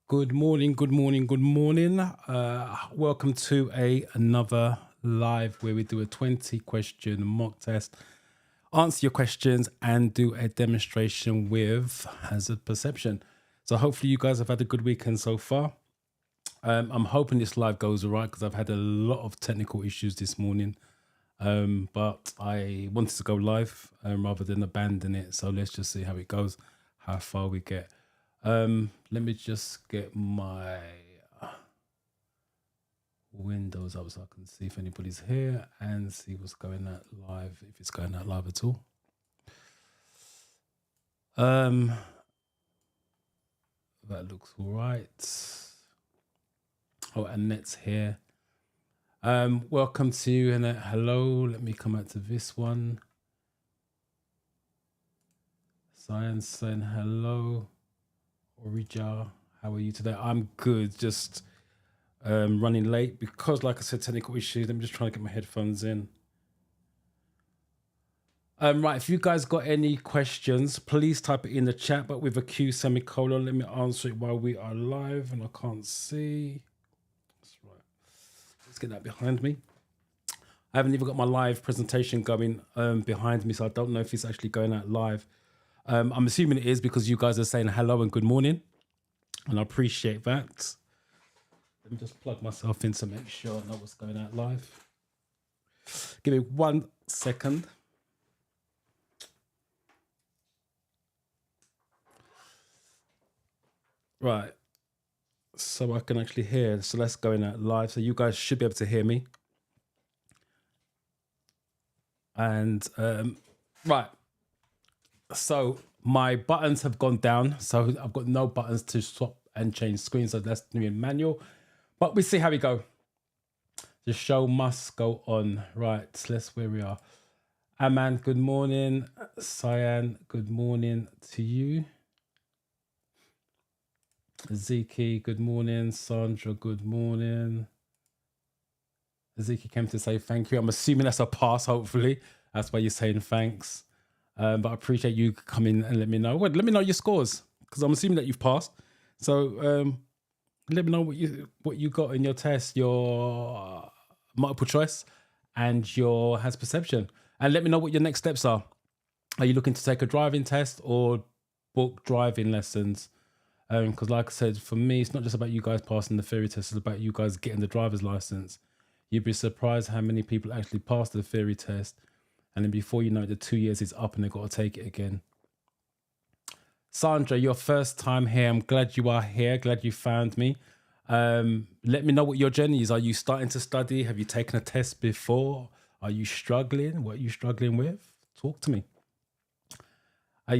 Good morning, good morning, good morning. Welcome to another live where we do a 20 question mock test, answer your questions and do a demonstration with hazard perception. So hopefully you guys have had a good weekend so far. I'm hoping this live goes all right because I've had a lot of technical issues this morning. But I wanted to go live rather than abandon it. So let's just see how it goes, how far we get. Let me just get my windows up so I can see if anybody's here and see what's going out live, if it's going out live at all. That looks all right. Oh, Annette's here. Welcome to you, Annette. Hello. Let me come out to this one. Science saying hello. Orija, how are you today? I'm good. Just running late because, like I said, technical issues. I'm just trying to get my headphones in. Right, if you guys got any questions, please type it in the chat, but with a Q semicolon. Let me answer it while we are live, and I can't see. That's right. Let's get that behind me. I haven't even got my live presentation going behind me, so I don't know if it's actually going out live. I'm assuming it is because you guys are saying hello and good morning, and I appreciate that. Let me just plug myself in to make sure I know what's going out live. Give me 1 second. Right, so I can actually hear. So that's going out live. So you guys should be able to hear me. And right, so my buttons have gone down. So I've got no buttons to swap and change screens. So that's going to be manual. But we see how we go. The show must go on. Right, so that's where we are. Aman, good morning. Cyan, good morning to you. Ziki, good morning. Sandra, good morning. Ziki came to say thank you. I'm assuming that's a pass, hopefully. That's why you're saying thanks. But I appreciate you coming and let me know. Let me know your scores, because I'm assuming that you've passed. So let me know what you got in your test, your multiple choice and your hazard perception. And let me know what your next steps are. Are you looking to take a driving test or book driving lessons? Because like I said, for me, it's not just about you guys passing the theory test, it's about you guys getting the driver's license. You'd be surprised how many people actually pass the theory test, and then before you know it, the 2 years is up and they've got to take it again. Sandra, your first time here. I'm glad you are here. Glad you found me. Let me know what your journey is. Are you starting to study? Have you taken a test before? Are you struggling? What are you struggling with? Talk to me.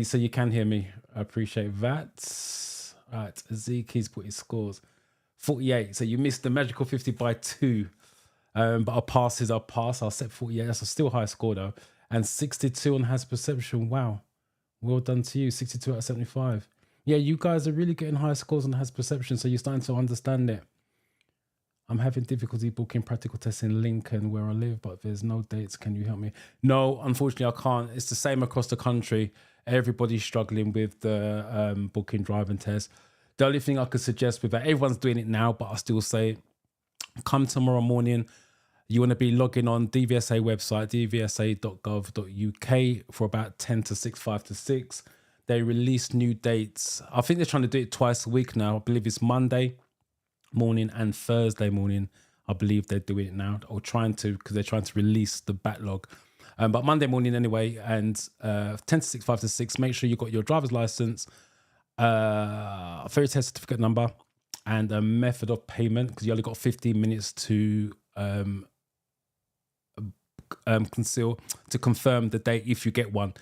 So you can hear me. I appreciate that. All right, Zeke's put his scores. 48. So you missed the magical 50 by 2. But I'll pass. I'll set 48. That's a still high score though. And 62 on hazard perception. Wow. Well done to you. 62 out of 75. Yeah, you guys are really getting high scores on hazard perception, so you're starting to understand it. I'm having difficulty booking practical tests in Lincoln where I live, but there's no dates. Can you help me? No, unfortunately I can't. It's the same across the country. Everybody's struggling with the booking driving test. The only thing I could suggest with that, everyone's doing it now, but I still say come tomorrow morning. You want to be logging on DVSA website, dvsa.gov.uk for about 10 to 6, 5 to 6. They release new dates. I think they're trying to do it twice a week now. I believe it's Monday morning and Thursday morning. I believe they're doing it now, or trying to, because they're trying to release the backlog. But Monday morning anyway, and 10 to 6, 5 to 6, make sure you got your driver's license, ferry test certificate number, and a method of payment, because you only got 15 minutes to confirm the date if you get one.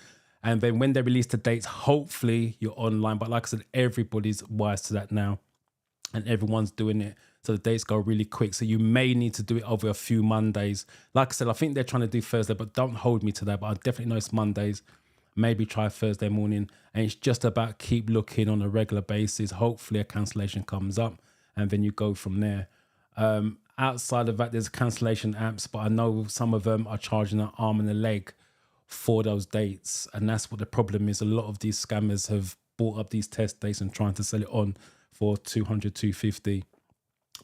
And then when they release the dates, hopefully you're online. But like I said, everybody's wise to that now and everyone's doing it, so the dates go really quick. So you may need to do it over a few Mondays. Like I said, I think they're trying to do Thursday, but don't hold me to that. But I definitely know it's Mondays. Maybe try Thursday morning. And it's just about keep looking on a regular basis. Hopefully a cancellation comes up and then you go from there. Outside of that, there's cancellation apps, but I know some of them are charging an arm and a leg for those dates. And that's what the problem is. A lot of these scammers have bought up these test dates and trying to sell it on for 200, 250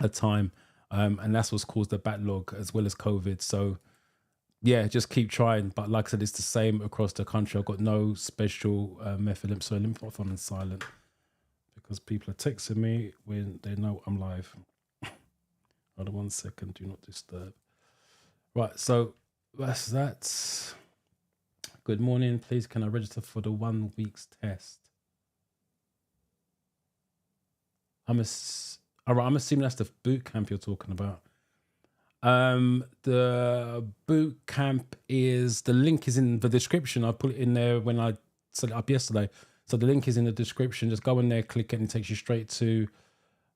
a time. And that's what's caused the backlog as well as COVID. So yeah, just keep trying. But like I said, it's the same across the country. I've got no special method. So let me put my phone on silent because people are texting me when they know I'm live. Hold on 1 second. Do not disturb. Right. So that's that. Good morning. Please, can I register for the 1 week's test? All right, I'm assuming that's the boot camp you're talking about. The boot camp is, the link is in the description. I put it in there when I set it up yesterday. So the link is in the description. Just go in there, click it, and it takes you straight to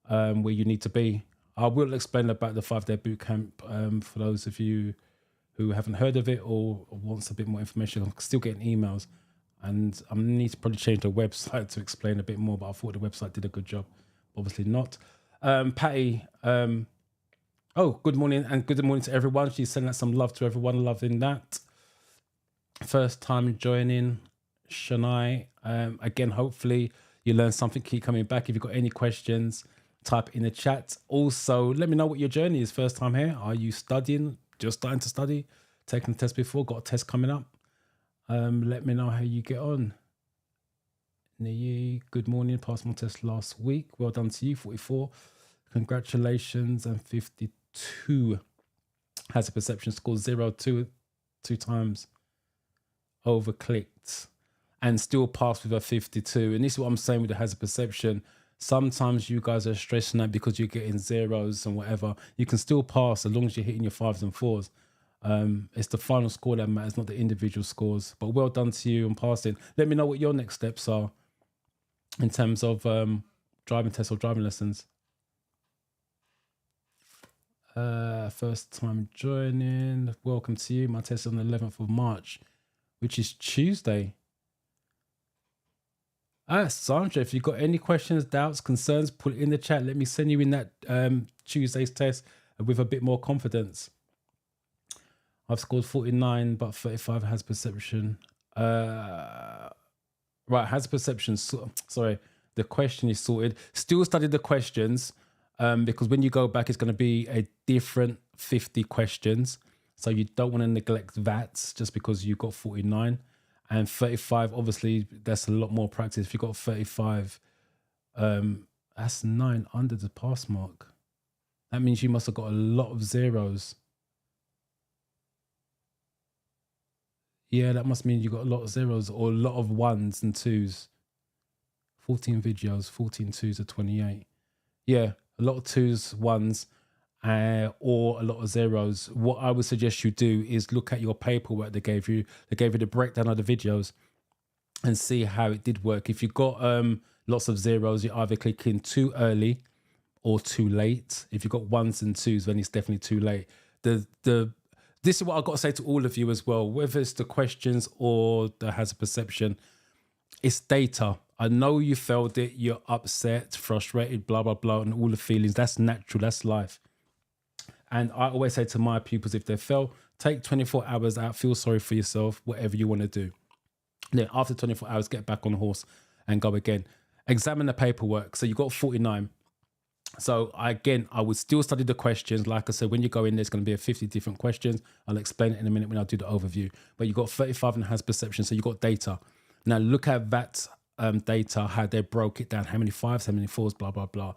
where you need to be. I will explain about the 5-day boot camp for those of you who haven't heard of it or wants a bit more information. I'm still getting emails, and I need to probably change the website to explain a bit more, but I thought the website did a good job. Obviously not. Patty, oh, good morning, and good morning to everyone. She's sending out some love to everyone, loving that. First time joining, Shania. Again, hopefully you learn something, keep coming back. If you've got any questions, type in the chat. Also, let me know what your journey is. First time here. Are you studying? Just starting to study? Taking a test before? Got a test coming up? Let me know how you get on. Good morning. Passed my test last week. Well done to you. 44. Congratulations. And 52. Has a perception score 0, 2 times overclicked. And still passed with a 52. And this is what I'm saying with the hazard perception. Sometimes you guys are stressing that because you're getting zeros and whatever. You can still pass as long as you're hitting your 5s and 4s. It's the final score that matters, not the individual scores. But well done to you on passing. Let me know what your next steps are in terms of driving tests or driving lessons. First time joining. Welcome to you. My test is on the 11th of March, which is Tuesday. Sandra, if you've got any questions, doubts, concerns, put it in the chat. Let me send you in that Tuesday's test with a bit more confidence. I've scored 49, but 35 has perception. Right, has perception. Sorry, the question is sorted. Still study the questions because when you go back, it's going to be a different 50 questions. So you don't want to neglect that just because you got 49. And 35, obviously, that's a lot more practice. If you got 35, that's 9 under the pass mark. That means you must have got a lot of zeros. Yeah, that must mean you got a lot of zeros or a lot of 1s and 2s. 14 videos, 14 2s are 28. Yeah, a lot of 2s, 1s, or a lot of zeros. What I would suggest you do is look at your paperwork they gave you. They gave you the breakdown of the videos and see how it did work. If you got lots of zeros, you either click in too early or too late. If you've got 1s and 2s, then it's definitely too late. This is what I've got to say to all of you as well, whether it's the questions or the hazard perception, it's data. I know you felt it, you're upset, frustrated, blah, blah, blah, and all the feelings. That's natural, that's life. And I always say to my pupils, if they fail, take 24 hours out, feel sorry for yourself, whatever you want to do. Then after 24 hours, get back on the horse and go again. Examine the paperwork. So you got 49. So again, I would still study the questions. Like I said, when you go in, there's going to be a 50 different questions. I'll explain it in a minute when I do the overview. But you got 35 and has perception. So you got data. Now look at that data, how they broke it down, how many 5s, how many 4s, blah, blah, blah.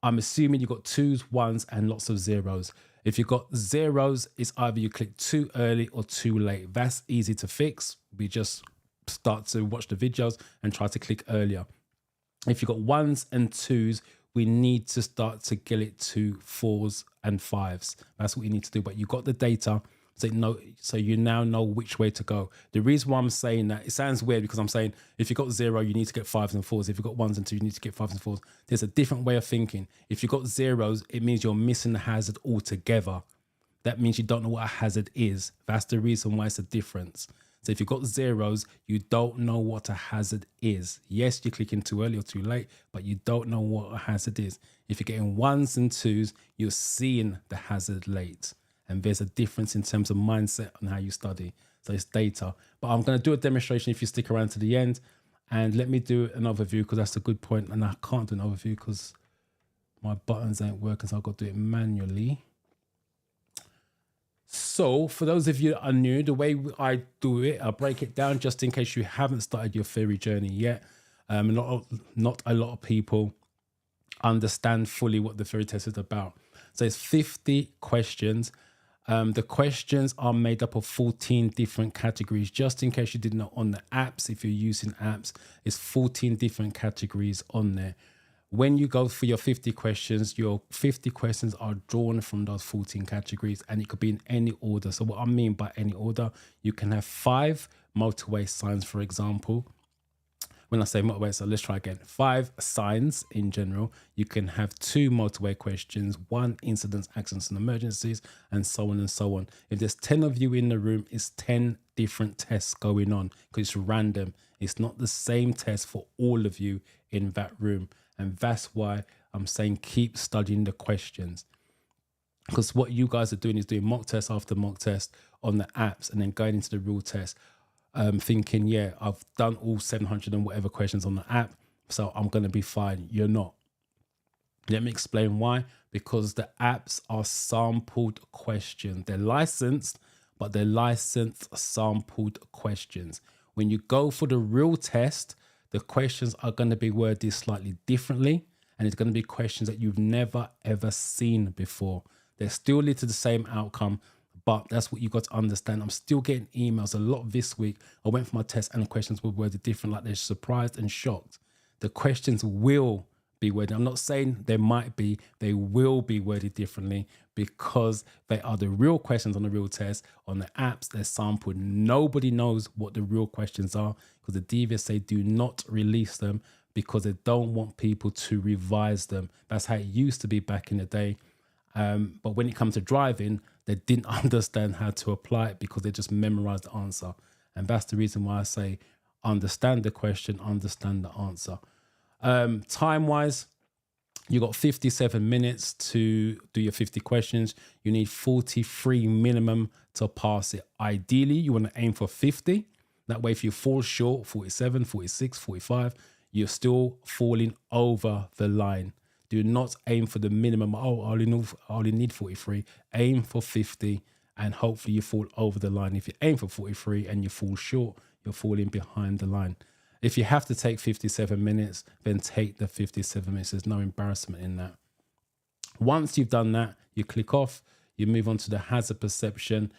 I'm assuming you got 2s, 1s, and lots of zeros. If you got zeros, it's either you click too early or too late. That's easy to fix. We just start to watch the videos and try to click earlier. If you got 1s and 2s, we need to start to get it to 4s and 5s. That's what you need to do. But you got the data, so you now know which way to go. The reason why I'm saying that, it sounds weird because I'm saying if you got 0, you need to get 5s and 4s. If you got 1s and 2, you need to get 5s and 4s. There's a different way of thinking. If you got zeros, it means you're missing the hazard altogether. That means you don't know what a hazard is. That's the reason why it's a difference. So if you've got zeros, you don't know what a hazard is. Yes, you're clicking too early or too late, but you don't know what a hazard is. If you're getting 1s and 2s, you're seeing the hazard late. And there's a difference in terms of mindset and how you study. So it's data. But I'm going to do a demonstration if you stick around to the end. And let me do an overview because that's a good point. And I can't do an overview because my buttons ain't working, so I've got to do it manually. So for those of you that are new, the way I do it, I'll break it down just in case you haven't started your theory journey yet. Not a lot of people understand fully what the theory test is about. So it's 50 questions. The questions are made up of 14 different categories. Just in case you didn't know, on the apps, if you're using apps, it's 14 different categories on there. When you go for your 50 questions, your 50 questions are drawn from those 14 categories, and it could be in any order. So what I mean by any order, you can have 5 motorway signs, for example. When I say motorway, so let's try again. 5 signs in general. You can have 2 motorway questions, 1 incidents, accidents and emergencies, and so on and so on. If there's 10 of you in the room, it's 10 different tests going on because it's random. It's not the same test for all of you in that room. And that's why I'm saying keep studying the questions. Because what you guys are doing is doing mock test after mock test on the apps and then going into the real test. Thinking, yeah, I've done all 700 and whatever questions on the app, so I'm going to be fine. You're not. Let me explain why. Because the apps are sampled questions. They're licensed, but they're licensed sampled questions. When you go for the real test, the questions are going to be worded slightly differently, and it's going to be questions that you've never, ever seen before. They're still lead to the same outcome, but that's what you got to understand. I'm still getting emails a lot this week. I went for my test and the questions were worded different, like they're surprised and shocked. The questions will be worded. I'm not saying they might be, they will be worded differently because they are the real questions on the real test. On the apps, they're sampled. Nobody knows what the real questions are because the DVS say do not release them because they don't want people to revise them. That's how it used to be back in the day. But when it comes to driving, they didn't understand how to apply it because they just memorized the answer. And that's the reason why I say understand the question, understand the answer. Time-wise, you got 57 minutes to do your 50 questions. You need 43 minimum to pass it. Ideally, you want to aim for 50. That way, if you fall short, 47, 46, 45, you're still falling over the line. Do not aim for the minimum. Oh, I only need 43. Aim for 50 and hopefully you fall over the line. If you aim for 43 and you fall short, you're falling behind the line. If you have to take 57 minutes, then take the 57 minutes. There's no embarrassment in that. Once you've done that, you click off, you move on to the hazard perception,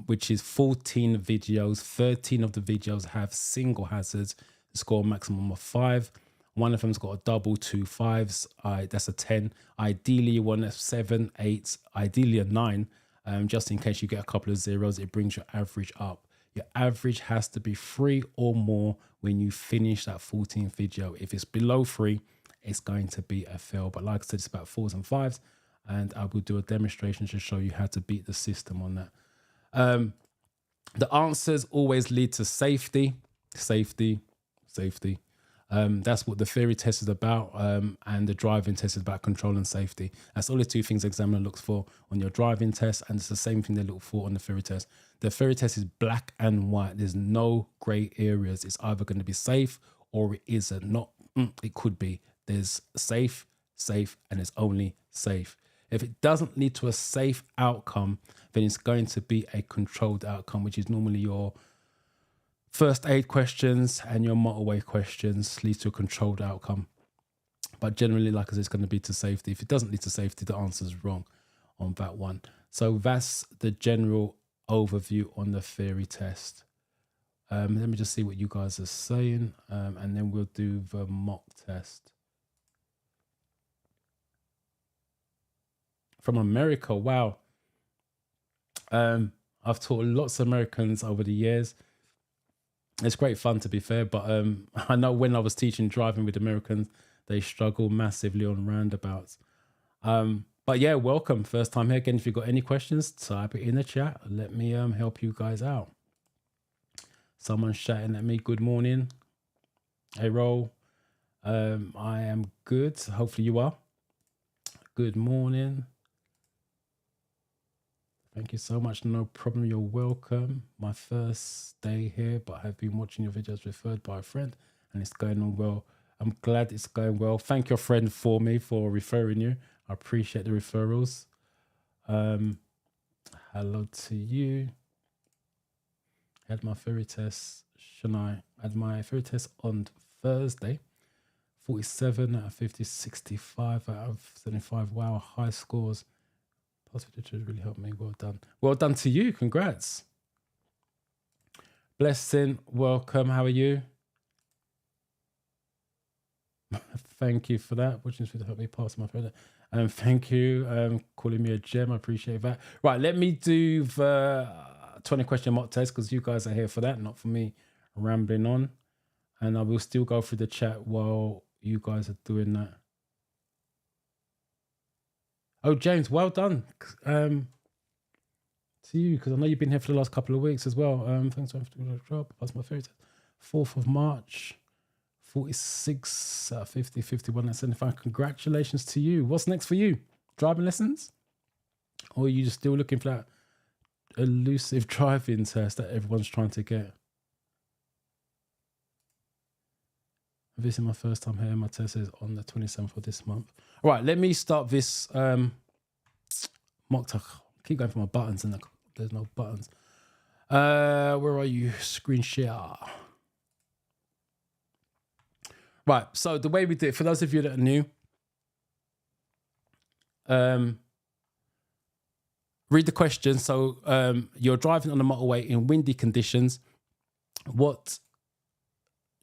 which is 14 videos. 13 of the videos have single hazards. Score maximum of 5. One of them's got a double, 2 5s. That's a 10. Ideally, you want a 7, 8, ideally a 9. Just in case you get a couple of zeros, it brings your average up. Your average has to be 3 or more when you finish that 14th video. If it's below 3, it's going to be a fail. But like I said, it's about 4s and 5s. And I will do a demonstration to show you how to beat the system on that. The answers always lead to safety, safety, safety. That's what the theory test is about, and the driving test is about control and safety. That's all the 2 things the examiner looks for on your driving test, and it's the same thing they look for on the theory test. The theory test is black and white. There's no grey areas. It's either going to be safe or it isn't. Not it could be. There's safe, safe, and it's only safe. If it doesn't lead to a safe outcome, then it's going to be a controlled outcome, which is normally your first aid questions and your motorway questions leads to a controlled outcome. But generally, like I said, it's going to be to safety. If it doesn't lead to safety, the answer is wrong on that one. So that's the general overview on the theory test. Let me just see what you guys are saying, and then we'll do the mock test. From America, wow. I've taught lots of Americans over the years. It's great fun, to be fair, but I know when I was teaching driving with Americans, they struggle massively on roundabouts. But yeah, welcome. First time here. Again, if you've got any questions, type it in the chat. Let me help you guys out. Someone's shouting at me, good morning. Hey, Roll. I am good. Hopefully you are. Good morning. Thank you so much. No problem. You're welcome. My first day here, but I've been watching your videos referred by a friend and it's going on well. I'm glad it's going well. Thank your friend for me for referring you. I appreciate the referrals. Hello to you. I had my theory test. I had my theory test on Thursday. 47 out of 50, 65 out of 75. Wow, high scores. Positive teachers really helped me. Well done. Well done to you. Congrats. Blessing, welcome. How are you? Thank you for that. Which is to help me pass my friend. Thank you. Calling me a gem. I appreciate that. Right, let me do the 20 question mock test because you guys are here for that, not for me rambling on. And I will still go through the chat while you guys are doing that. Oh, James, well done. To you, because I know you've been here for the last couple of weeks as well. Thanks for the job. That's my favorite. 4th of March, 46 out of 50, 51 out of 75. Congratulations to you. What's next for you? Driving lessons? Or are you just still looking for that elusive driving test that everyone's trying to get? This is my first time here. My test is on the 27th of this month. All right, let me start this mock test. Keep going for my buttons and there's no buttons. Where are you? Screen share. Right, so the way we do it, for those of you that are new, read the question. So you're driving on the motorway in windy conditions. What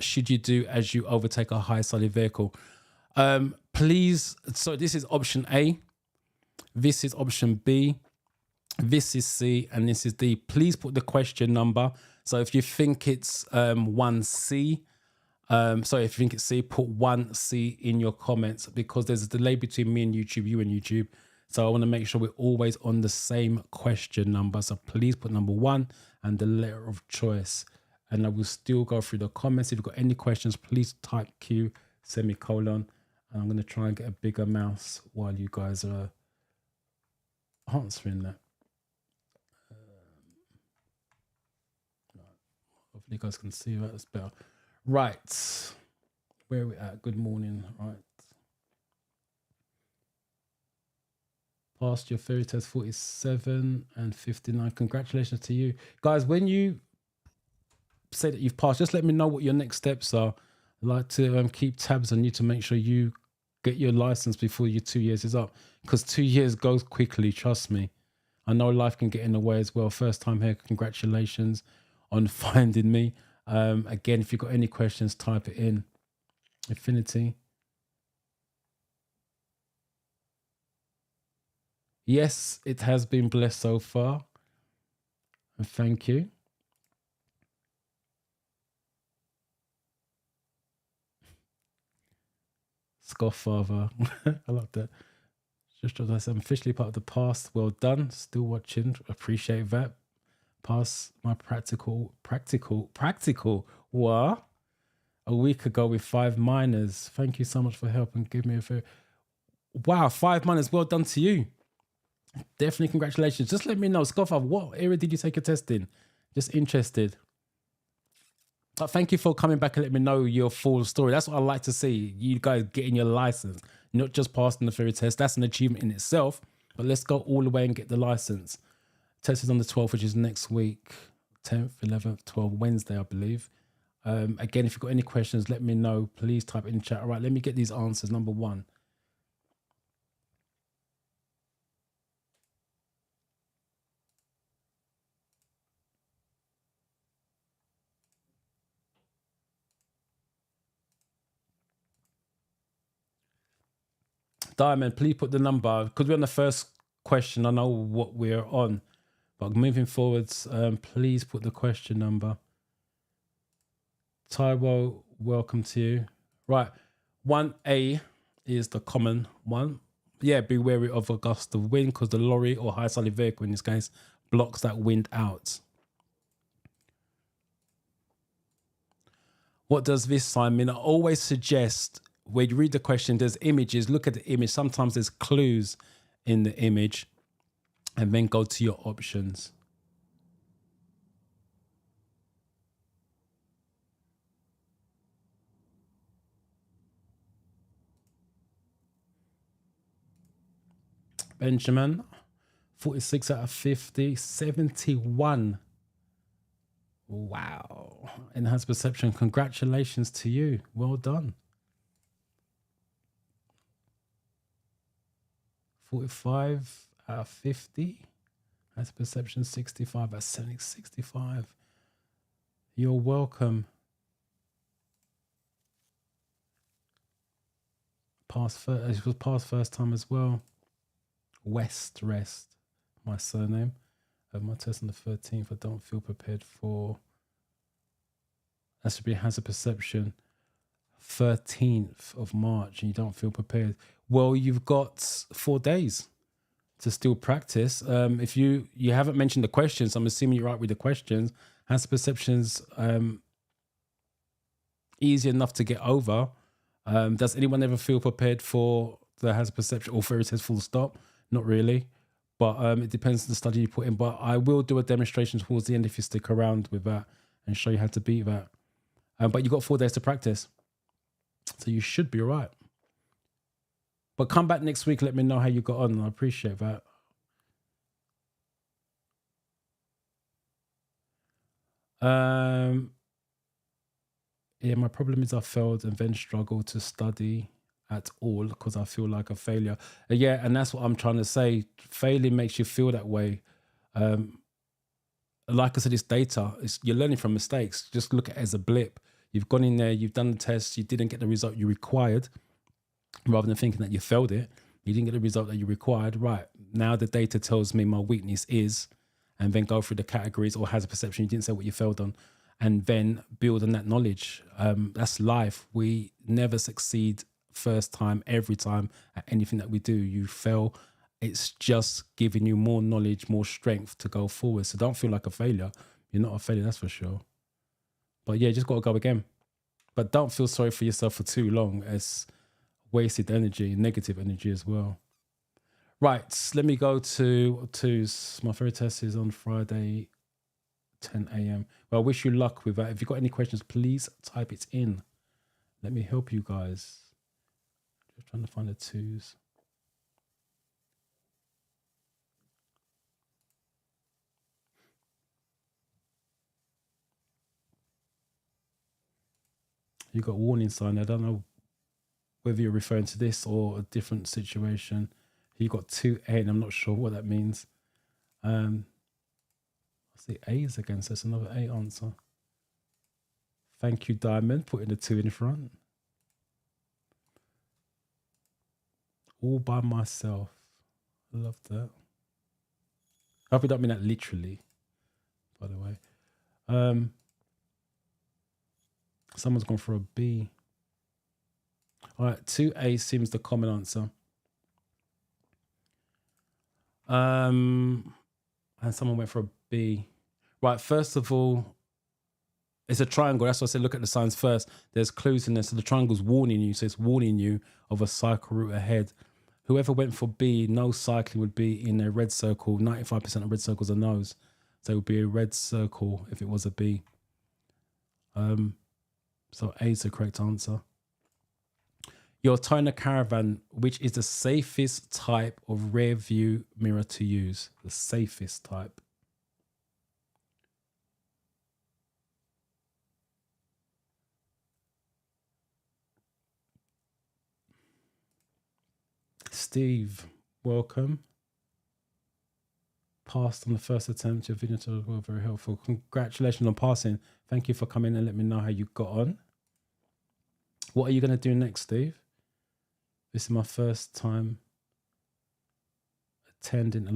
should you do as you overtake a high-sided vehicle? Please, so this is option A. This is option B. This is C, and this is D. Please put the question number. So if you think it's 1C, sorry, if you think it's C, put 1C in your comments because there's a delay between me and YouTube, you and YouTube. So I want to make sure we're always on the same question number. So please put number 1 and the letter of choice. And I will still go through the comments. If you've got any questions, please type Q, semicolon. And I'm going to try and get a bigger mouse while you guys are answering that. Hopefully you guys can see that. That's better. Right. Where are we at? Good morning. Right. Passed your theory test 47 and 59. Congratulations to you. Guys, when you say that you've passed, just let me know what your next steps are. I'd like to keep tabs on you to make sure you get your license before your 2 years is up, because 2 years goes quickly, trust me. I know life can get in the way as well. First time here, congratulations on finding me. Again, if you've got any questions, type it in. Affinity. Yes, it has been blessed so far. And thank you. Scofffather. I love that. Just as I said, I'm officially part of the past. Well done. Still watching. Appreciate that. Pass my practical. What? A week ago with 5 minors. Thank you so much for helping. Give me a fair. Wow, 5 minors. Well done to you. Definitely congratulations. Just let me know, Scofffather, what area did you take a test in? Just interested. Thank you for coming back and letting me know your full story. That's what I like to see. You guys getting your license, not just passing the theory test. That's an achievement in itself. But let's go all the way and get the license. Test is on the 12th, which is next week. 10th, 11th, 12th, Wednesday, I believe. Again, if you've got any questions, let me know. Please type in chat. All right, let me get these answers. Number 1. Diamond, please put the number, because we're on the first question. I know what we're on, but moving forwards, please put the question number. Taiwo, welcome to you. Right, 1A is the common one. Yeah, be wary of a gust of wind because the lorry or high-sided vehicle in this case blocks that wind out. What does this sign mean? I always suggest when you read the question, there's images, look at the image. Sometimes there's clues in the image and then go to your options. Benjamin. 46 out of 50. 71. Wow. Enhanced perception. Congratulations to you. Well done. 45 out of 50. Enhanced perception. 65 out of 70. 65. You're welcome. It was past first time as well. Rest. My surname. My test on the 13th. I don't feel prepared for. That should be hazard perception. 13th of March, and you don't feel prepared. Well, you've got 4 days to still practice. If you haven't mentioned the questions, I'm assuming you're right with the questions. Hazard perception's easy enough to get over. Does anyone ever feel prepared for the hazard perception or fairy test full stop? Not really. But it depends on the study you put in. But I will do a demonstration towards the end if you stick around with that and show you how to beat that. But you've got 4 days to practice. So you should be all right. But come back next week, let me know how you got on. I appreciate that. Yeah, my problem is I failed and then struggled to study at all because I feel like a failure. Yeah, and that's what I'm trying to say. Failing makes you feel that way. Like I said, it's data. You're learning from mistakes. Just look at it as a blip. You've gone in there, you've done the test, you didn't get the result you required. Rather than thinking that you failed it, you didn't get the result that you required. Right, now the data tells me my weakness is, and then go through the categories or hazard perception. You didn't say what you failed on, and then build on that knowledge. That's life. We never succeed first time, every time at anything that we do. You fail. It's just giving you more knowledge, more strength to go forward. So don't feel like a failure. You're not a failure, that's for sure. But yeah, just got to go again. But don't feel sorry for yourself for too long. It's wasted energy, negative energy as well. Right, let me go to my fairy test is on Friday, 10 a.m. Well, I wish you luck with that. If you've got any questions, please type it in. Let me help you guys. Just trying to find the twos. You got warning sign. I don't know whether you're referring to this or a different situation. You got 2A, and I'm not sure what that means. I see A's again, so it's another A answer. Thank you, Diamond, putting the 2 in front. All by myself. I love that. I hope you don't mean that literally, by the way. Someone's gone for a B. All right, 2A seems the common answer. And someone went for a B. Right, first of all, it's a triangle. That's why I said look at the signs first. There's clues in there. So the triangle's warning you. So it's warning you of a cycle route ahead. Whoever went for B, no cycling would be in a red circle. 95% of red circles are no's. So it would be a red circle if it was a B. So A is the correct answer. Your toner caravan, which is the safest type of rear view mirror to use. The safest type. Steve, welcome. Passed on the first attempt. Your video were very helpful. Congratulations on passing. Thank you for coming and let me know how you got on. What are you going to do next, Steve? This is my first time attending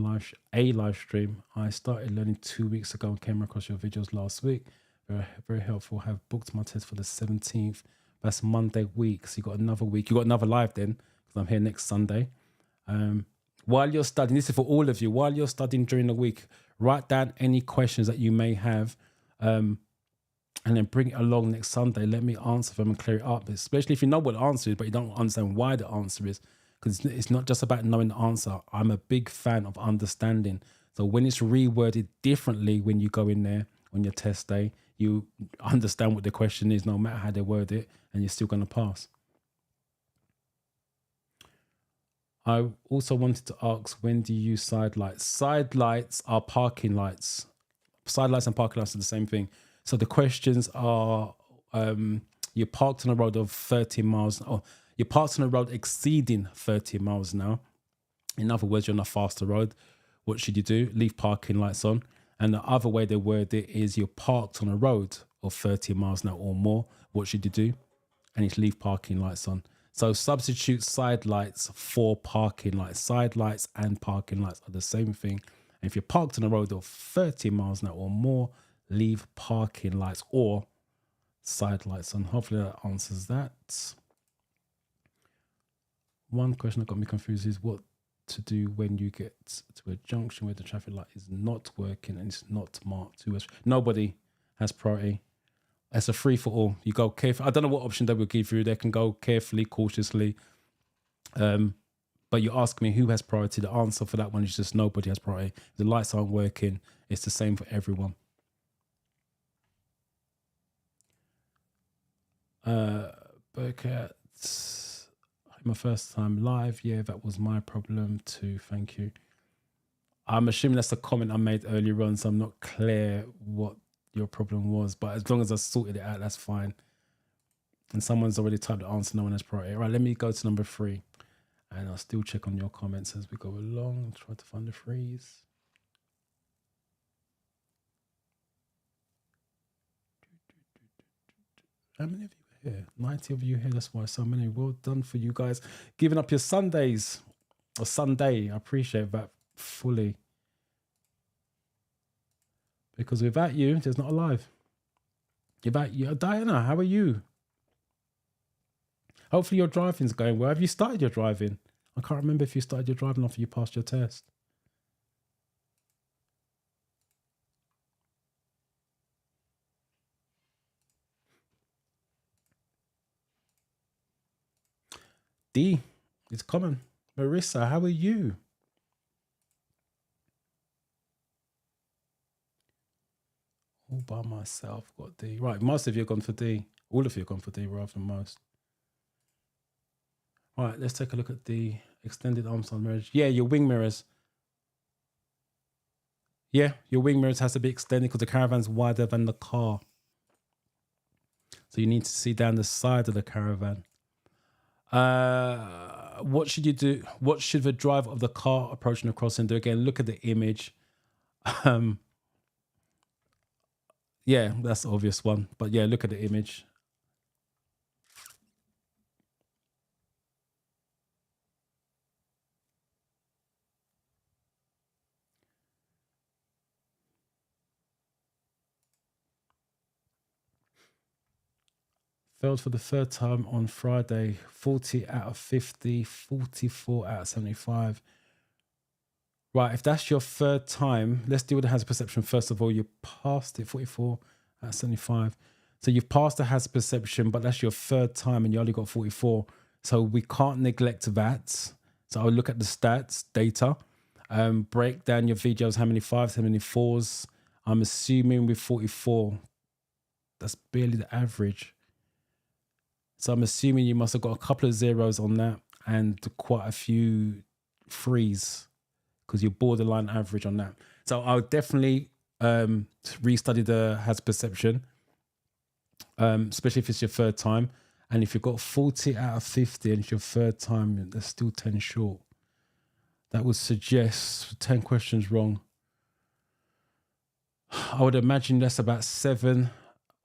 a live stream. I started learning 2 weeks ago and came across your videos last week. Very, very helpful. I have booked my test for the 17th. That's Monday week. So you got another week. You got another live then, because I'm here next Sunday. While you're studying, this is for all of you, while you're studying during the week, write down any questions that you may have, and then bring it along next Sunday. Let me answer them and clear it up, especially if you know what the answer is, but you don't understand why the answer is, because it's not just about knowing the answer. I'm a big fan of understanding. So when it's reworded differently when you go in there on your test day, you understand what the question is, no matter how they word it, and you're still going to pass. I also wanted to ask, when do you use side lights? Side lights are parking lights. Side lights and parking lights are the same thing. So the questions are, you're parked on a road of 30 miles, or you're parked on a road exceeding 30 miles an hour. In other words, you're on a faster road. What should you do? Leave parking lights on. And the other way they word it is, you're parked on a road of 30 miles an hour or more. What should you do? And it's leave parking lights on. So substitute side lights for parking lights. Side lights and parking lights are the same thing. And if you're parked on a road of 30 miles an hour or more, leave parking lights or side lights on. Hopefully that answers that. One question that got me confused is what to do when you get to a junction where the traffic light is not working and it's not marked. Nobody has priority. It's a free for all. You go carefully. I don't know what option they will give you. They can go carefully, cautiously. But you ask me who has priority. The answer for that one is just nobody has priority. If the lights aren't working, it's the same for everyone. Burkett, my first time live. Yeah, that was my problem too. Thank you. I'm assuming that's a comment I made earlier on, so I'm not clear what your problem was, but as long as I sorted it out, that's fine. And someone's already typed the answer, no one has priority. Right, let me go to number 3, and I'll still check on your comments as we go along. Try to find the freeze. How many of you are here? 90 of you here. That's why so many. Well done for you guys giving up your Sundays or Sunday. I appreciate that fully. Because without you, there's not a live. Without you, Diana, how are you? Hopefully your driving's going well. Have you started your driving? I can't remember if you started your driving after you passed your test. D, it's common. Marissa, how are you? All by myself, got D. Right, most of you have gone for D. All of you have gone for D rather than most. All right, let's take a look at the extended arms on mirrors. Yeah, your wing mirrors. Yeah, your wing mirrors has to be extended because the caravan's wider than the car. So you need to see down the side of the caravan. What should you do? What should the driver of the car approaching the crossing do? Again, look at the image. Yeah, that's the obvious one. But yeah, look at the image. Failed for the 3rd time on Friday. 40 out of 50, 44 out of 75. Right, if that's your 3rd time, let's deal with the hazard perception first of all. You passed it, 44 out of 75. So you've passed the hazard perception, but that's your 3rd time and you only got 44. So we can't neglect that. So I'll look at the stats, data, break down your videos, how many 5s, how many 4s. I'm assuming with 44, that's barely the average. So I'm assuming you must have got a couple of 0s on that and quite a few 3s because you're borderline average on that. So I'll definitely restudy the hazard perception, especially if it's your 3rd time. And if you've got 40 out of 50 and it's your 3rd time, there's still 10 short. That would suggest 10 questions wrong. I would imagine that's about 7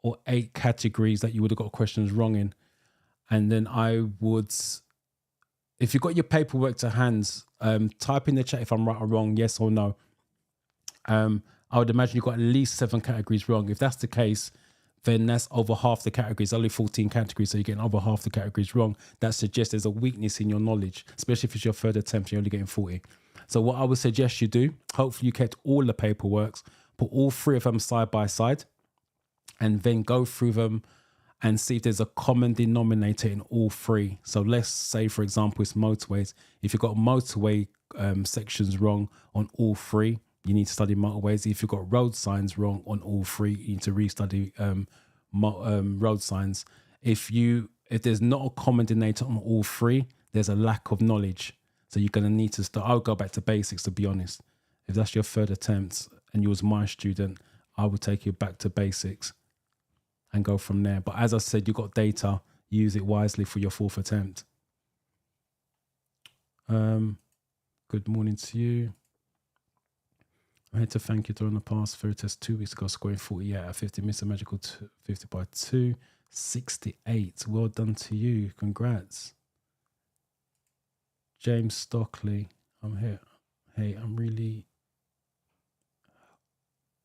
or 8 categories that you would have got questions wrong in. And then I would, if you've got your paperwork to hand, type in the chat if I'm right or wrong, yes or no. I would imagine you've got at least 7 categories wrong. If that's the case, then that's over half the categories, only 14 categories. So you're getting over half the categories wrong. That suggests there's a weakness in your knowledge, especially if it's your 3rd attempt, you're only getting 40. So what I would suggest you do, hopefully you kept all the paperworks, put all 3 of them side by side, and then go through them and see if there's a common denominator in all 3. So let's say, for example, it's motorways. If you've got motorway sections wrong on all 3, you need to study motorways. If you've got road signs wrong on all 3, you need to restudy road signs. If there's not a common denominator on all 3, there's a lack of knowledge. So you're going to need to start. I'll go back to basics, to be honest. If that's your third attempt and you was my student, I would take you back to basics and go from there. But as I said, you've got data, use it wisely for your fourth attempt. Good morning to you. I had to thank you during the past theory test 2 weeks ago, scoring 48 out of 50, Mr. Magical 50 by 2, 68. Well done to you. Congrats. James Stockley, I'm here. Hey, I'm really...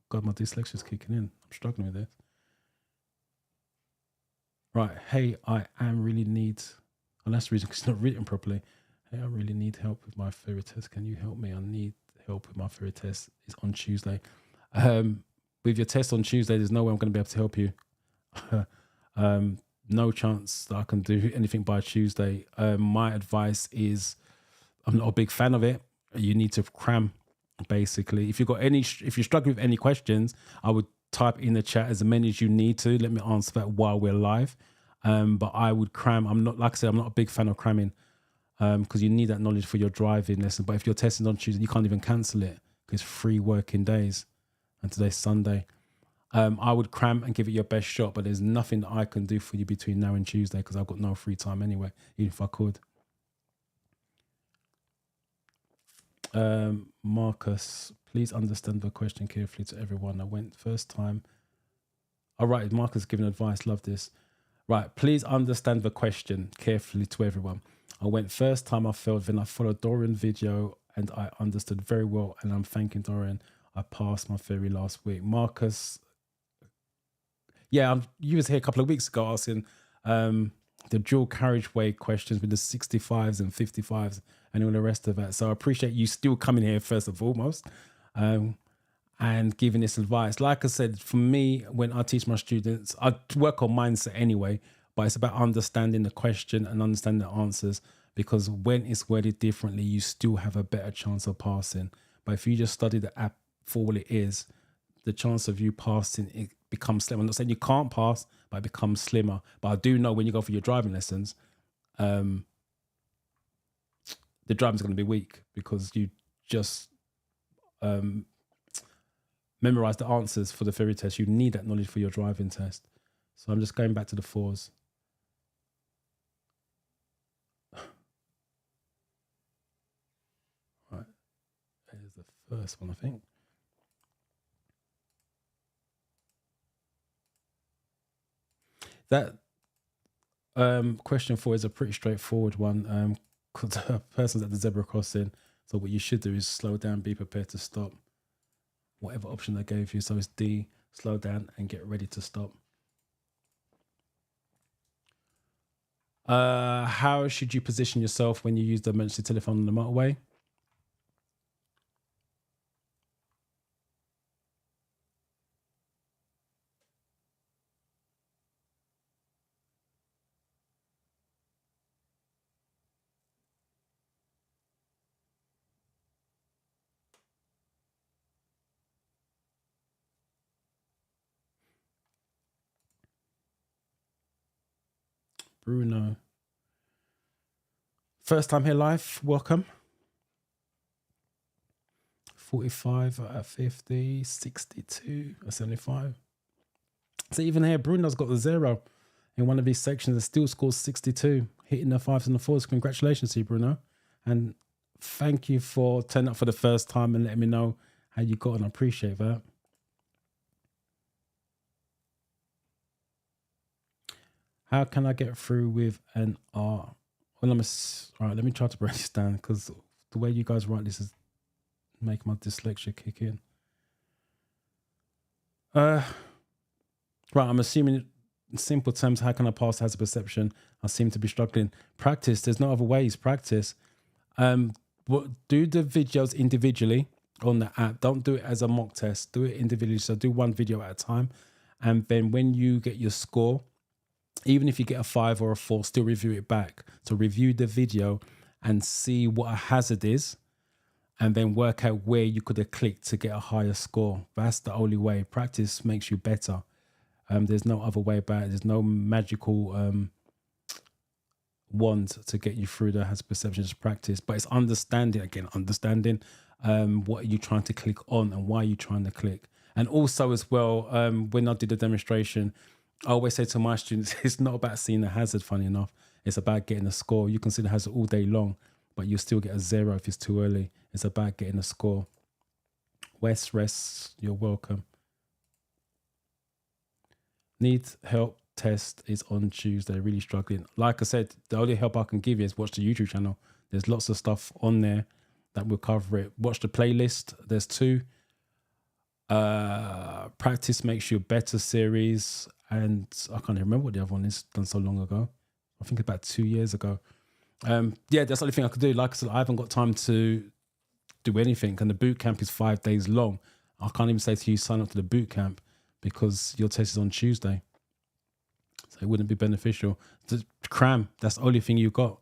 God, my dyslexia's kicking in. I'm struggling with this. Right. Hey, I am really need... And that's the reason, because it's not written properly. Hey, I really need help with my theory test. Can you help me? I need help with my theory test. It's on Tuesday. With your test on Tuesday, there's no way I'm going to be able to help you. No chance that I can do anything by Tuesday. My advice is, I'm not a big fan of it. You need to cram, basically. If you're struggling with any questions, I would type in the chat as many as you need to. Let me answer that while we're live. But I would cram. I'm not, like I said, I'm not a big fan of cramming. Because you need that knowledge for your driving lesson. But if you're testing on Tuesday, you can't even cancel it because it's 3 working days and today's Sunday. I would cram and give it your best shot, but there's nothing that I can do for you between now and Tuesday because I've got no free time anyway, even if I could. Marcus, please understand the question carefully to everyone. I went first time. All right, Marcus giving advice. Love this. Right, please understand the question carefully to everyone. I went first time, I failed, then I followed Dorian video and I understood very well, and I'm thanking Dorian. I passed my theory last week. Marcus, yeah, you was here a couple of weeks ago asking the dual carriageway questions with the 65s and 55s and all the rest of that. So I appreciate you still coming here first and foremost and giving this advice. Like I said, for me, when I teach my students, I work on mindset anyway, but it's about understanding the question and understanding the answers, because when it's worded differently, you still have a better chance of passing. But if you just study the app for what it is, the chance of you passing, it becomes slimmer. I'm not saying you can't pass, but it becomes slimmer. But I do know when you go for your driving lessons, the driving's going to be weak because you just memorize the answers for the theory test. You need that knowledge for your driving test. So I'm just going back to the 4s. Right, there's the first one, I think. That question 4 is a pretty straightforward one because the person's at the zebra crossing. So what you should do is slow down, be prepared to stop. Whatever option they gave you. So it's D, slow down and get ready to stop. How should you position yourself when you use the emergency telephone on the motorway? Bruno. First time here live, welcome. 45 out of 50, 62, 75. So even here, Bruno's got the 0 in one of these sections and still scores 62, hitting the 5s and the 4s. Congratulations to you, Bruno. And thank you for turning up for the first time and letting me know how you got on. I appreciate that. How can I get through with an R? Well, all right, let me try to break this down because the way you guys write this is making my dyslexia kick in. Right, I'm assuming in simple terms, how can I pass hazard perception? I seem to be struggling. Practice, there's no other ways, practice. Do the videos individually on the app. Don't do it as a mock test. Do it individually. So do one video at a time. And then when you get your score, even if you get a 5 or a 4, still review it back. So review the video and see what a hazard is and then work out where you could have clicked to get a higher score. That's the only way. Practice makes you better. There's no other way about it. There's no magical wand to get you through the hazard perceptions practice, but it's understanding what are you trying to click on and why are you trying to click. And also as well, when I did the demonstration, I always say to my students, it's not about seeing the hazard, funny enough. It's about getting a score. You can see the hazard all day long, but you'll still get a 0 if it's too early. It's about getting a score. West Rest, you're welcome. Need help test is on Tuesday. Really struggling. Like I said, the only help I can give you is watch the YouTube channel. There's lots of stuff on there that will cover it. Watch the playlist. There's 2. Practice makes you better series. And I can't even remember what the other one is, done so long ago. I think about 2 years ago. Yeah, that's the only thing I could do. Like I said, I haven't got time to do anything. And the boot camp is 5 days long. I can't even say to you, sign up to the boot camp because your test is on Tuesday. So it wouldn't be beneficial. To cram, that's the only thing you've got.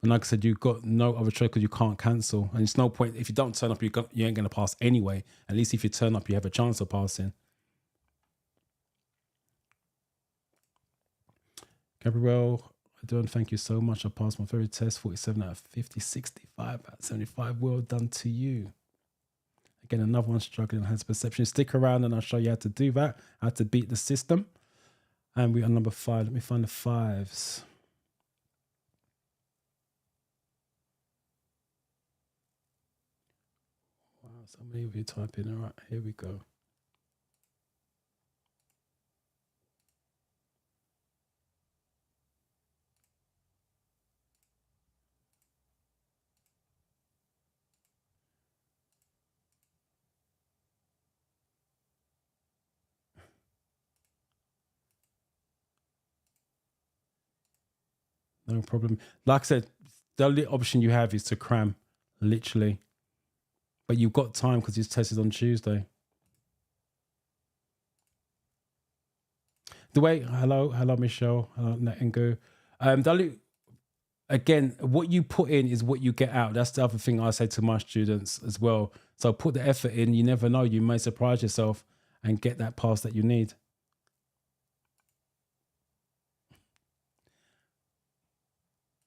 And like I said, you've got no other choice because you can't cancel. And it's no point, if you don't turn up, you ain't going to pass anyway. At least if you turn up, you have a chance of passing. Gabrielle, Dorian, thank you so much. I passed my very test, 47 out of 50, 65 out of 75. Well done to you. Again, another one struggling with hazard perception. Stick around and I'll show you how to do that, how to beat the system. And we are number 5. Let me find the 5s. Wow, so many of you type in. All right, here we go. No problem. Like I said, the only option you have is to cram, literally. But you've got time because his test is on Tuesday. The way, hello, Michelle, hello, Netengu. Again, what you put in is what you get out. That's the other thing I say to my students as well. So put the effort in. You never know. You may surprise yourself and get that pass that you need.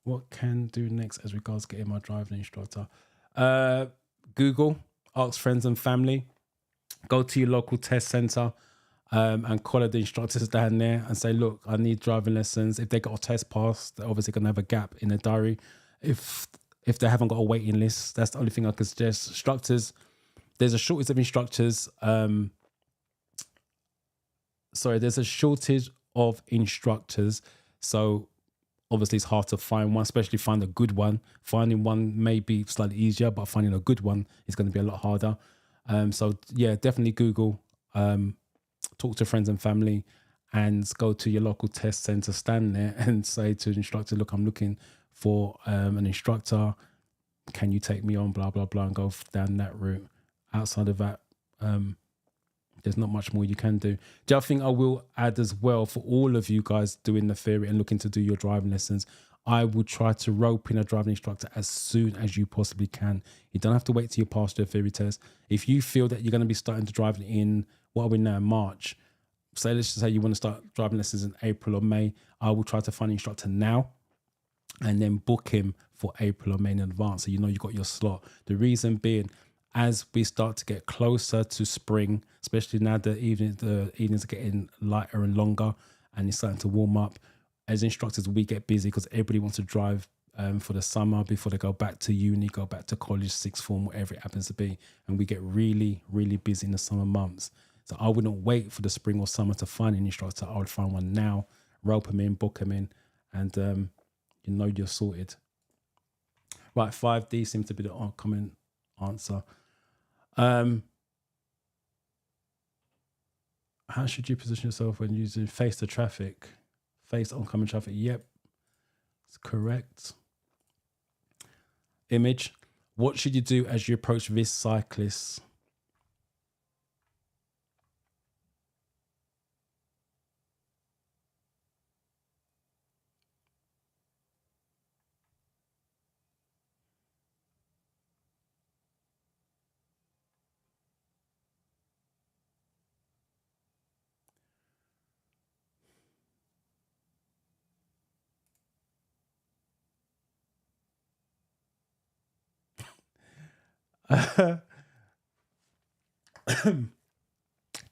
What can do next as regards getting my driving instructor? Google, ask friends and family. Go to your local test center and call the instructors down there and say, look, I need driving lessons. If they got a test pass, they're obviously going to have a gap in their diary. If they haven't got a waiting list, that's the only thing I could suggest. Instructors, there's a shortage of instructors. There's a shortage of instructors. So obviously it's hard to find one, especially find a good one. Finding one may be slightly easier, but finding a good one is going to be a lot harder. So yeah, definitely Google, talk to friends and family, and go to your local test center, stand there and say to the instructor, look, I'm looking for an instructor. Can you take me on, blah, blah, blah, and go down that route. Outside of that, there's not much more you can do. The other thing I will add as well, for all of you guys doing the theory and looking to do your driving lessons, I would try to rope in a driving instructor as soon as you possibly can. You don't have to wait till you pass the theory test. If you feel that you're going to be starting to drive in, what are we now, March? So let's just say you want to start driving lessons in April or May. I will try to find an instructor now and then book him for April or May in advance, so you know you got your slot. The reason being, as we start to get closer to spring, especially now the evenings are getting lighter and longer and it's starting to warm up, as instructors we get busy because everybody wants to drive for the summer before they go back to uni, go back to college, sixth form, whatever it happens to be, and we get really, really busy in the summer months. So I wouldn't wait for the spring or summer to find an instructor. I would find one now, rope them in, book them in, and you know you're sorted. Right, 5D seems to be the common answer. How should you position yourself when using face the traffic? Face oncoming traffic. Yep, it's correct. Image. What should you do as you approach this cyclist?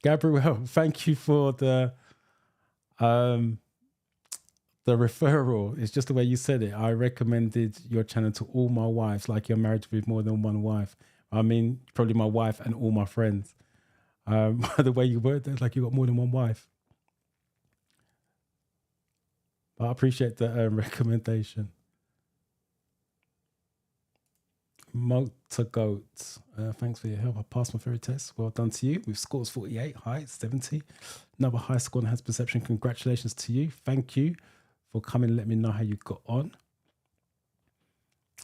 Gabrielle, thank you for um, the referral. It's just the way you said it. I recommended your channel to all my wives, like you're married with more than one wife. I mean, probably my wife and all my friends. The way you worded it, like you got more than one wife. But I appreciate the recommendation. Motor Goat, thanks for your help. I passed my fairy test. Well done to you. With scores 48, height 70. Another high score and has perception. Congratulations to you. Thank you for coming and let me know how you got on.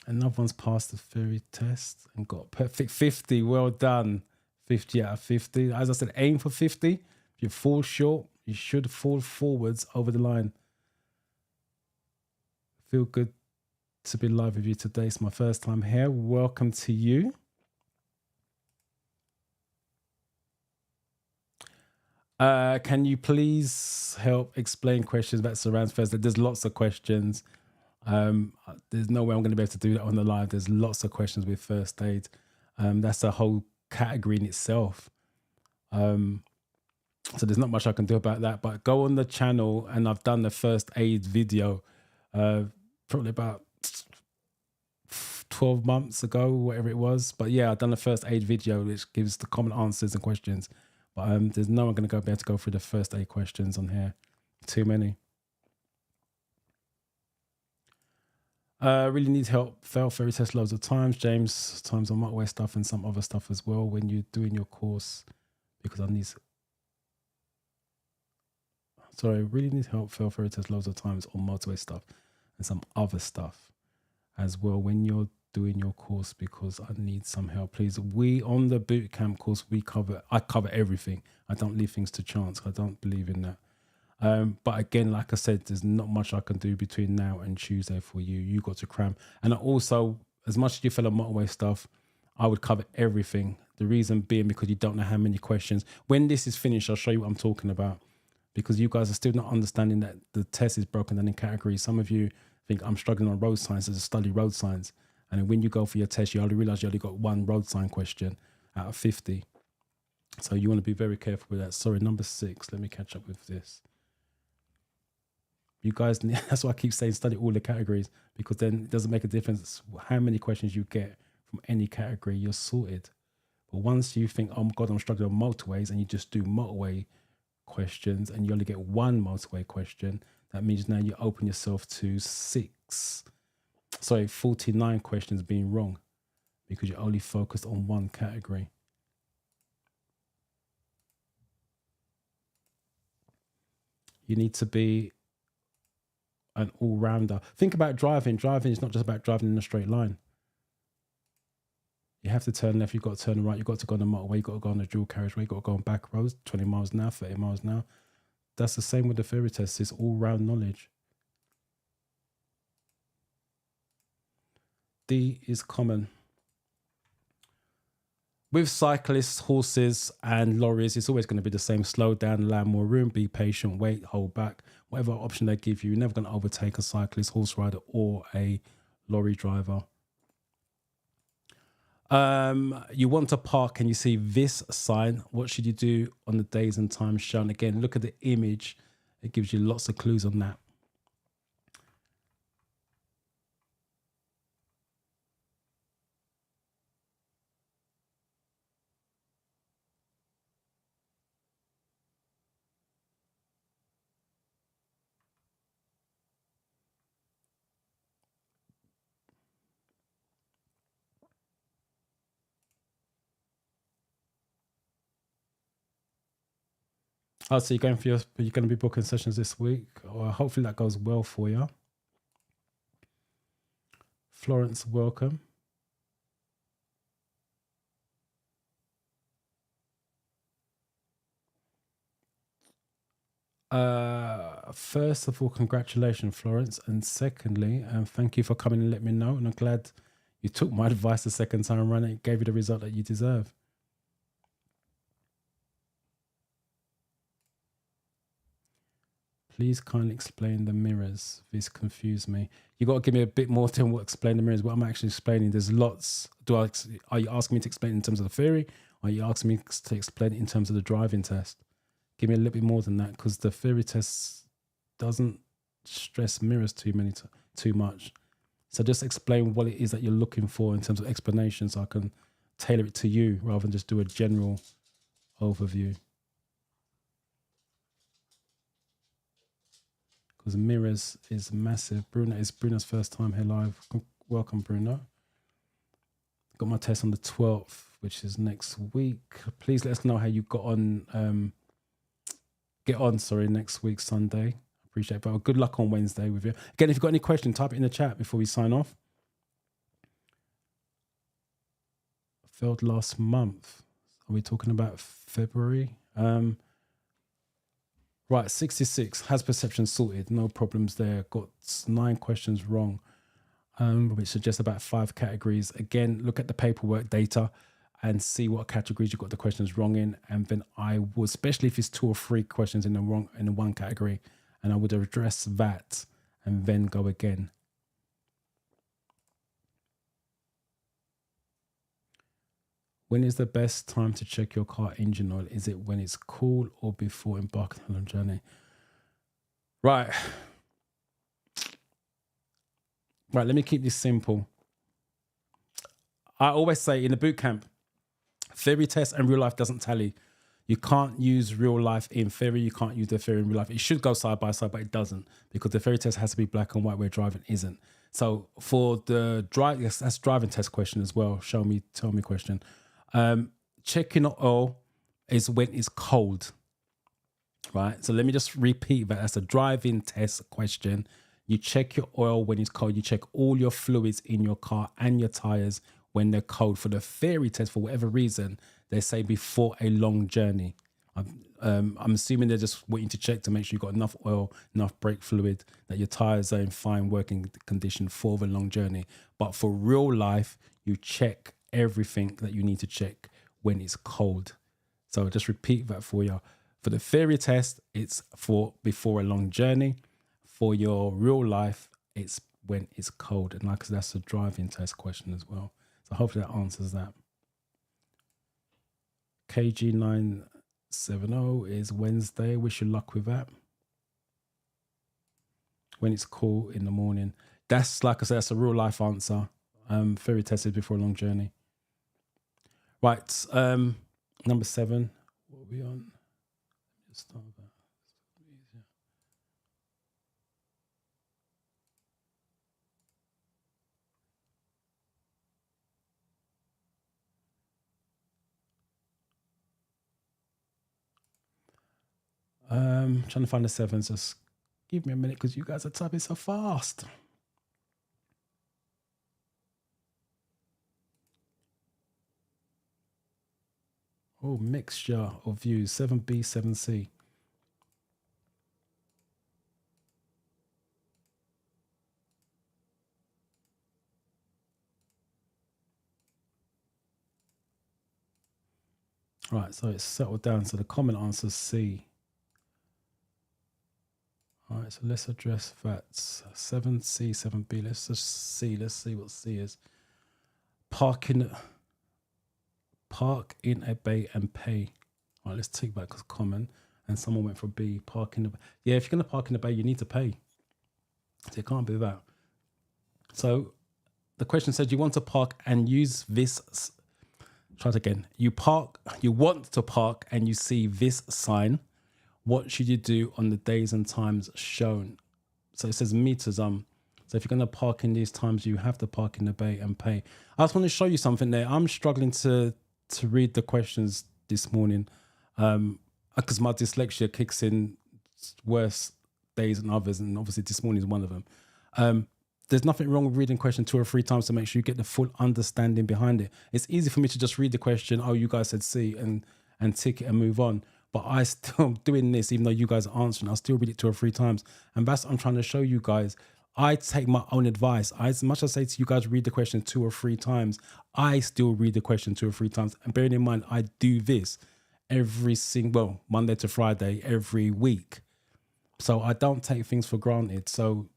Another one's passed the fairy test and got perfect 50. Well done. 50 out of 50. As I said, aim for 50. If you fall short, you should fall forwards over the line. Feel good to be live with you today. It's my first time here. Welcome to you. Can you please help explain questions that surrounds first aid? There's lots of questions. There's no way I'm going to be able to do that on the live. There's lots of questions with first aid. That's a whole category in itself. So there's not much I can do about that. But go on the channel, and I've done the first aid video probably about 12 months ago, whatever it was. But yeah, I've done a first aid video which gives the common answers and questions. But there's no one going to be able to go through the first aid questions on here. Too many. Really need help. Failed fairy test loads of times. James, times on motorway stuff and some other stuff as well when you're doing your course. Because I need... Sorry, really need help. Failed fairy test loads of times on motorway stuff and some other stuff as well when you're doing your course, because I need some help, please. We on the bootcamp course, I cover everything. I don't leave things to chance. I don't believe in that. But again, like I said, there's not much I can do between now and Tuesday for you. You got to cram. And I also, as much as you fell on motorway stuff, I would cover everything. The reason being because you don't know how many questions. When this is finished, I'll show you what I'm talking about, because you guys are still not understanding that the test is broken down in categories. Some of you think I'm struggling on road signs as I study road signs. And then when you go for your test, you only realize you only got one road sign question out of 50. So you want to be very careful with that. Sorry, number 6. Let me catch up with this. You guys, that's why I keep saying study all the categories, because then it doesn't make a difference how many questions you get from any category, you're sorted. But once you think, oh my God, I'm struggling on motorways, and you just do motorway questions and you only get one motorway question, that means now you open yourself to 49 questions being wrong because you're only focused on one category. You need to be an all-rounder. Think about driving. Driving is not just about driving in a straight line. You have to turn left, you've got to turn right, you've got to go on the motorway, you've got to go on the dual carriageway, you've got to go on back roads, 20 miles an hour, 30 miles an hour. That's the same with the theory test. It's all-round knowledge. D is common. With cyclists, horses, and lorries, it's always going to be the same. Slow down, allow more room, be patient, wait, hold back. Whatever option they give you, you're never going to overtake a cyclist, horse rider, or a lorry driver. You want to park and you see this sign. What should you do on the days and times shown? Again, look at the image. It gives you lots of clues on that. Oh, so you're going to be booking sessions this week. Or hopefully that goes well for you. Florence, welcome. First of all, congratulations, Florence. And secondly, thank you for coming and let me know. And I'm glad you took my advice the second time around and it gave you the result that you deserve. Please kindly explain the mirrors. This confused me. You got to give me a bit more than what explain the mirrors. What I'm actually explaining. There's lots. Are you asking me to explain in terms of the theory? Or are you asking me to explain it in terms of the driving test? Give me a little bit more than that, because the theory test doesn't stress mirrors too much. So just explain what it is that you're looking for in terms of explanation, so I can tailor it to you rather than just do a general overview. Because mirrors is massive. Bruno, it's Bruno's first time here live. Welcome, Bruno. Got my test on the 12th, which is next week. Please let us know how you got on. Next week, Sunday. Appreciate it. But good luck on Wednesday with you. Again, if you've got any questions, type it in the chat before we sign off. Failed last month. Are we talking about February? Right, 66. Has perception sorted? No problems there. Got 9 questions wrong, which suggests about 5 categories. Again, look at the paperwork data and see what categories you got the questions wrong in. And then I would, especially if it's 2 or 3 questions in the one category, and I would address that and then go again. When is the best time to check your car engine oil? Is it when it's cool or before embarking on a journey? Right, let me keep this simple. I always say in the boot camp, theory test and real life doesn't tally. You can't use real life in theory. You can't use the theory in real life. It should go side by side, but it doesn't, because the theory test has to be black and white where driving isn't. So for the that's driving test question as well. Tell me question. Checking oil is when it's cold, right? So let me just repeat that. That's a driving test question. You check your oil when it's cold. You check all your fluids in your car and your tires when they're cold. For the theory test, for whatever reason, they say before a long journey. I'm assuming they're just waiting to check to make sure you've got enough oil, enough brake fluid, that your tires are in fine working condition for the long journey. But for real life, you check everything that you need to check when it's cold. So I'll just repeat that for you. For the theory test, it's for before a long journey. For your real life, it's when it's cold. And like I said, that's a driving test question as well. So hopefully that answers that. KG970 is Wednesday. Wish you luck with that. When it's cool in the morning. That's, like I said, that's a real life answer. Theory test is before a long journey. Right, number 7. What are we on? Let's start with that. Trying to find the 7s. Just give me a minute, because you guys are typing so fast. Oh, mixture of views. 7B, 7C. Right, so it's settled down. So the common answer is C. All right, so let's address that. 7C, 7B. Let's just see. Let's see what C is. Park in a bay and pay. All right, let's take that because common. And someone went for B. Park in the bay. Yeah, if you're going to park in the bay, you need to pay. So it can't be that. So the question says you want to park and use this. Try it again. You want to park and you see this sign. What should you do on the days and times shown? So it says meters. So if you're going to park in these times, you have to park in the bay and pay. I just want to show you something there. I'm struggling to read the questions this morning because my dyslexia kicks in worse days than others, and obviously this morning is one of them. There's nothing wrong with reading question 2 or 3 times to make sure you get the full understanding behind it. It's easy for me to just read the question, oh, you guys said C, and tick it and move on. But I still doing this, even though you guys are answering, I'll still read it 2 or 3 times. And that's what I'm trying to show you guys. I take my own advice. As much as I say to you guys, read the question 2 or 3 times, I still read the question 2 or 3 times. And bearing in mind, I do this every single, Monday to Friday, every week. So I don't take things for granted. So,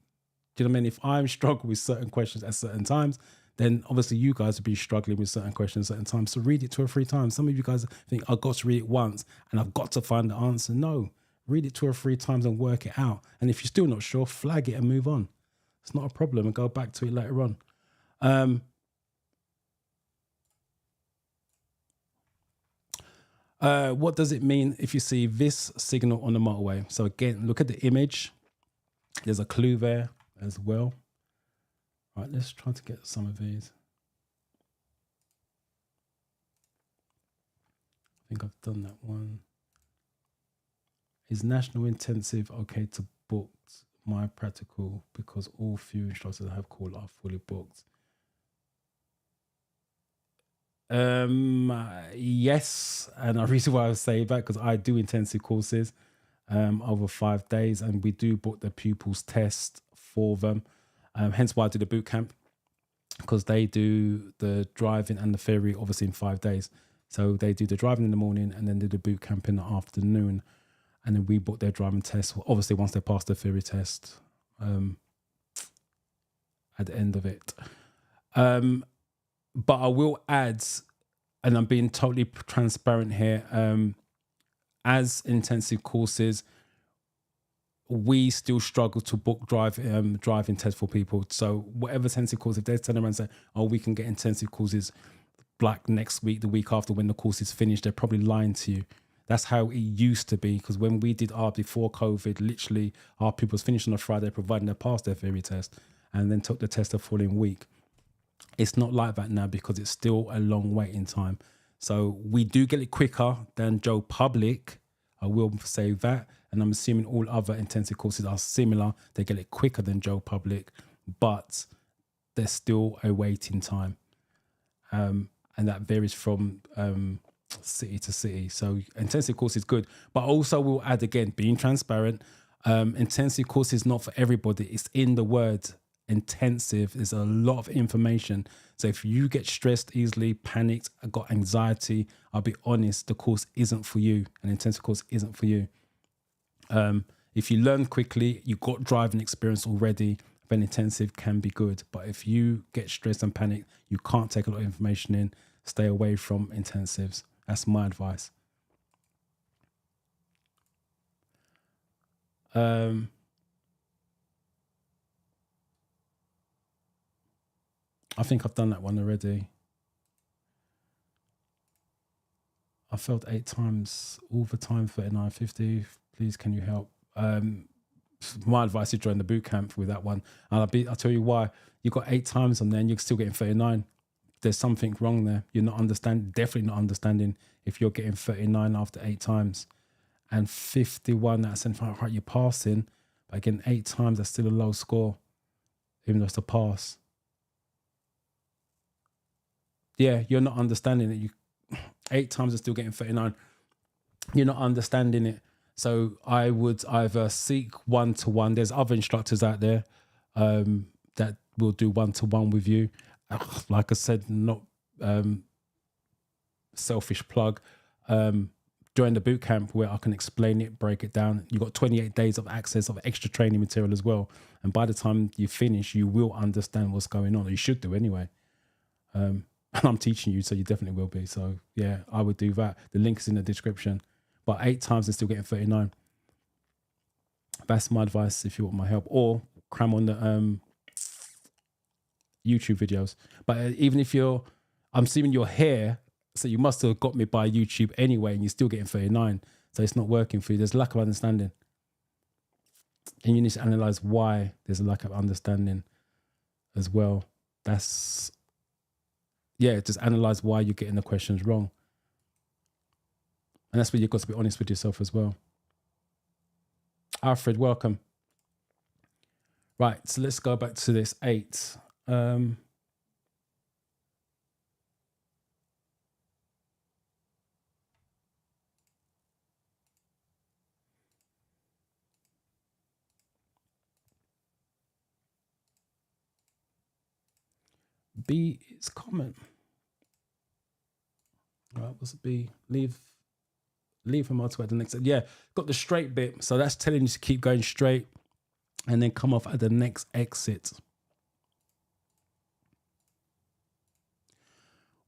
do you know what I mean? If I'm struggling with certain questions at certain times, then obviously you guys will be struggling with certain questions at certain times. So read it 2 or 3 times. Some of you guys think I've got to read it once and I've got to find the answer. No, read it 2 or 3 times and work it out. And if you're still not sure, flag it and move on. It's not a problem, and go back to it later on. What does it mean if you see this signal on the motorway? So again, look at the image. There's a clue there as well. All right, let's try to get some of these. I think I've done that one. Is national intensive okay to book my practical because all few instructors I have called are fully booked? Yes, and the reason why I say that because I do intensive courses over 5 days, and we do book the pupils test for them. Hence why I do the boot camp, because they do the driving and the theory obviously in 5 days. So they do the driving in the morning and then do the boot camp in the afternoon, and then we book their driving test. Obviously, once they pass the theory test, at the end of it. But I will add, and I'm being totally transparent here, as intensive courses, we still struggle to book driving tests for people. So whatever intensive course, if they turn around and say, oh, we can get intensive courses like next week, the week after when the course is finished, they're probably lying to you. That's how it used to be, because when we did our before COVID, literally our pupils finished on a Friday, providing they passed their theory test, and then took the test the following week. It's not like that now because it's still a long waiting time. So we do get it quicker than Joe Public. I will say that. And I'm assuming all other intensive courses are similar. They get it quicker than Joe Public, but there's still a waiting time. And that varies from city to city. So intensive course is good. But also we'll add again, being transparent, intensive course is not for everybody. It's in the word intensive. There's a lot of information. So if you get stressed easily, panicked, got anxiety, I'll be honest, the course isn't for you. An intensive course isn't for you. If you learn quickly, you've got driving experience already, then intensive can be good. But if you get stressed and panicked, you can't take a lot of information in, stay away from intensives. That's my advice. I think I've done that one already. I failed 8 times all the time, 39.50. Please, can you help? My advice is join the boot camp with that one. And I'll tell you why. You got 8 times on there and you're still getting 39. There's something wrong there. You're not definitely not understanding if you're getting 39 after 8 times. And 51 out of 75, right, you're passing. But again, 8 times, that's still a low score, even though it's a pass. Yeah, you're not understanding it. 8 times are still getting 39. You're not understanding it. So I would either seek one-to-one. There's other instructors out there that will do one-to-one with you. Like I said, not selfish plug. Join the boot camp where I can explain it, break it down. You've got 28 days of access of extra training material as well. And by the time you finish, you will understand what's going on. Or you should do anyway. And I'm teaching you, so you definitely will be. So yeah, I would do that. The link is in the description. But 8 times and still getting 39. That's my advice if you want my help. Or cram on the YouTube videos. But even if I'm assuming you're here, so you must have got me by YouTube anyway, and you're still getting 39. So it's not working for you. There's lack of understanding. And you need to analyze why there's a lack of understanding as well. Just analyze why you're getting the questions wrong. And that's where you've got to be honest with yourself as well. Alfred, welcome. Right, so let's go back to this 8. B is common. Right, what's B? Leave Leave for motorway at the next. Yeah, got the straight bit. So that's telling you to keep going straight and then come off at the next exit.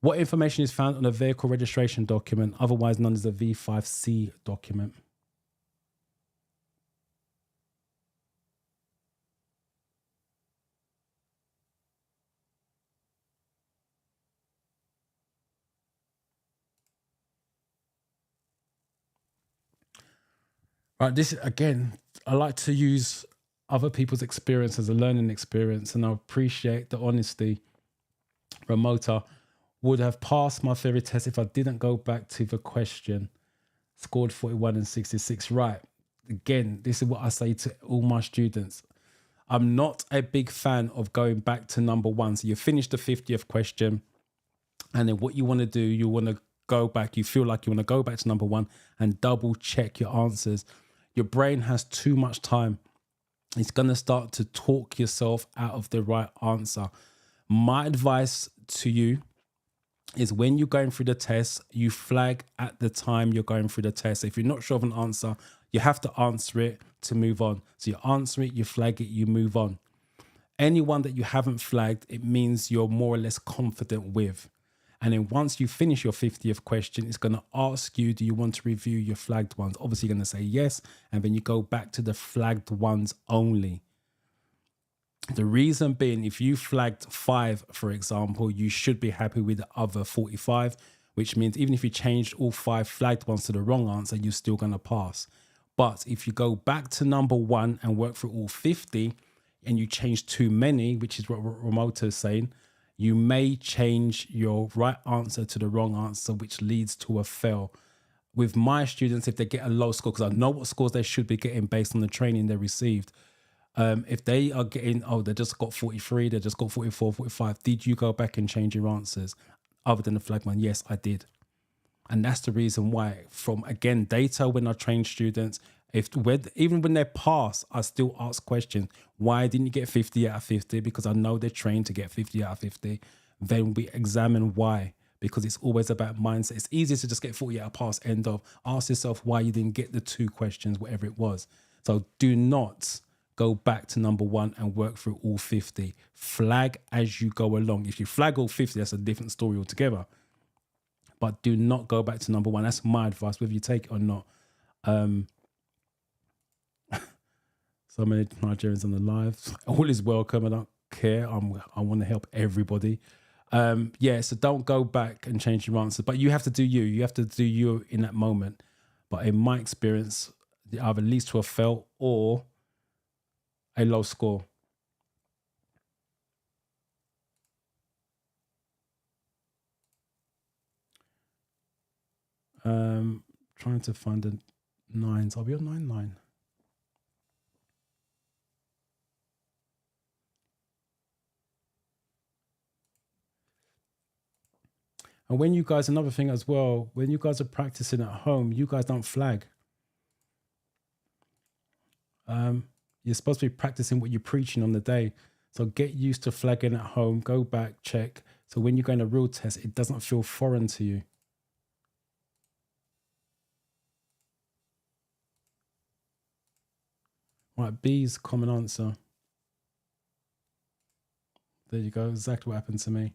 What information is found on a vehicle registration document, otherwise known as a V5C document? Right, this again, I like to use other people's experience as a learning experience, and I appreciate the honesty. Ramota would have passed my theory test if I didn't go back to the question. Scored 41 and 66. Right. Again, this is what I say to all my students. I'm not a big fan of going back to number one. So you finish the 50th question, and then what you want to do, you want to go back. You feel like you want to go back to number one and double check your answers. Your brain has too much time. It's going to start to talk yourself out of the right answer. My advice to you is when you're going through the test, you flag at the time you're going through the test. If you're not sure of an answer, you have to answer it to move on. So you answer it, you flag it, you move on. Anyone that you haven't flagged, it means you're more or less confident with. And then once you finish your 50th question, it's going to ask you, do you want to review your flagged ones? Obviously, you're going to say yes. And then you go back to the flagged ones only. The reason being, if you flagged 5, for example, you should be happy with the other 45, which means even if you changed all 5 flagged ones to the wrong answer, you're still going to pass. But if you go back to number 1 and work through all 50 and you change too many, which is what Ramota is saying, you may change your right answer to the wrong answer, which leads to a fail. With my students, if they get a low score, because I know what scores they should be getting based on the training they received. If they are getting, they just got 43, they just got 44, 45, did you go back and change your answers other than the flag one? Yes, I did. And that's the reason why, from, again, data, when I train students, even when they pass, I still ask questions. Why didn't you get 50 out of 50? Because I know they're trained to get 50 out of 50. Then we examine why, because it's always about mindset. It's easier to just get 40 out of pass, end of. Ask yourself why you didn't get the 2 questions, whatever it was. So do not go back to number 1 and work through all 50. Flag as you go along. If you flag all 50, that's a different story altogether. But do not go back to number 1. That's my advice, whether you take it or not. So many Nigerians on the live. All is welcome. I don't care. I want to help everybody. So don't go back and change your answer. But you have to do you. You have to do you in that moment. But in my experience, either leads to a fail or a low score. Trying to find the 9s. Are we on 9? And when you guys, another thing as well, when you guys are practicing at home, you guys don't flag. You're supposed to be practicing what you're preaching on the day. So get used to flagging at home, go back, check. So when you go in a real test, it doesn't feel foreign to you. Right, B's common answer. There you go, exactly what happened to me.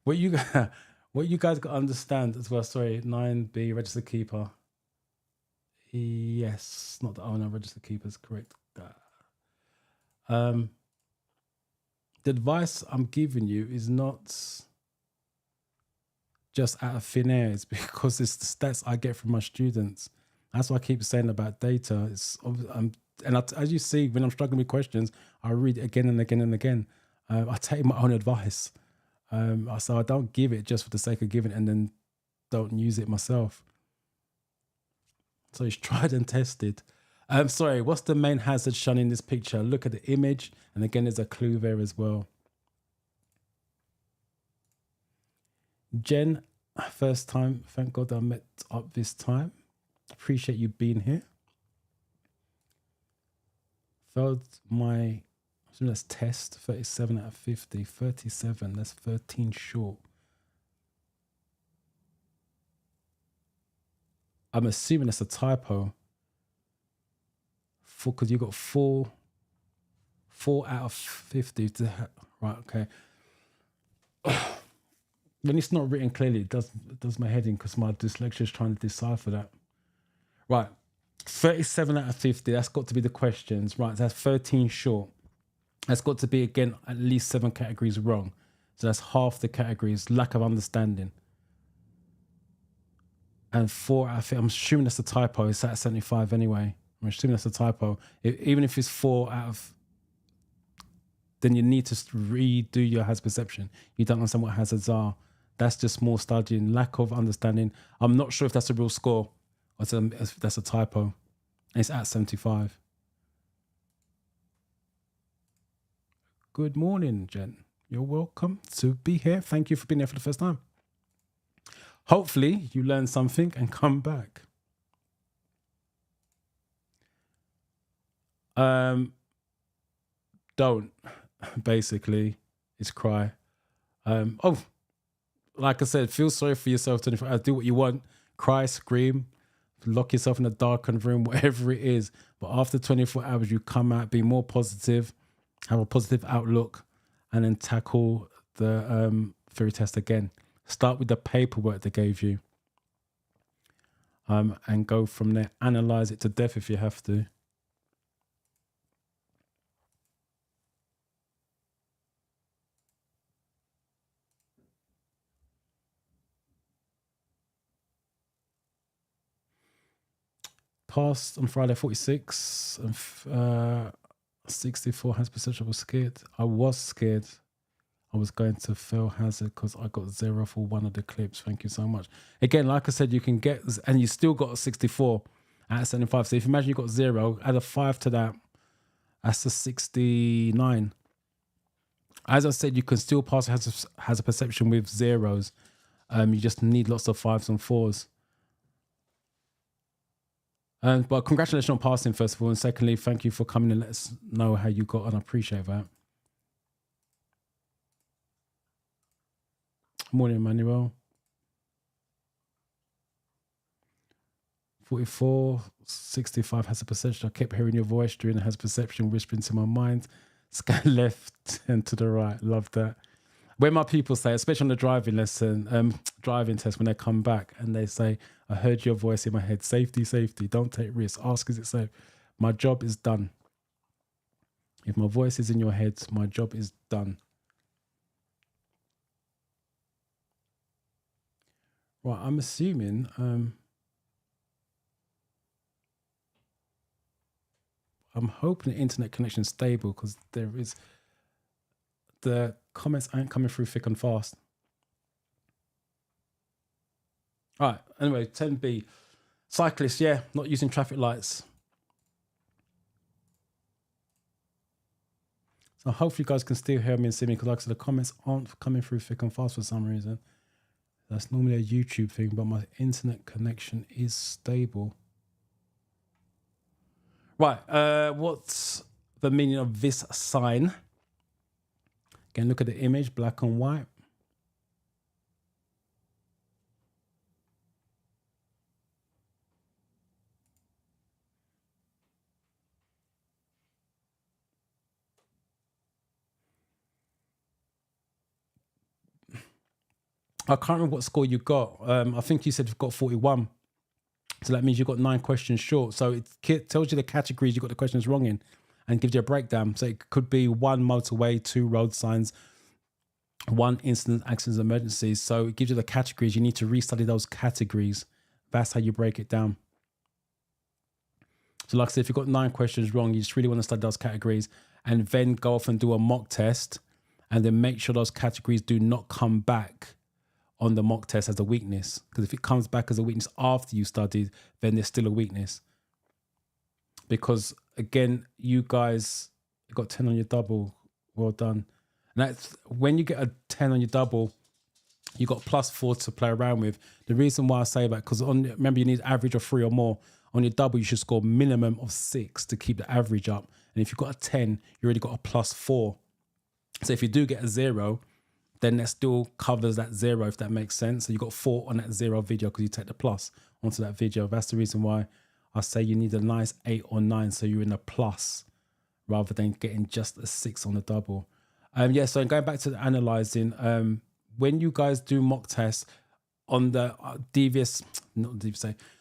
What you guys got to understand as well, sorry, 9B, registered keeper. Yes, not the owner, registered keeper is correct. The advice I'm giving you is not just out of thin air. It's because it's the stats I get from my students. That's what I keep saying about data. As you see, when I'm struggling with questions, I read it again and again and again. I take my own advice. So I don't give it just for the sake of giving it and then don't use it myself. So it's tried and tested. Sorry, what's the main hazard shown in this picture? Look at the image. And again, there's a clue there as well. Jen, first time. Thank God I met up this time. Appreciate you being here. Failed my, that's test, 37 out of 50. 37, that's 13 short. I'm assuming that's a typo. Because you got four out of 50. Right, okay. When it's not written clearly, it does my head in because my dyslexia is trying to decipher that. Right, 37 out of 50. That's got to be the questions. Right, that's 13 short. That's got to be, again, at least 7 categories wrong. So that's half the categories, lack of understanding. And 4 out of 50, I'm assuming that's a typo. It's at 75 anyway. I'm assuming that's a typo. Even if it's 4 out of, then you need to redo your hazard perception. You don't understand what hazards are. That's just more studying, lack of understanding. I'm not sure if that's a real score or if that's a typo. And it's at 75. Good morning, Jen. You're welcome to be here. Thank you for being here for the first time. Hopefully you learn something and come back. Don't, basically, it's cry. Like I said, feel sorry for yourself. 24 hours. Do what you want. Cry, scream, lock yourself in a darkened room, whatever it is. But after 24 hours, you come out, be more positive, have a positive outlook, and then tackle the theory test again. Start with the paperwork they gave you, and go from there. Analyze it to death if you have to. Passed on Friday 46 and 64 hazard perception. I was scared. I was scared I was going to fail hazard because I got 0 for one of the clips. Thank you so much. Again, like I said, you can get, and you still got a 64 out of 75. So if you imagine you got 0, add a 5 to that, that's a 69. As I said, you can still pass hazard perception with zeros. You just need lots of 5s and 4s. But congratulations on passing, first of all. And secondly, thank you for coming and let us know how you got on. I appreciate that. Morning, Emmanuel. 44, 65 hazard perception. I kept hearing your voice during the hazard perception, whispering to my mind. Scan left and to the right. Love that. When my people say, especially on the driving lesson, driving test, when they come back and they say, I heard your voice in my head, safety, safety, don't take risks, ask, is it safe? My job is done. If my voice is in your head, my job is done. Right, I'm assuming, I'm hoping the internet connection is stable because the comments aren't coming through thick and fast. All right, anyway, 10B. Cyclists, yeah, not using traffic lights. So hopefully you guys can still hear me and see me because like I said, the comments aren't coming through thick and fast for some reason. That's normally a YouTube thing, but my internet connection is stable. Right, what's the meaning of this sign? Again, look at the image, black and white. I can't remember what score you got. I think you said you've got 41. So that means you've got 9 questions short. So it tells you the categories you got the questions wrong in and gives you a breakdown. So it could be 1 motorway, 2 road signs, 1 incident, accidents, emergencies. So it gives you the categories. You need to restudy those categories. That's how you break it down. So like I said, if you've got 9 questions wrong, you just really want to study those categories and then go off and do a mock test and then make sure those categories do not come back on the mock test as a weakness. Because if it comes back as a weakness after you studied, then there's still a weakness. Because again, you guys got 10 on your double. Well done. And that's when you get a 10 on your double, you got +4 to play around with. The reason why I say that, because remember you need average of 3 or more. On your double, you should score minimum of 6 to keep the average up. And if you've got a 10, you already got a +4. So if you do get a 0, then that still covers that 0, if that makes sense. So you got 4 on that 0 video because you take the plus onto that video. That's the reason why I say you need a nice 8 or 9, so you're in a plus rather than getting just a 6 on the double. Yeah, so going back to the analyzing, when you guys do mock tests on the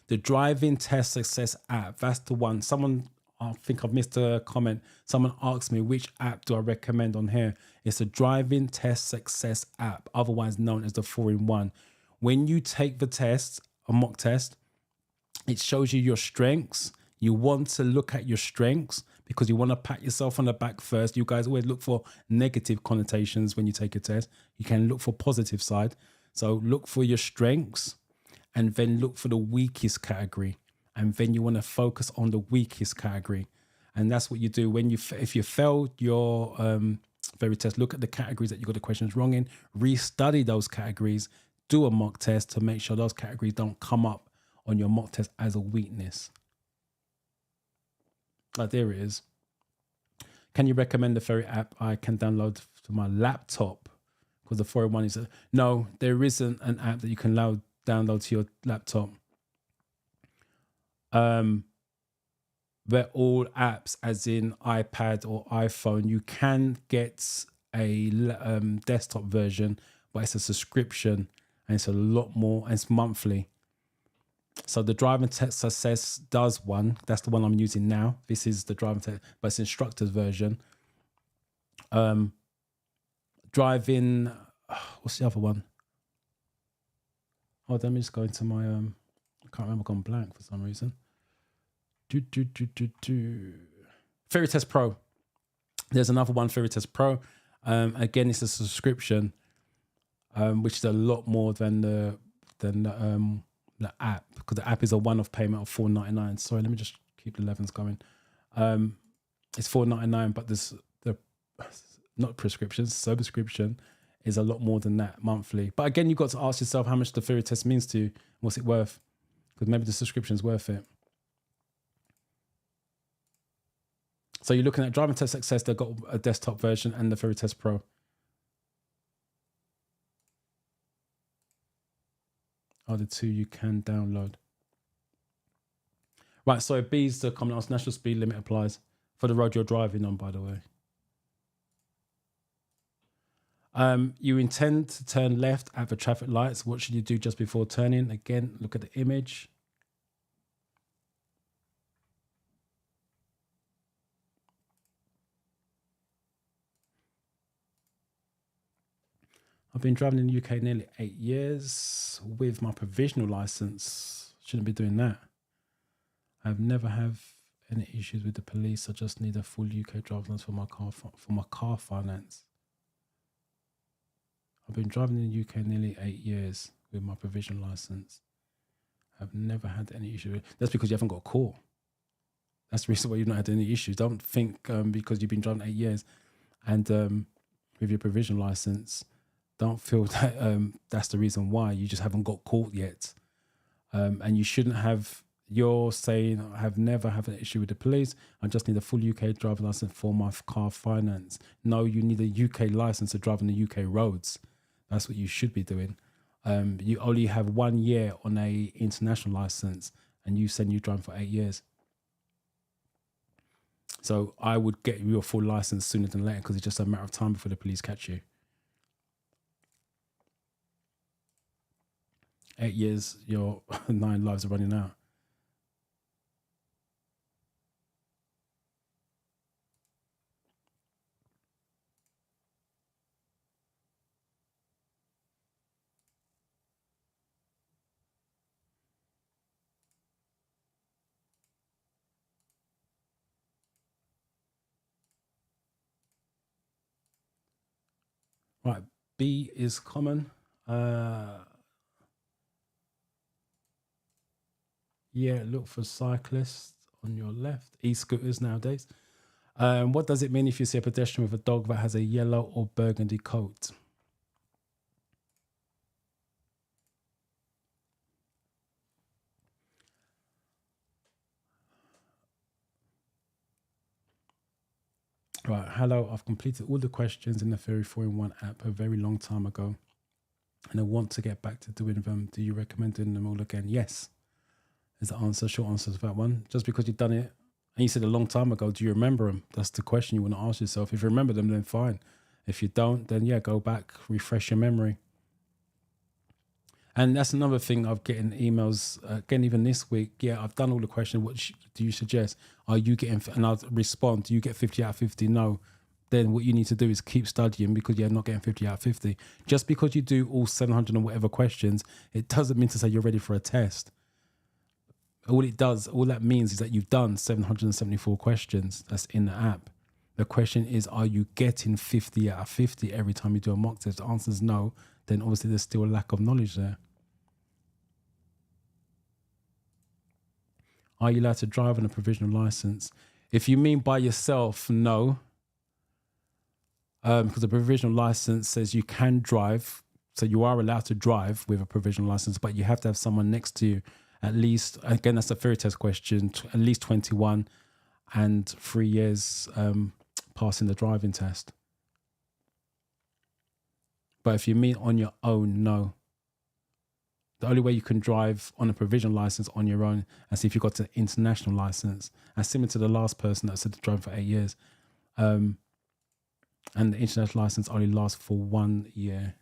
the driving test success app, that's the one. Someone, I think I've missed a comment. Someone asked me, which app do I recommend on here? It's the driving test success app, otherwise known as the 4-in-1. When you take the test, a mock test, it shows you your strengths. You want to look at your strengths because you want to pat yourself on the back first. You guys always look for negative connotations when you take a test. You can look for positive side. So look for your strengths and then look for the weakest category. And then you want to focus on the weakest category. And that's what you do when if you failed your very test, look at the categories that you got the questions wrong in, restudy those categories, do a mock test to make sure those categories don't come up on your mock test as a weakness. Like, there it is. Can you recommend the Ferry app I can download to my laptop? Because the 4-in-1 is no, there isn't an app that you can download to your laptop. They're all apps, as in iPad or iPhone. You can get a desktop version, but it's a subscription and it's a lot more, and it's monthly. So the driving test success does one. That's the one I'm using now. This is the driving test, but it's instructor's version. Driving, what's the other one? Oh, let me just go into my, I can't remember, gone blank for some reason. Ferry Test Pro. There's another one, Ferry Test Pro. Again, it's a subscription, which is a lot more than the app, because the app is a one-off payment of $4.99. Sorry, let me just keep the 11s going. It's $4.99, but there's the not prescriptions, subscription is a lot more than that monthly. But again, you've got to ask yourself how much the Ferry Test means to you. What's it worth? Because maybe the subscription's worth it. So you're looking at Driving Test Success. They've got a desktop version and the Ferry Test Pro. Are the two you can download. Right, so B's the comment on national speed limit applies for the road you're driving on, by the way. You intend to turn left at the traffic lights. What should you do just before turning? Again, look at the image. I've been driving in the UK nearly 8 years with my provisional license. Shouldn't be doing that. I've never have any issues with the police. I just need a full UK driver's license for my car finance. I've been driving in the UK nearly 8 years with my provisional license. I've never had any issues with it. That's because you haven't got caught. That's the reason why you've not had any issues. Don't think because you've been driving 8 years and with your provisional license, don't feel that that's the reason why. You just haven't got caught yet. And you shouldn't have, you're saying, I have never had an issue with the police. I just need a full UK driver's license for my car finance. No, you need a UK license to drive on the UK roads. That's what you should be doing. You only have 1 year on a international license and you said you drive for 8 years. So I would get your full license sooner than later because it's just a matter of time before the police catch you. 8 years, your 9 lives are running out. Right, B is common. Yeah, look for cyclists on your left. E-scooters nowadays. What does it mean if you see a pedestrian with a dog that has a yellow or burgundy coat? Right. Hello. I've completed all the questions in the Theory 4-in-1 app a very long time ago, and I want to get back to doing them. Do you recommend doing them all again? Yes. Is the answer, short answer to that one. Just because you've done it and you said a long time ago, do you remember them? That's the question you want to ask yourself. If you remember them, then fine. If you don't, then yeah, go back, refresh your memory. And that's another thing. I've getting emails again, even this week. Yeah, I've done all the questions. What do you suggest? Are you getting? And I'll respond. Do you get 50 out of 50? No. Then what you need to do is keep studying, because you're not getting 50 out of 50. Just because you do all 700 and whatever questions, it doesn't mean to say you're ready for a test. All that means is that you've done 774 questions that's in the app. The question is, are you getting 50 out of 50 every time you do a mock test? The answer is no. Then obviously there's still a lack of knowledge there. Are you allowed to drive on a provisional license? If you mean by yourself, no. Because the provisional license says you can drive. So you are allowed to drive with a provisional license, but you have to have someone next to you. At least, again, that's a theory test question, at least 21 and 3 years passing the driving test. But if you mean on your own, no. The only way you can drive on a provisional license on your own, and see if you've got an international license, and similar to the last person that said to drive for 8 years. And the international license only lasts for 1 year.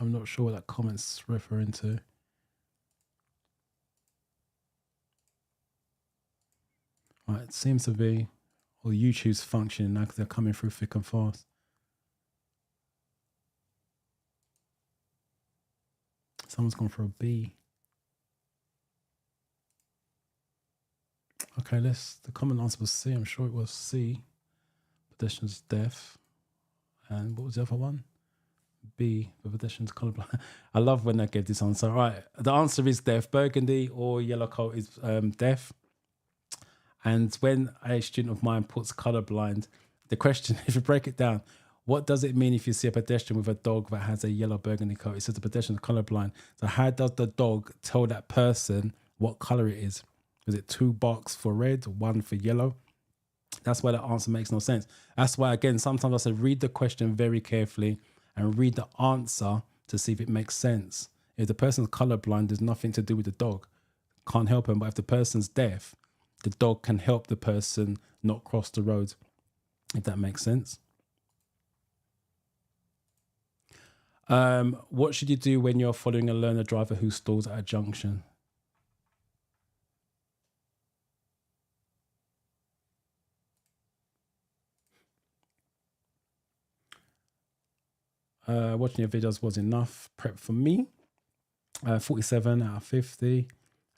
I'm not sure what that comment's referring to. Right, it seems to be, or YouTube's functioning now because they're coming through thick and fast. Someone's gone for a B. Okay, the common answer was C. I'm sure it was C. Pedestrian's deaf. And what was the other one? B, the pedestrian's colorblind. I love when I get this answer. All right, the answer is deaf. Burgundy or yellow coat is deaf. And when a student of mine puts colorblind, the question, if you break it down, what does it mean if you see a pedestrian with a dog that has a yellow burgundy coat? It says the pedestrian is colorblind. So how does the dog tell that person what color it is? Is it 2 barks for red, 1 for yellow? That's why the answer makes no sense. That's why, again, sometimes I say read the question very carefully and read the answer to see if it makes sense. If the person's colorblind, there's nothing to do with the dog. Can't help him. But if the person's deaf, the dog can help the person not cross the road, if that makes sense. What should you do when you're following a learner driver who stalls at a junction? Watching your videos was enough prep for me. 47 out of 50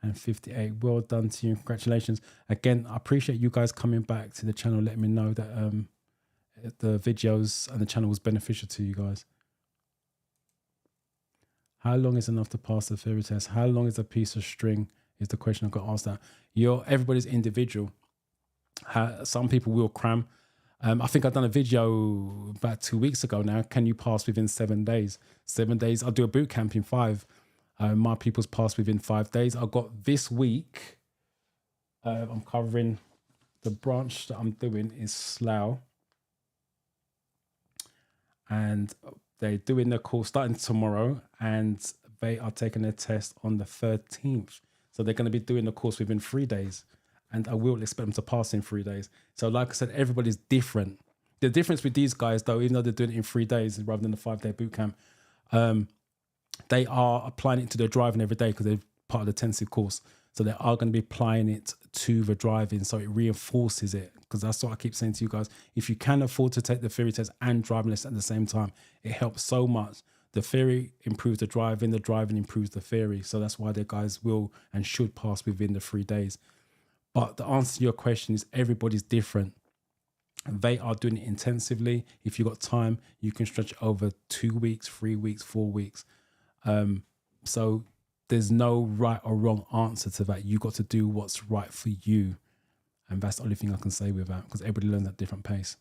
and 58. Well done to you. Congratulations. Again, I appreciate you guys coming back to the channel, letting me know that the videos and the channel was beneficial to you guys. How long is enough to pass the theory test? How long is a piece of string is the question I've got asked that. Everybody's individual. Some people will cram. I think I've done a video about 2 weeks ago now. Can you pass within 7 days? 7 days. I'll do a boot camp in 5. My people's passed within 5 days. I've got this week. I'm covering the branch that I'm doing is Slough. And they're doing the course starting tomorrow, and they are taking their test on the 13th. So they're going to be doing the course within 3 days. And I will expect them to pass in 3 days. So like I said, everybody's different. The difference with these guys, though, even though they're doing it in 3 days rather than a 5-day boot camp, they are applying it to their driving every day because they're part of the intensive course. So they are going to be applying it to the driving. So it reinforces it, because that's what I keep saying to you guys. If you can afford to take the theory test and driving lesson at the same time, it helps so much. The theory improves the driving improves the theory. So that's why the guys will and should pass within the 3 days. But the answer to your question is everybody's different. They are doing it intensively. If you've got time, you can stretch it over 2 weeks, 3 weeks, 4 weeks. So there's no right or wrong answer to that. You got to do what's right for you. And that's the only thing I can say with that, because everybody learns at a different pace.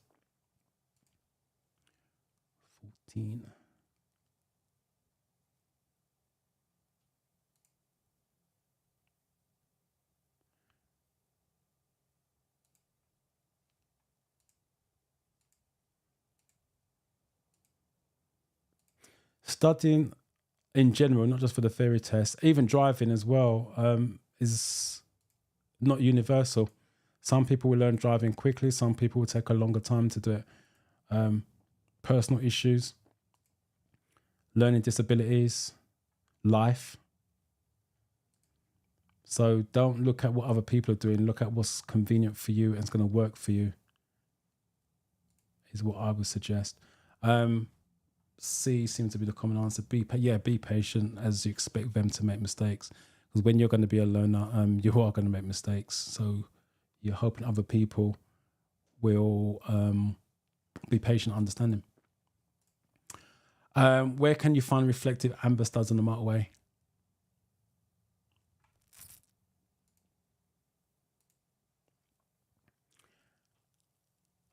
15. Studying in general, not just for the theory test, even driving as well, is not universal. Some people will learn driving quickly. Some people will take a longer time to do it. Personal issues, learning disabilities, life. So don't look at what other people are doing. Look at what's convenient for you and it's going to work for you, is what I would suggest. C seems to be the common answer. Be patient, as you expect them to make mistakes. Because when you're going to be a learner, you are going to make mistakes. So you're hoping other people will be patient, understanding. Where can you find reflective amber studs on the motorway?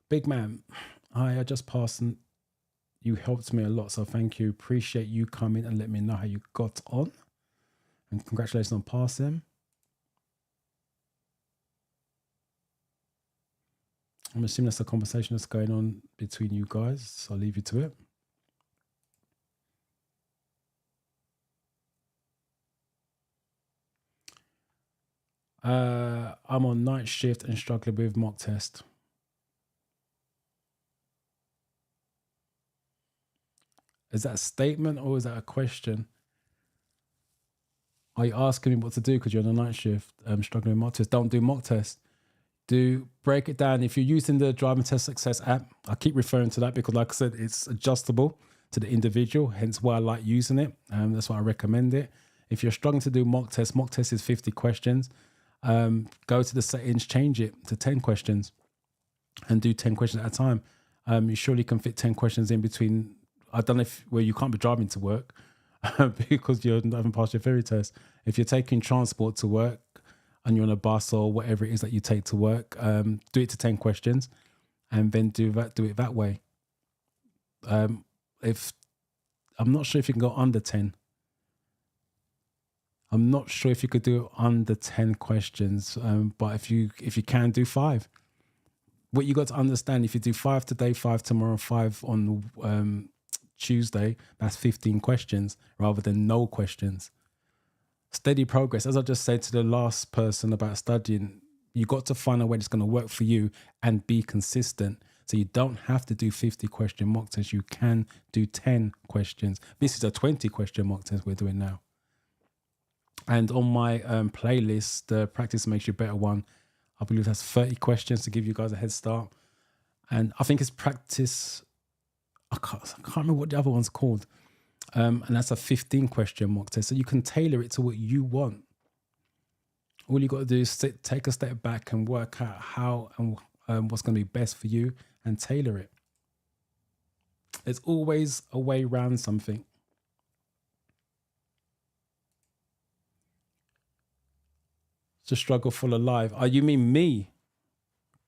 Big man, hi, I just passed and you helped me a lot, so thank you. Appreciate you coming and let me know how you got on. And congratulations on passing. I'm assuming that's a conversation that's going on between you guys, so I'll leave you to it. I'm on night shift and struggling with mock test. Is that a statement or is that a question? Are you asking me what to do because you're on a night shift, struggling with mock test? Don't do mock test. Do break it down. If you're using the driving test success app, I keep referring to that because, like I said, it's adjustable to the individual, hence why I like using it. That's why I recommend it. If you're struggling to do mock test is 50 questions. Go to the settings, change it to 10 questions and do 10 questions at a time. You surely can fit 10 questions in between. I don't know if where you can't be driving to work because you haven't passed your theory test. If you're taking transport to work and you're on a bus or whatever it is that you take to work, do it to 10 questions and then do it that way. If I'm not sure if you can go under 10. I'm not sure if you could do under 10 questions, but if you can, do 5. What you got to understand, if you do 5 today, 5 tomorrow, 5 on Tuesday, that's 15 questions rather than no questions. Steady progress. As I just said to the last person about studying, you got to find a way that's going to work for you and be consistent. So you don't have to do 50 question mock tests. You can do 10 questions. This is a 20 question mock test we're doing now. And on my playlist, the Practice Makes You Better one, I believe that's 30 questions to give you guys a head start. And I think it's practice. I can't remember what the other one's called. And that's a 15 question mock test. So you can tailor it to what you want. All you got to do is take a step back and work out how and what's going to be best for you and tailor it. There's always a way around something. To struggle full alive. Oh, you mean me?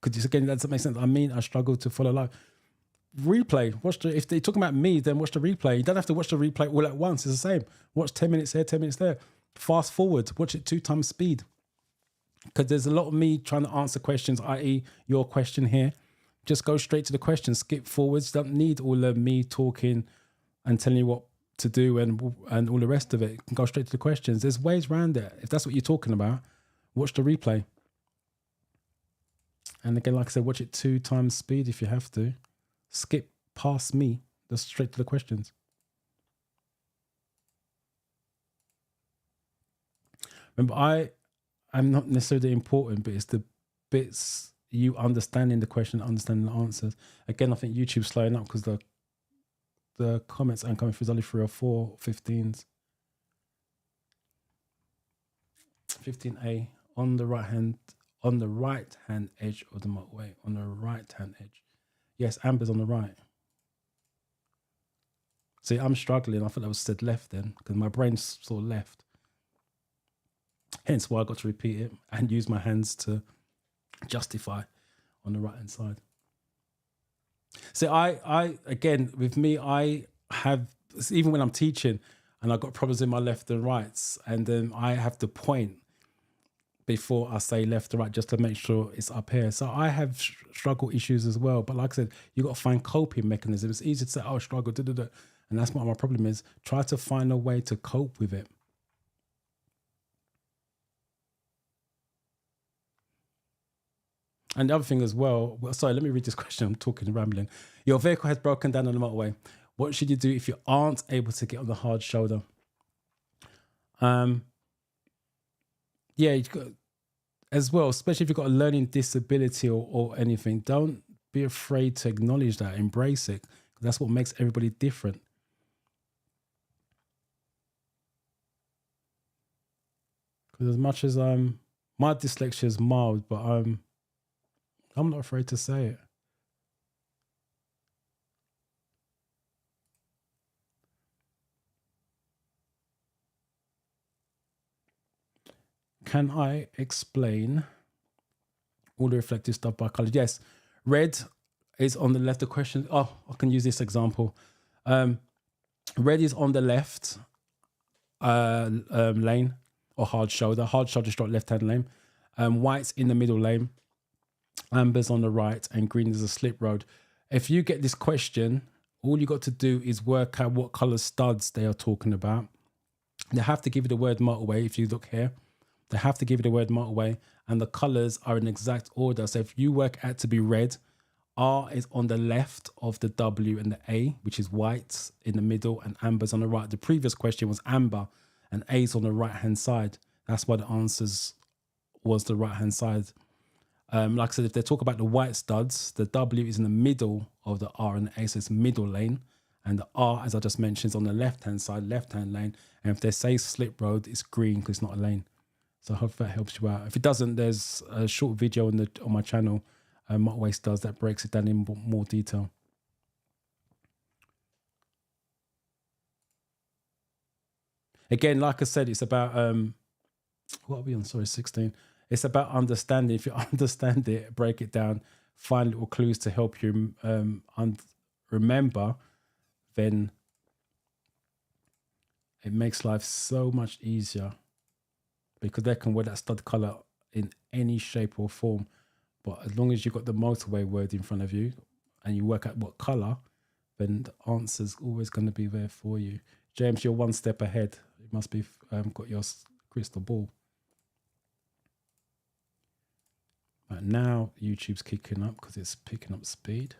Could you again? That doesn't make sense. I mean, I struggle to full alive. Replay. If they're talking about me, then watch the replay. You don't have to watch the replay all at once. It's the same. Watch 10 minutes here, 10 minutes there. Fast forward. Watch it 2 times speed. Because there's a lot of me trying to answer questions, i.e., your question here. Just go straight to the question. Skip forwards. Don't need all of me talking and telling you what to do and all the rest of it. Go straight to the questions. There's ways around it. If that's what you're talking about, watch the replay. And again, like I said, watch it 2 times speed if you have to. Skip past me, just straight to the questions. Remember, I'm not necessarily important, but it's the bits you understanding the question, understanding the answers. Again, I think YouTube's slowing up because the comments aren't coming through. There's only 3 or 4 15s. 15A on the right hand edge of the motorway. On the right hand edge. Yes, amber's on the right. See, I'm struggling. I thought that was said left then because my brain's sort of left. Hence why I got to repeat it and use my hands to justify on the right hand side. See, I again, with me, I have, even when I'm teaching and I've got problems in my left and rights, and then I have to point before I say left or right just to make sure it's up here. So I have struggle issues as well. But like I said, you got to find coping mechanisms. It's easy to say, oh, struggle, da, da, da. And that's what my problem is. Try to find a way to cope with it. And the other thing as well, sorry, let me read this question. I'm talking and rambling. Your vehicle has broken down on the motorway. What should you do if you aren't able to get on the hard shoulder? Yeah, you've got, as well, especially if you've got a learning disability or anything, don't be afraid to acknowledge that, embrace it. That's what makes everybody different. Because as much as my dyslexia is mild, but I'm not afraid to say it. Can I explain all the reflective stuff by color? Yes. Red is on the left. The question, I can use this example. Red is on the left lane or hard shoulder. Hard shoulder stroke left-hand lane. White's in the middle lane. Amber's on the right, and green is a slip road. If you get this question, all you got to do is work out what color studs they are talking about. They have to give you the word motorway. If you look here, they have to give you the word motorway, and the colors are in exact order. So if you work out to be red, R is on the left of the W and the A, which is white in the middle, and amber's on the right. The previous question was amber, and A's on the right-hand side. That's why the answers was the right-hand side. Like I said, if they talk about the white studs, the W is in the middle of the R and the A, so it's middle lane. And the R, as I just mentioned, is on the left-hand side, left-hand lane. And if they say slip road, it's green because it's not a lane. So I hope that helps you out. If it doesn't, there's a short video on my channel, Motorway Studs, that breaks it down in more detail. Again, like I said, it's about, what are we on? Sorry, 16. It's about understanding. If you understand it, break it down, find little clues to help you remember, then it makes life so much easier, because they can wear that stud color in any shape or form. But as long as you've got the motorway word in front of you and you work out what color, then the answer's always going to be there for you. James, you're one step ahead. You must be got your crystal ball. Right, now YouTube's kicking up because it's picking up speed.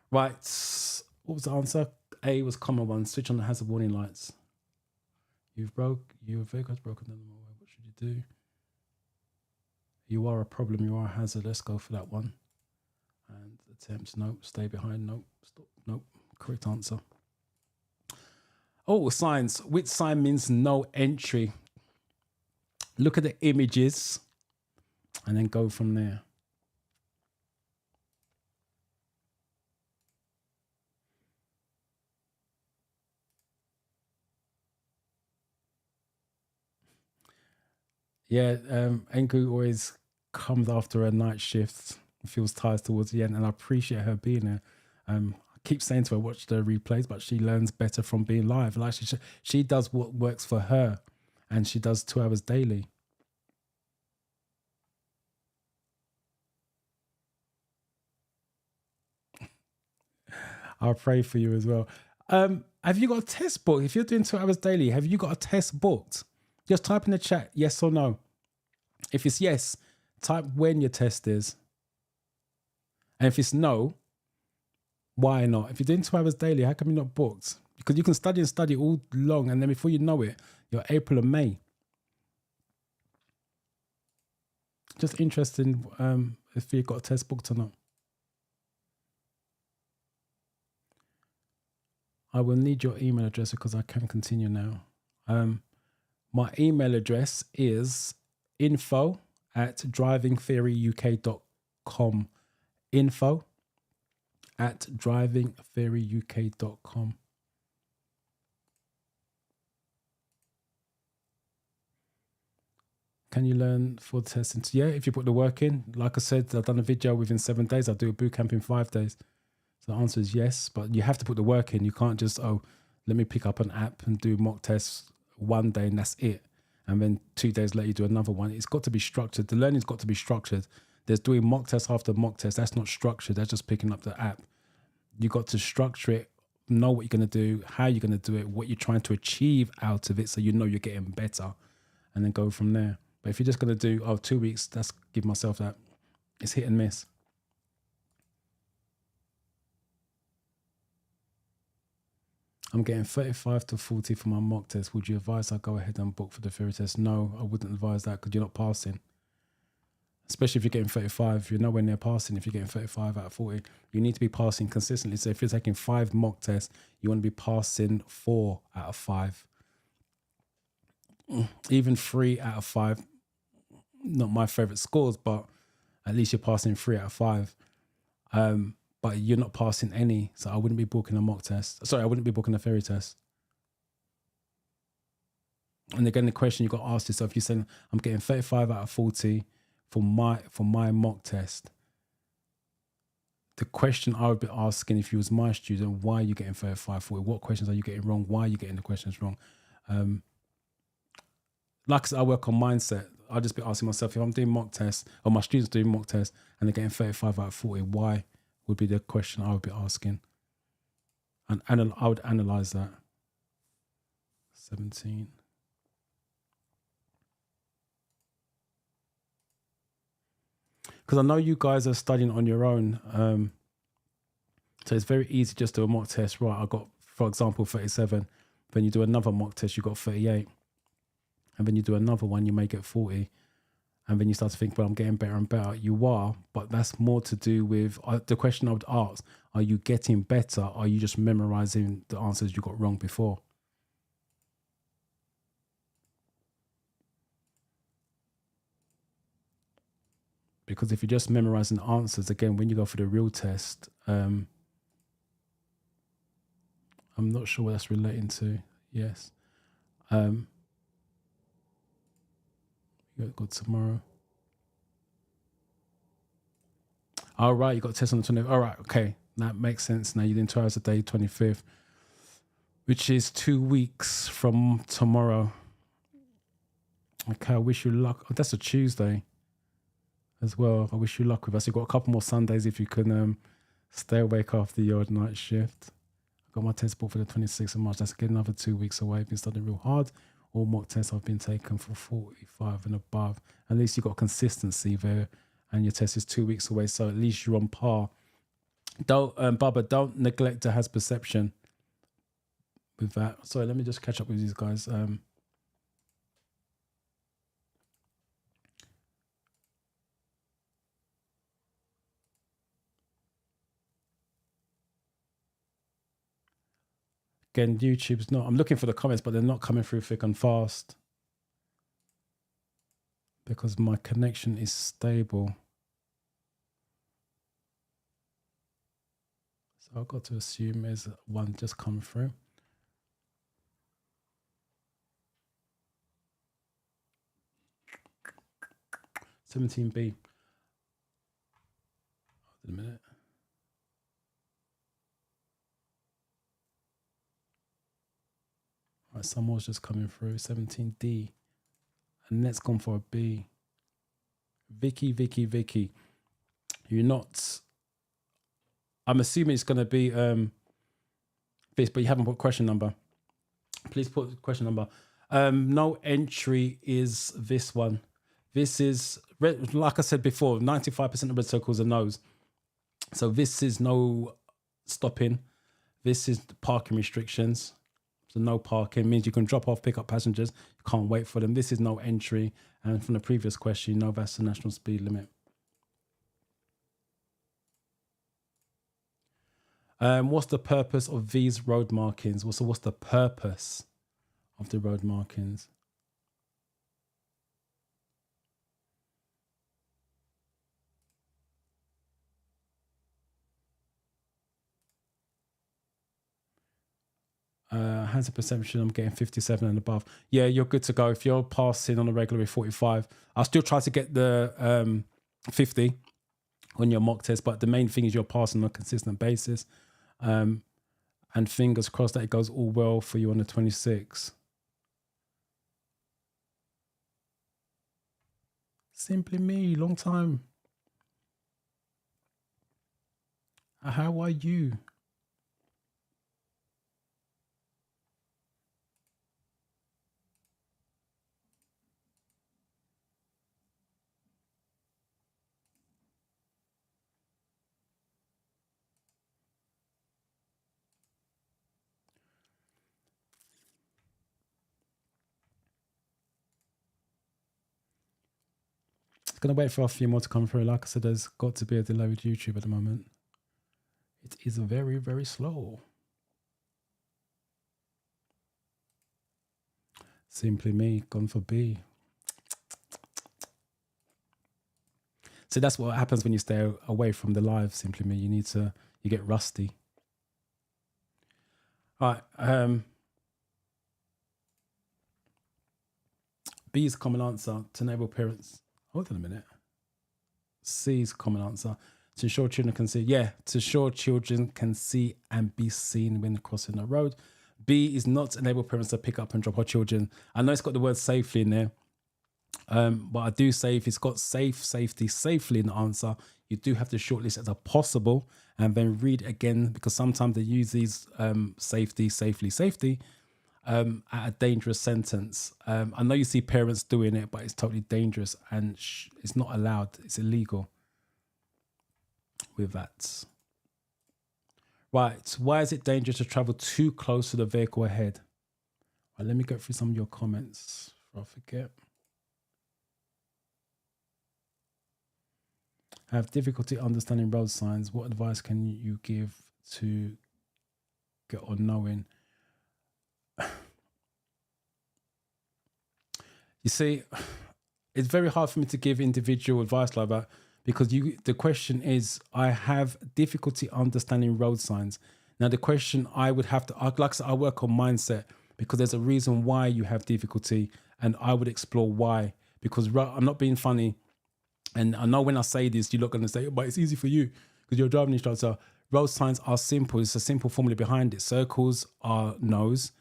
Right, what was the answer? A was common one. Switch on the hazard warning lights. Your vehicle has broken down the motorway. What should you do? You are a problem. You are a hazard. Let's go for that one. And attempt, nope. Stay behind, nope. Stop, nope. Correct answer. Oh, signs. Which sign means no entry? Look at the images and then go from there. Yeah, Enku always comes after a night shift, feels tired towards the end, and I appreciate her being there. I keep saying to her, watch the replays, but she learns better from being live. Like she does what works for her, and she does 2 hours daily. I'll pray for you as well. Have you got a test booked? If you're doing 2 hours daily, have you got a test booked? Just type in the chat, yes or no. If it's yes, type when your test is. And if it's no, why not? If you're doing 2 hours daily, how come you're not booked? Because you can study and study all long, and then before you know it, you're April and May. Just interesting if you've got a test booked or not. I will need your email address because I can continue now. My email address is info@drivingtheoryuk.com. info@drivingtheoryuk.com. can you learn for testing? Yeah, if you put the work in. Like I said, I've done a video within 7 days. I'll do a boot camp in 5 days. So the answer is yes, but you have to put the work in. You can't just, oh, let me pick up an app and do mock tests one day and that's it. And then 2 days later, you do another one. It's got to be structured. The learning's got to be structured. There's doing mock test after mock test. That's not structured. That's just picking up the app. You got to structure it, know what you're going to do, how you're going to do it, what you're trying to achieve out of it, so you know you're getting better, and then go from there. But if you're just going to do, 2 weeks, that's give myself that. It's hit and miss. I'm getting 35 to 40 for my mock test. Would you advise I go ahead and book for the theory test? No, I wouldn't advise that because you're not passing. Especially if you're getting 35, you're nowhere near passing. If you're getting 35 out of 40, you need to be passing consistently. So if you're taking 5 mock tests, you want to be passing 4 out of 5. Even 3 out of 5, not my favorite scores, but at least you're passing 3 out of 5. But you're not passing any, so I wouldn't be booking a mock test. Sorry, I wouldn't be booking a theory test. And again, the question you got to ask yourself, you're saying, I'm getting 35 out of 40 for my mock test. The question I would be asking if you was my student, why are you getting 35, 40? What questions are you getting wrong? Why are you getting the questions wrong? Like I said, I work on mindset. I'll just be asking myself, if I'm doing mock tests, or my students doing mock tests, and they're getting 35 out of 40, why would be the question I would be asking. And I would analyze that. 17. Because I know you guys are studying on your own. So it's very easy just to do a mock test. Right, I got, for example, 37. Then you do another mock test, you got 38. And then you do another one, you may get 40. And then you start to think, well, I'm getting better and better. You are, but that's more to do with the question I would ask, are you getting better? Or are you just memorizing the answers you got wrong before? Because if you're just memorizing the answers, again, when you go for the real test, I'm not sure what that's relating to. Yes. You got good tomorrow. All right, you got a test on the 20th. All right, okay. That makes sense. Now you're doing 2 hours a day, 25th, which is 2 weeks from tomorrow. Okay, I wish you luck. Oh, that's a Tuesday as well. I wish you luck with us. You've got a couple more Sundays if you can stay awake after your night shift. I got my test booked for the 26th of March. That's again another 2 weeks away. I've been studying real hard. All mock tests I've been taken for 45 and above. At least you've got consistency there, and your test is 2 weeks away, so at least you're on par. Don't, Bubba, don't neglect to has perception with that. Sorry, let me just catch up with these guys. 'Gain YouTube's not. I'm looking for the comments, but they're not coming through thick and fast because my connection is stable. So I've got to assume there's one just come through. $17B. Wait a minute. Right, some more's just coming through. 17D. And that's gone for a B. Vicky. You're not. I'm assuming it's going to be this, but you haven't put question number. Please put question number. No entry is this one. This is, like I said before, 95% of red circles are no's. So this is no stopping. This is parking restrictions. So no parking means you can drop off, pick up passengers. You can't wait for them. This is no entry. And from the previous question, you know that's the national speed limit. What's the purpose of these road markings? So what's the purpose of the road markings? Hands of perception, I'm getting 57 and above. Yeah, you're good to go. If you're passing on a regular with 45, I'll still try to get the 50 on your mock test, but the main thing is you're passing on a consistent basis. And fingers crossed that it goes all well for you on the 26th. Simply me, long time. How are you? Gonna wait for a few more to come through. Like I said, there's got to be a delay with YouTube at the moment. It is very, very slow. Simply me, gone for B. So that's what happens when you stay away from the live. Simply me, you get rusty. All right. B's common answer to enable parents. Hold on a minute. C's common answer to ensure children can see. Yeah, to ensure children can see and be seen when crossing the road. B is not to enable parents to pick up and drop our children. I know it's got the word safely in there, but I do say if it's got safety, safely in the answer, you do have to shortlist as a possible and then read again, because sometimes they use these safety, safety at a dangerous sentence. I know you see parents doing it, but it's totally dangerous and it's not allowed. It's illegal with that. Right. Why is it dangerous to travel too close to the vehicle ahead? Right, let me go through some of your comments before I forget. I have difficulty understanding road signs. What advice can you give to get on knowing? You see, it's very hard for me to give individual advice like that, because the question is, I have difficulty understanding road signs. Now, the question I would have to, like I said, I work on mindset, because there's a reason why you have difficulty, and I would explore why, because I'm not being funny. And I know when I say this, you're not going to say, but it's easy for you because you're a driving instructor. Road signs are simple. It's a simple formula behind it. Circles are no's,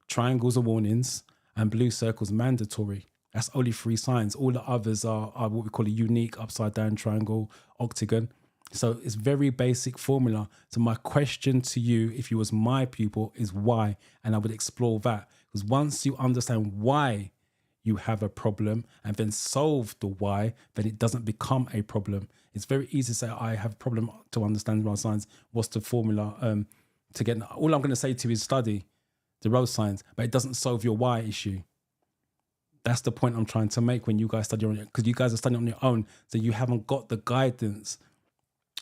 triangles are warnings, and blue circles mandatory. That's only 3 signs. All the others are what we call a unique upside down triangle, octagon. So it's very basic formula. So my question to you, if you was my pupil, is why? And I would explore that. Because once you understand why you have a problem and then solve the why, then it doesn't become a problem. It's very easy to say, I have a problem to understand road signs. What's the formula to get? All I'm going to say to you is study the road signs, but it doesn't solve your why issue. That's the point I'm trying to make when you guys study on it, because you guys are studying on your own, so you haven't got the guidance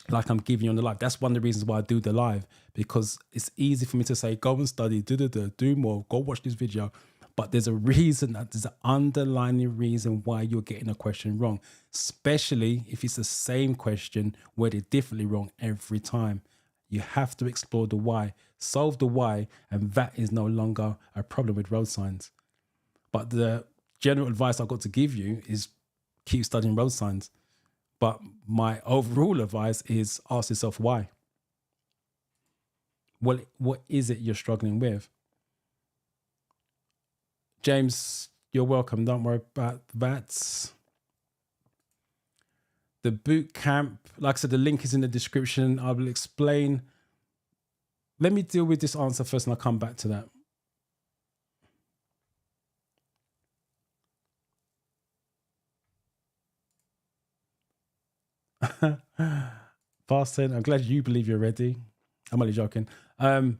like I'm giving you on the live. That's one of the reasons why I do the live, because it's easy for me to say, go and study, do more, go watch this video. But there's a reason, there's an underlying reason why you're getting a question wrong, especially if it's the same question worded differently wrong every time. You have to explore the why, solve the why, and that is no longer a problem with road signs. But the general advice I've got to give you is keep studying road signs. But my overall advice is ask yourself why. What is it you're struggling with? James, you're welcome. Don't worry about that. The boot camp, like I said, the link is in the description. I will explain. Let me deal with this answer first and I'll come back to that. Passing, I'm glad you believe you're ready. I'm only joking. Yeah,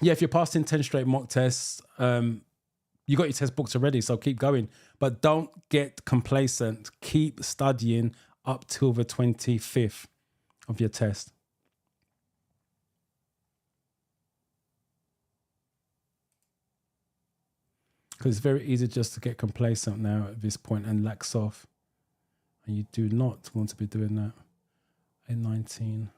if you're passing 10 straight mock tests, you got your test books already, so keep going. But don't get complacent. Keep studying up till the 25th of your test. Because it's very easy just to get complacent now at this point and lax off. And you do not want to be doing that in 19.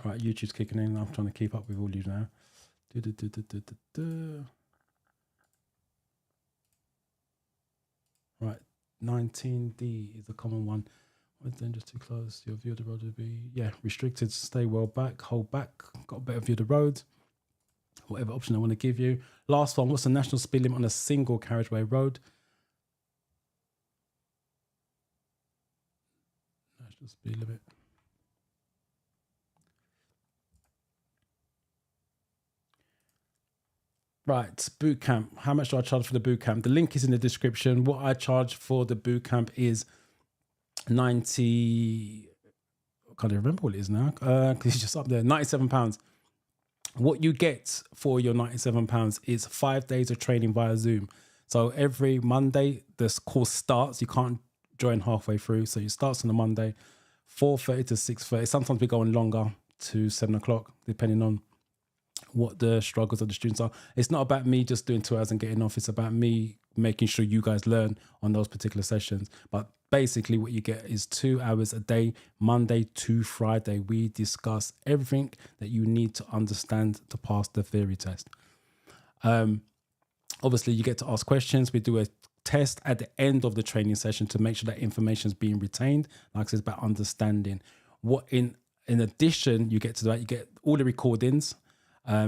Right, YouTube's kicking in. I'm trying to keep up with all you now. Right, 19D is a common one. What's dangerous too close? Your view of the road would be, restricted. Stay well back, hold back. Got a better view of the road. Whatever option I want to give you. Last one, what's the national speed limit on a single carriageway road? National speed limit. Right, boot camp. How much do I charge for the boot camp? The link is in the description. What I charge for the boot camp is 90. I can't even remember what it is now because it's just up there. £97. What you get for your £97 is 5 days of training via Zoom. So every Monday, this course starts. You can't join halfway through. So it starts on a Monday, 4:30 to 6:30. Sometimes we go on longer to 7 o'clock, depending on what the struggles of the students are. It's not about me just doing 2 hours and getting off. It's about me making sure you guys learn on those particular sessions. But basically what you get is 2 hours a day, Monday to Friday. We discuss everything that you need to understand to pass the theory test. Obviously you get to ask questions. We do a test at the end of the training session to make sure that information is being retained. Like I said, it's about understanding. What in addition, you get to that, you get all the recordings.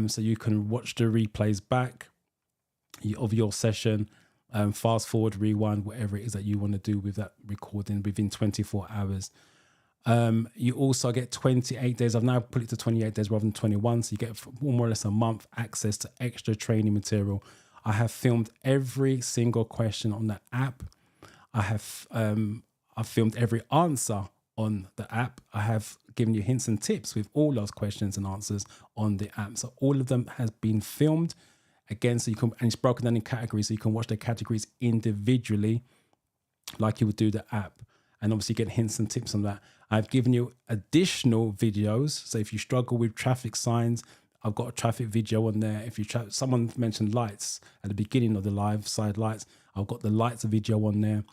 So you can watch the replays back of your session, fast forward, rewind, whatever it is that you want to do with that recording within 24 hours. You also get 28 days. I've now put it to 28 days rather than 21. So you get more or less a month access to extra training material. I have filmed every single question on the app. I've filmed every answer on the app. I have given you hints and tips with all those questions and answers on the app. So all of them has been filmed again. So you can, and it's broken down in categories. So you can watch the categories individually like you would do the app. And obviously get hints and tips on that. I've given you additional videos. So if you struggle with traffic signs, I've got a traffic video on there. If you someone mentioned lights at the beginning of the live, side lights, I've got the lights video on there.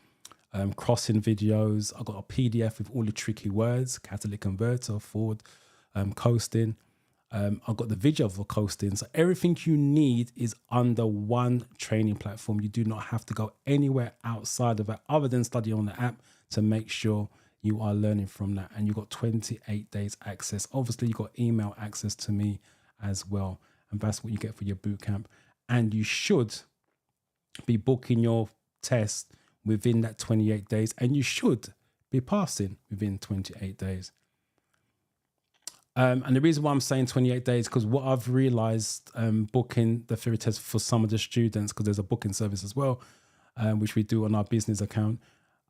Crossing videos. I've got a PDF with all the tricky words, catalytic converter, forward, coasting. I've got the video for coasting. So everything you need is under one training platform. You do not have to go anywhere outside of it other than study on the app to make sure you are learning from that. And you've got 28 days access. Obviously, you've got email access to me as well. And that's what you get for your bootcamp. And you should be booking your test within that 28 days. And you should be passing within 28 days. And the reason why I'm saying 28 days, because what I've realized booking the theory test for some of the students, because there's a booking service as well, which we do on our business account,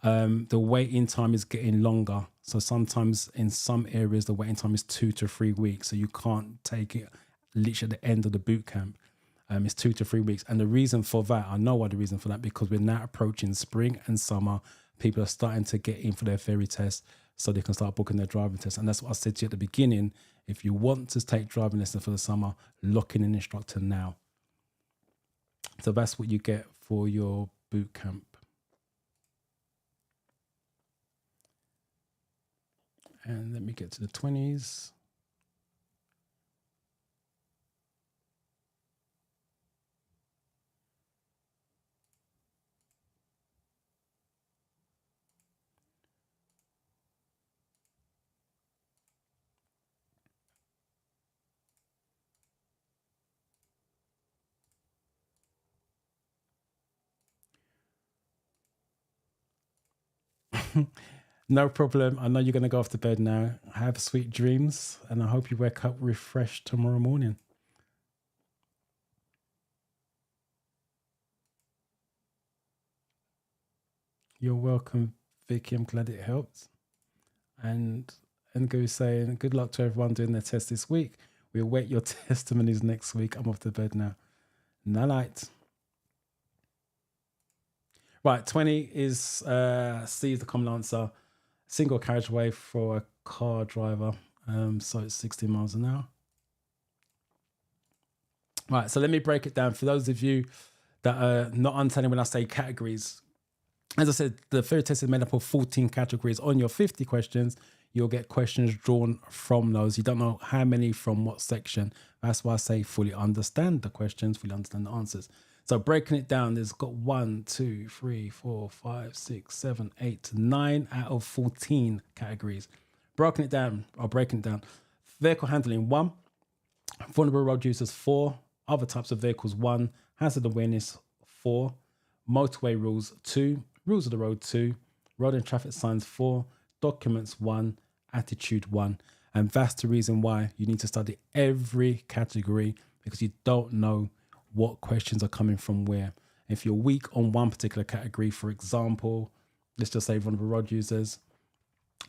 the waiting time is getting longer. So sometimes in some areas, the waiting time is 2 to 3 weeks. So you can't take it literally at the end of the boot camp. It's 2 to 3 weeks. And the reason for that, I know what the reason for that, because we're now approaching spring and summer. People are starting to get in for their theory test so they can start booking their driving test. And that's what I said to you at the beginning. If you want to take driving lessons for the summer, lock in an instructor now. So that's what you get for your boot camp. And let me get to the 20s. No problem. I know you're going to go off to bed now. Have sweet dreams, and I hope you wake up refreshed tomorrow morning. You're welcome, Vicky. I'm glad it helped. And Go saying, good luck to everyone doing their test this week. We await your testimonies next week. I'm off to bed now. Night. Right, 20 is C is the common answer. Single carriageway for a car driver. So it's 60 miles an hour. Right, so let me break it down. For those of you that are not understanding when I say categories, as I said, the theory test is made up of 14 categories. On your 50 questions, you'll get questions drawn from those. You don't know how many from what section. That's why I say fully understand the questions, fully understand the answers. So breaking it down, there's got 1, 2, 3, 4, 5, 6, 7, 8, 9 out of 14 categories. Broken it down, or breaking it down. Vehicle handling 1, vulnerable road users 4, other types of vehicles 1, hazard awareness 4, motorway rules 2, rules of the road 2, road and traffic signs 4, documents 1, attitude 1. And that's the reason why you need to study every category, because you don't know what questions are coming from where. If you're weak on one particular category, for example, let's just say vulnerable road users,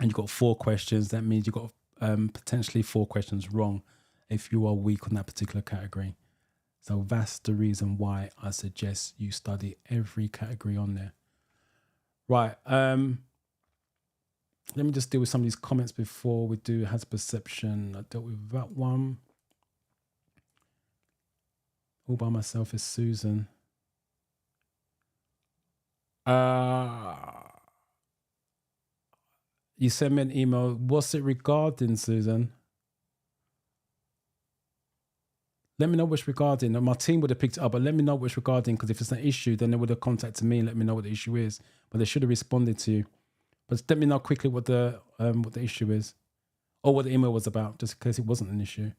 and you've got 4 questions, that means you've got potentially 4 questions wrong if you are weak on that particular category. So that's the reason why I suggest you study every category on there. Right. Let me just deal with some of these comments before we do has perception. I dealt with that one. All by myself is Susan. You sent me an email. What's it regarding, Susan? Let me know what's regarding. My team would have picked it up, but let me know what's regarding, because if it's an issue, then they would have contacted me and let me know what the issue is. But they should have responded to you. But let me know quickly what the issue is, or what the email was about, just in case it wasn't an issue.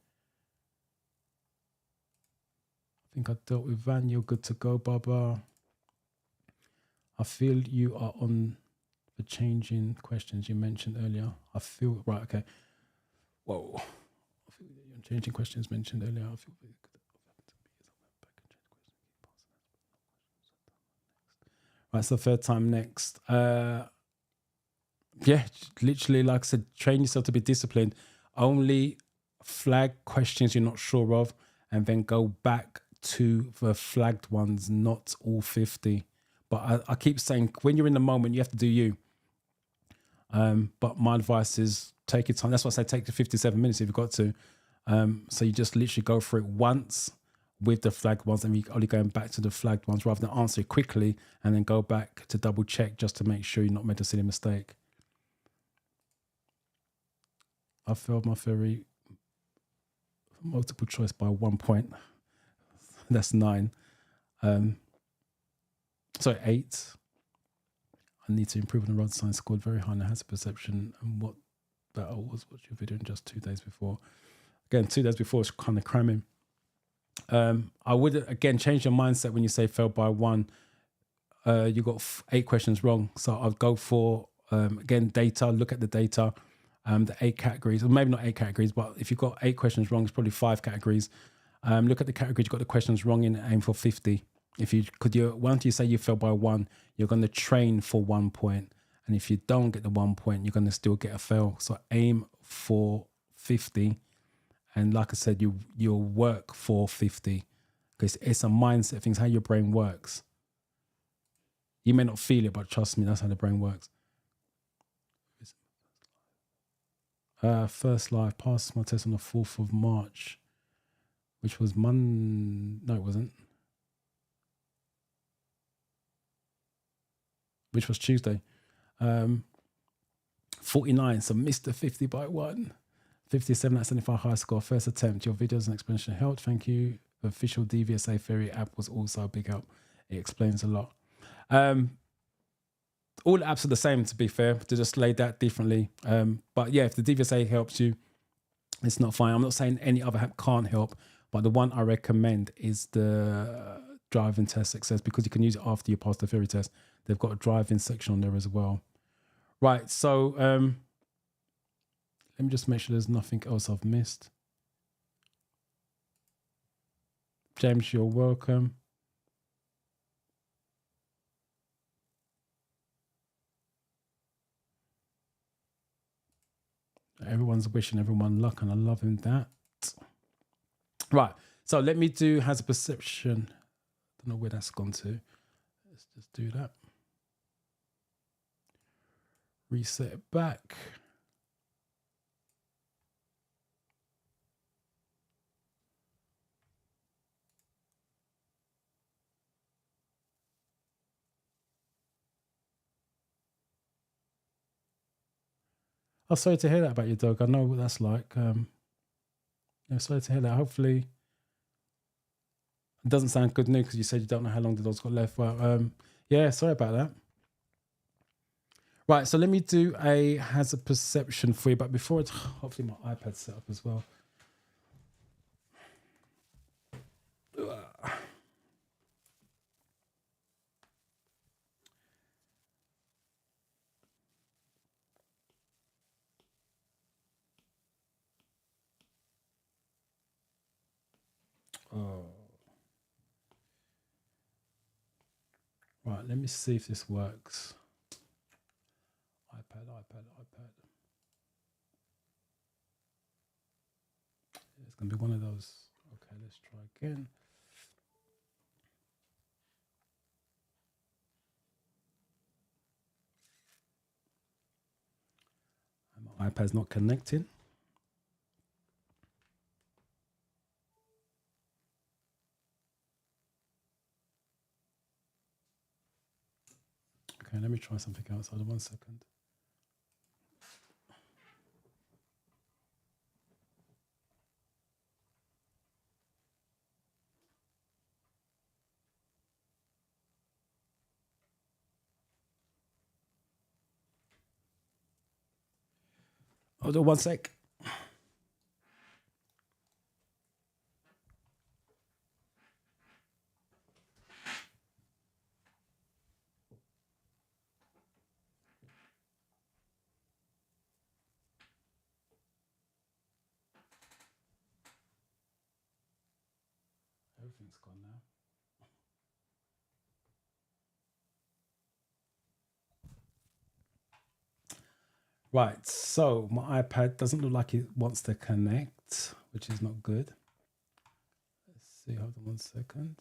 I think I dealt with Van. You're good to go, Baba. I feel you are on the changing questions you mentioned earlier. I feel right. Okay. Whoa. I feel you're changing questions mentioned earlier. I feel good. Right. So third time next. Yeah, literally, like I said, train yourself to be disciplined. Only flag questions you're not sure of, and then go back to the flagged ones, not all 50. But I keep saying, when you're in the moment, you have to do you. But my advice is take your time. That's why I say take the 57 minutes if you've got to. So you just literally go through it once with the flagged ones, and you're only going back to the flagged ones rather than answer it quickly and then go back to double check just to make sure you're not made a silly mistake. I failed my theory multiple choice by 1 point. That's 9. Sorry, 8. I need to improve on the road sign. Scored very high on the hazard perception. And what battle was your video in just 2 days before? Again, 2 days before is kind of cramming. I would, again, change your mindset when you say failed by 1. You got 8 questions wrong. So I'd go for, again, data, look at the data. The 8 categories, or maybe not 8 categories, but if you've got 8 questions wrong, it's probably 5 categories. Look at the categories you've got the questions wrong in, aim for 50. Once you say you failed by 1, you're going to train for 1 point. And if you don't get the 1 point, you're going to still get a fail. So aim for 50. And like I said, you'll work for 50, because it's a mindset thing, it's how your brain works. You may not feel it, but trust me, that's how the brain works. First live, passed my test on the 4th of March, which was Monday. No, it wasn't. Which was Tuesday. 49, so missed the 50 by 1. 57 at 75 high score, first attempt. Your videos and explanation helped. Thank you. The official DVSA Theory app was also a big help. It explains a lot. All the apps are the same, to be fair, to just lay that differently. But yeah, if the DVSA helps you, it's not fine. I'm not saying any other app can't help, but the one I recommend is the driving test success, because you can use it after you pass the theory test. They've got a driving section on there as well. Right, so let me just make sure there's nothing else I've missed. James, you're welcome. Everyone's wishing everyone luck, and I'm loving that. Right, so let me do has a perception. Don't know where that's gone to. Let's just do that. Reset it back. Oh, sorry to hear that about your dog. I know what that's like. Yeah, sorry to hear that. Hopefully, it doesn't sound good news because you said you don't know how long the dog's got left. Well, yeah, sorry about that. Right, so let me do a hazard perception for you. But before it's hopefully my iPad's set up as well. Oh. Right, let me see if this works. iPad. It's going to be one of those. Okay, let's try again. And my iPad's not connecting. Okay, let me try something else. Hold on 1 second. Hold on 1 sec. Everything's gone now. Right, so my iPad doesn't look like it wants to connect, which is not good. Let's see, hold on 1 second.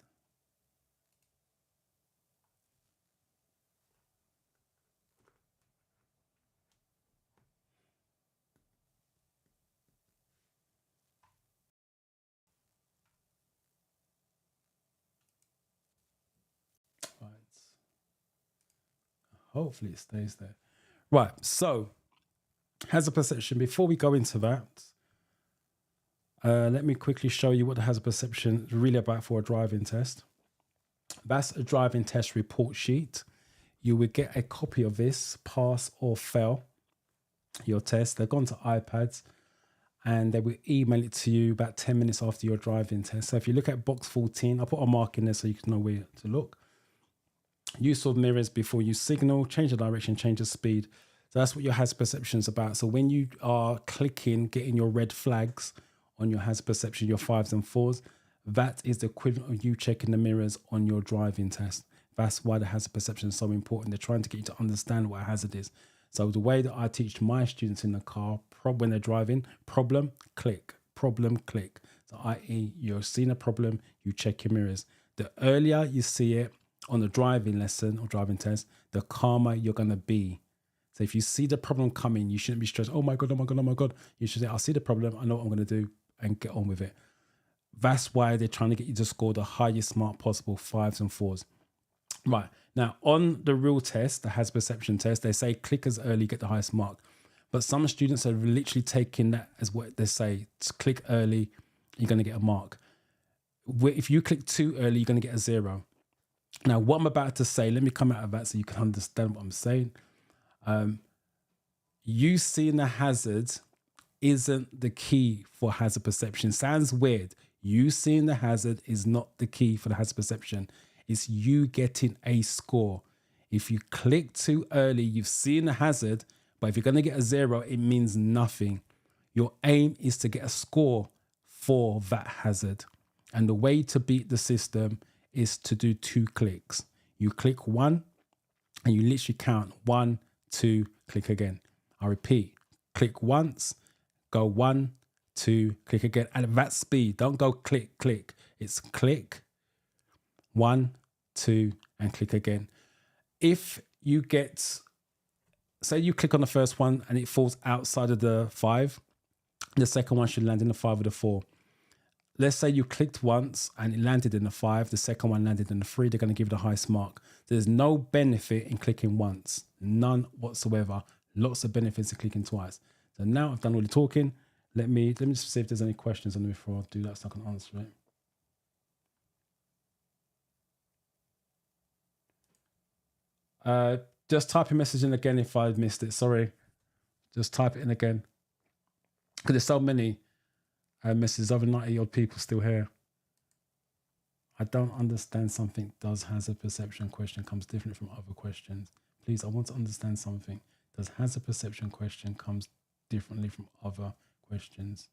Right. Hopefully it stays there. Right, so hazard perception. Before we go into that, let me quickly show you what the hazard perception is really about for a driving test. That's a driving test report sheet. You would get a copy of this, pass or fail your test. They've gone to iPads and they will email it to you about 10 minutes after your driving test. So if you look at box 14, I'll put a mark in there so you can know where to look. Use of mirrors before you signal, change the direction, change the speed. So that's what your hazard perception is about. So when you are clicking, getting your red flags on your hazard perception, your 5s and 4s, that is the equivalent of you checking the mirrors on your driving test. That's why the hazard perception is so important. They're trying to get you to understand what a hazard is. So the way that I teach my students in the car, when they're driving, problem, click, problem, click. So i.e. you're seeing a problem, you check your mirrors. The earlier you see it on the driving lesson or driving test, the calmer you're going to be. So if you see the problem coming, you shouldn't be stressed. Oh my God, oh my God, oh my God. You should say, I'll see the problem. I know what I'm going to do and get on with it. That's why they're trying to get you to score the highest mark possible, 5s and 4s. Right. Now, on the real test, the hazard perception test, they say click as early, get the highest mark. But some students are literally taking that as what they say. Click early, you're going to get a mark. If you click too early, you're going to get a 0. Now, what I'm about to say, let me come out of that so you can understand what I'm saying. You seeing the hazard isn't the key for hazard perception. Sounds weird. You seeing the hazard is not the key for the hazard perception. It's you getting a score. If you click too early, you've seen the hazard, but if you're going to get a 0, it means nothing. Your aim is to get a score for that hazard. And the way to beat the system is to do 2 clicks. You click 1 and you literally count 1, 2, click again. I repeat, click once, go 1, 2, click again. And at that speed, don't go click, click. It's click, 1, 2, and click again. If you get, say you click on the first one and it falls outside of the 5, the second one should land in the 5 or the 4. Let's say you clicked once and it landed in the 5, the second one landed in the 3, they're going to give you the highest mark. There's no benefit in clicking once, none whatsoever. Lots of benefits in clicking twice. So now I've done all the talking. Let me just see if there's any questions on it before I do that, so I can answer it. Just type a message in again if I missed it. Sorry. Just type it in again. Because there's so many messages, over 90 odd people still here. I don't understand something. Does hazard perception question comes different from other questions? Please, I want to understand something. Does hazard perception question comes differently from other questions?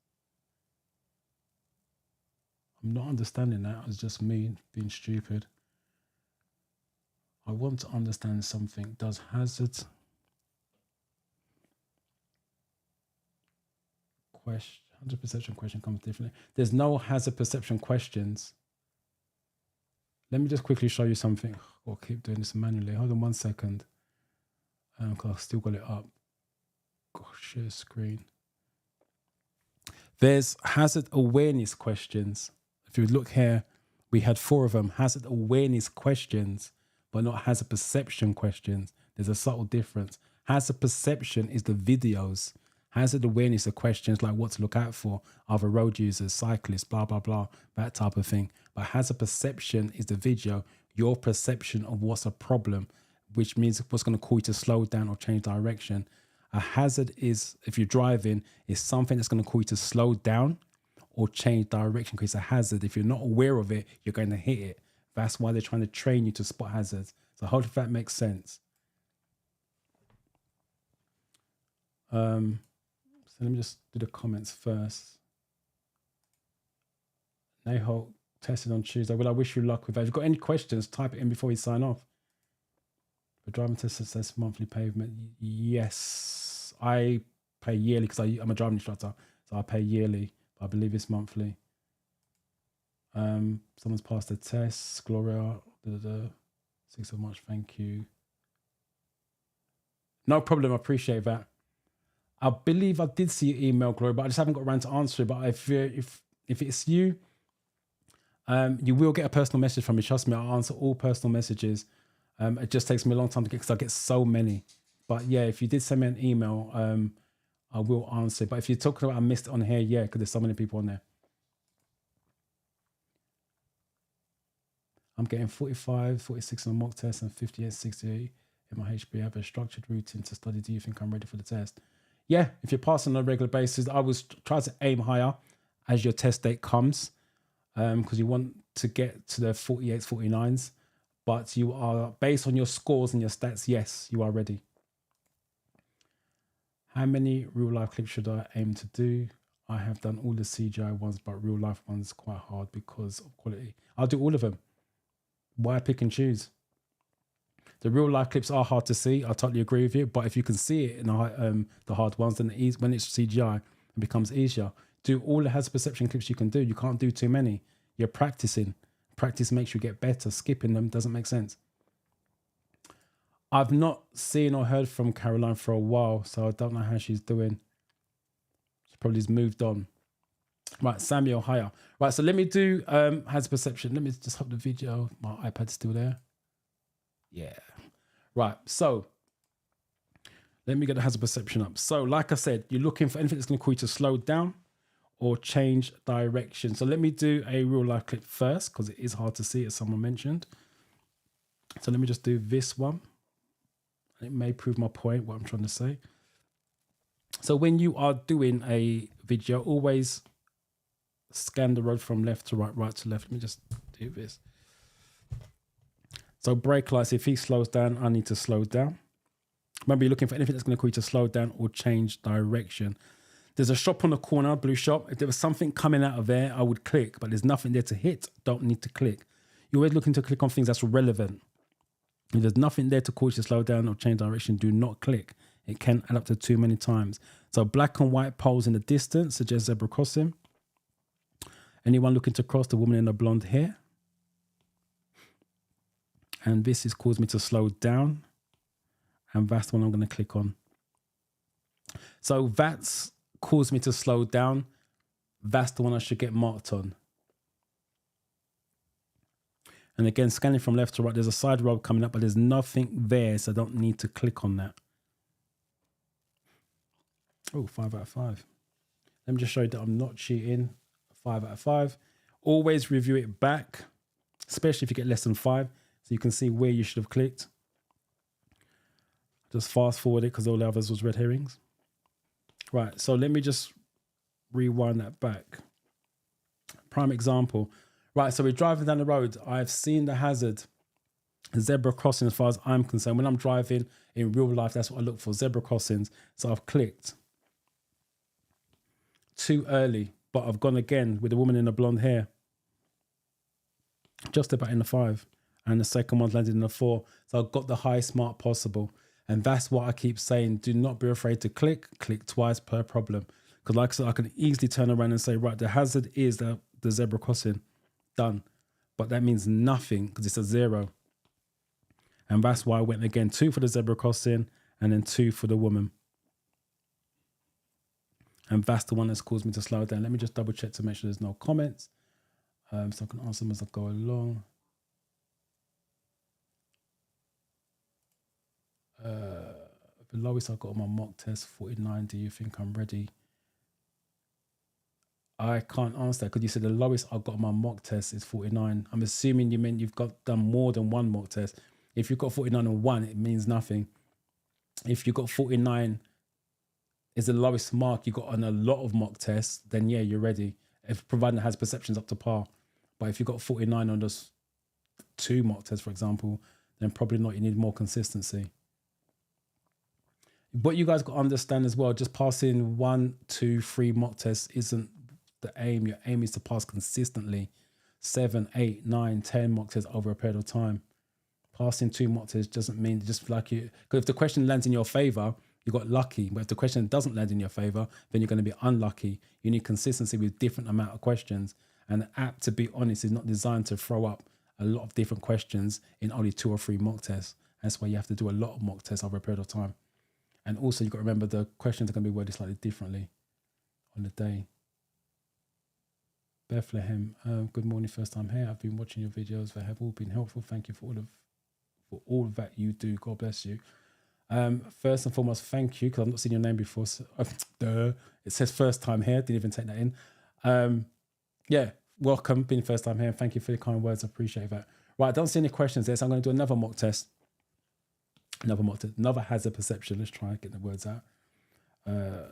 I'm not understanding that. It's just me being stupid. I want to understand something. Does hazard perception question comes differently? There's no hazard perception questions. Let me just quickly show you something. I'll keep doing this manually. Hold on 1 second. Because I've still got it up. Gosh, share screen. There's hazard awareness questions. If you look here, we had 4 of them. Hazard awareness questions, but not hazard perception questions. There's a subtle difference. Hazard perception is the videos. Hazard awareness are questions like what to look out for, other road users, cyclists, blah, blah, blah, that type of thing. But hazard perception is the video, your perception of what's a problem, which means what's going to cause you to slow down or change direction. A hazard is, if you're driving, is something that's going to cause you to slow down or change direction, because it's a hazard. If you're not aware of it, you're going to hit it. That's why they're trying to train you to spot hazards. So I hope that makes sense. So let me just do the comments first. Nahal tested on Tuesday. Well, I wish you luck with that. If you've got any questions, type it in before we sign off. The driving test says monthly payment. Yes, I pay yearly because I'm a driving instructor, so I pay yearly. But I believe it's monthly. Someone's passed the test. Gloria, 6th of March. Thank you. No problem. I appreciate that. I believe I did see your email, Gloria, but I just haven't got around to answer it. But if it's you, you will get a personal message from me. Trust me, I'll answer all personal messages. It just takes me a long time to get, because I get so many. But yeah, if you did send me an email, I will answer. But if you're talking about I missed it on here, yeah, because there's so many people on there. I'm getting 45, 46 on the mock test and 58, 68 in my HB. I have a structured routine to study. Do you think I'm ready for the test? Yeah, if you're passing on a regular basis, I would try to aim higher as your test date comes, because you want to get to the 48s, 49s. But you are, based on your scores and your stats, yes, you are ready. How many real life clips should I aim to do? I have done all the CGI ones, but real life ones quite hard because of quality. I'll do all of them. Why pick and choose? The real life clips are hard to see. I totally agree with you. But if you can see it in the hard ones, then when it's CGI, it becomes easier. Do all the hazard perception clips you can do. You can't do too many. You're practicing. Practice makes you get better. Skipping them doesn't make sense. I've not seen or heard from Caroline for a while, so I don't know how she's doing. She probably has moved on. Right, Samuel, higher. Right, so let me do hazard perception. Let me just hope the video. My iPad's still there. Yeah. Right, so let me get the hazard perception up. So like I said, you're looking for anything that's going to cause you to slow down or change direction. So let me do a real life clip first, because it is hard to see, as someone mentioned. So let me just do this one. It may prove my point, what I'm trying to say. So when you are doing a video, always scan the road from left to right, right to left. Let me just do this. So brake lights, if he slows down, I need to slow down. Remember, you're looking for anything that's going to cause you to slow down or change direction. There's a shop on the corner, blue shop. If there was something coming out of there, I would click, but there's nothing there to hit. Don't need to click. You're always looking to click on things that's relevant. If there's nothing there to cause you to slow down or change direction, do not click. It can add up to too many times. So black and white poles in the distance suggest zebra crossing. Anyone looking to cross, the woman in the blonde hair. And this has caused me to slow down. And that's the one I'm going to click on. So that's caused me to slow down. That's the one I should get marked on. And again, scanning from left to right, there's a side road coming up, but there's nothing there, so I don't need to click on that. Oh, 5 out of 5. Let me just show you that I'm not cheating. 5 out of 5. Always review it back, especially if you get less than 5, so you can see where you should have clicked. Just fast forward it because all the others was red herrings. Right, so let me just rewind that back. Prime example. Right, so we're driving down the road. I've seen the hazard, zebra crossing as far as I'm concerned. When I'm driving in real life, that's what I look for, zebra crossings. So I've clicked. Too early, but I've gone again with the woman in the blonde hair. Just about in the 5. And the second one's landed in the 4. So I've got the highest mark possible. And that's what I keep saying. Do not be afraid to click. Click twice per problem. Because like I said, I can easily turn around and say, right, the hazard is the zebra crossing. Done. But that means nothing because it's a 0. And that's why I went again. 2 for the zebra crossing and then 2 for the woman. And that's the one that's caused me to slow down. Let me just double check to make sure there's no comments. So I can answer them as I go along. The lowest I got on my mock test, 49. Do you think I'm ready? I can't answer that because you said the lowest I got on my mock test is 49. I'm assuming you meant you've done more than one mock test. If you've got 49 on one, it means nothing. If you've got 49 is the lowest mark you got on a lot of mock tests, then yeah, you're ready. If providing it has perceptions up to par. But if you've got 49 on just 2 mock tests, for example, then probably not. You need more consistency. What you guys got to understand as well, just passing 1, 2, 3 mock tests isn't the aim. Your aim is to pass consistently 7, 8, 9, 10 mock tests over a period of time. Passing 2 mock tests doesn't mean just like you, because if the question lands in your favor, you got lucky. But if the question doesn't land in your favor, then you're going to be unlucky. You need consistency with different amount of questions. And the app, to be honest, is not designed to throw up a lot of different questions in only 2 or 3 mock tests. That's why you have to do a lot of mock tests over a period of time. And also you've got to remember the questions are going to be worded slightly differently on the day. Bethlehem, good morning, first time here. I've been watching your videos. They have all been helpful. Thank you for all that you do. God bless you. First and foremost, thank you, because I've not seen your name before. So, it says first time here. Didn't even take that in. Yeah, welcome, being first time here. Thank you for your kind words. I appreciate that. Right, I don't see any questions there, so I'm going to do another mock test. Another hazard perception. Let's try and get the words out.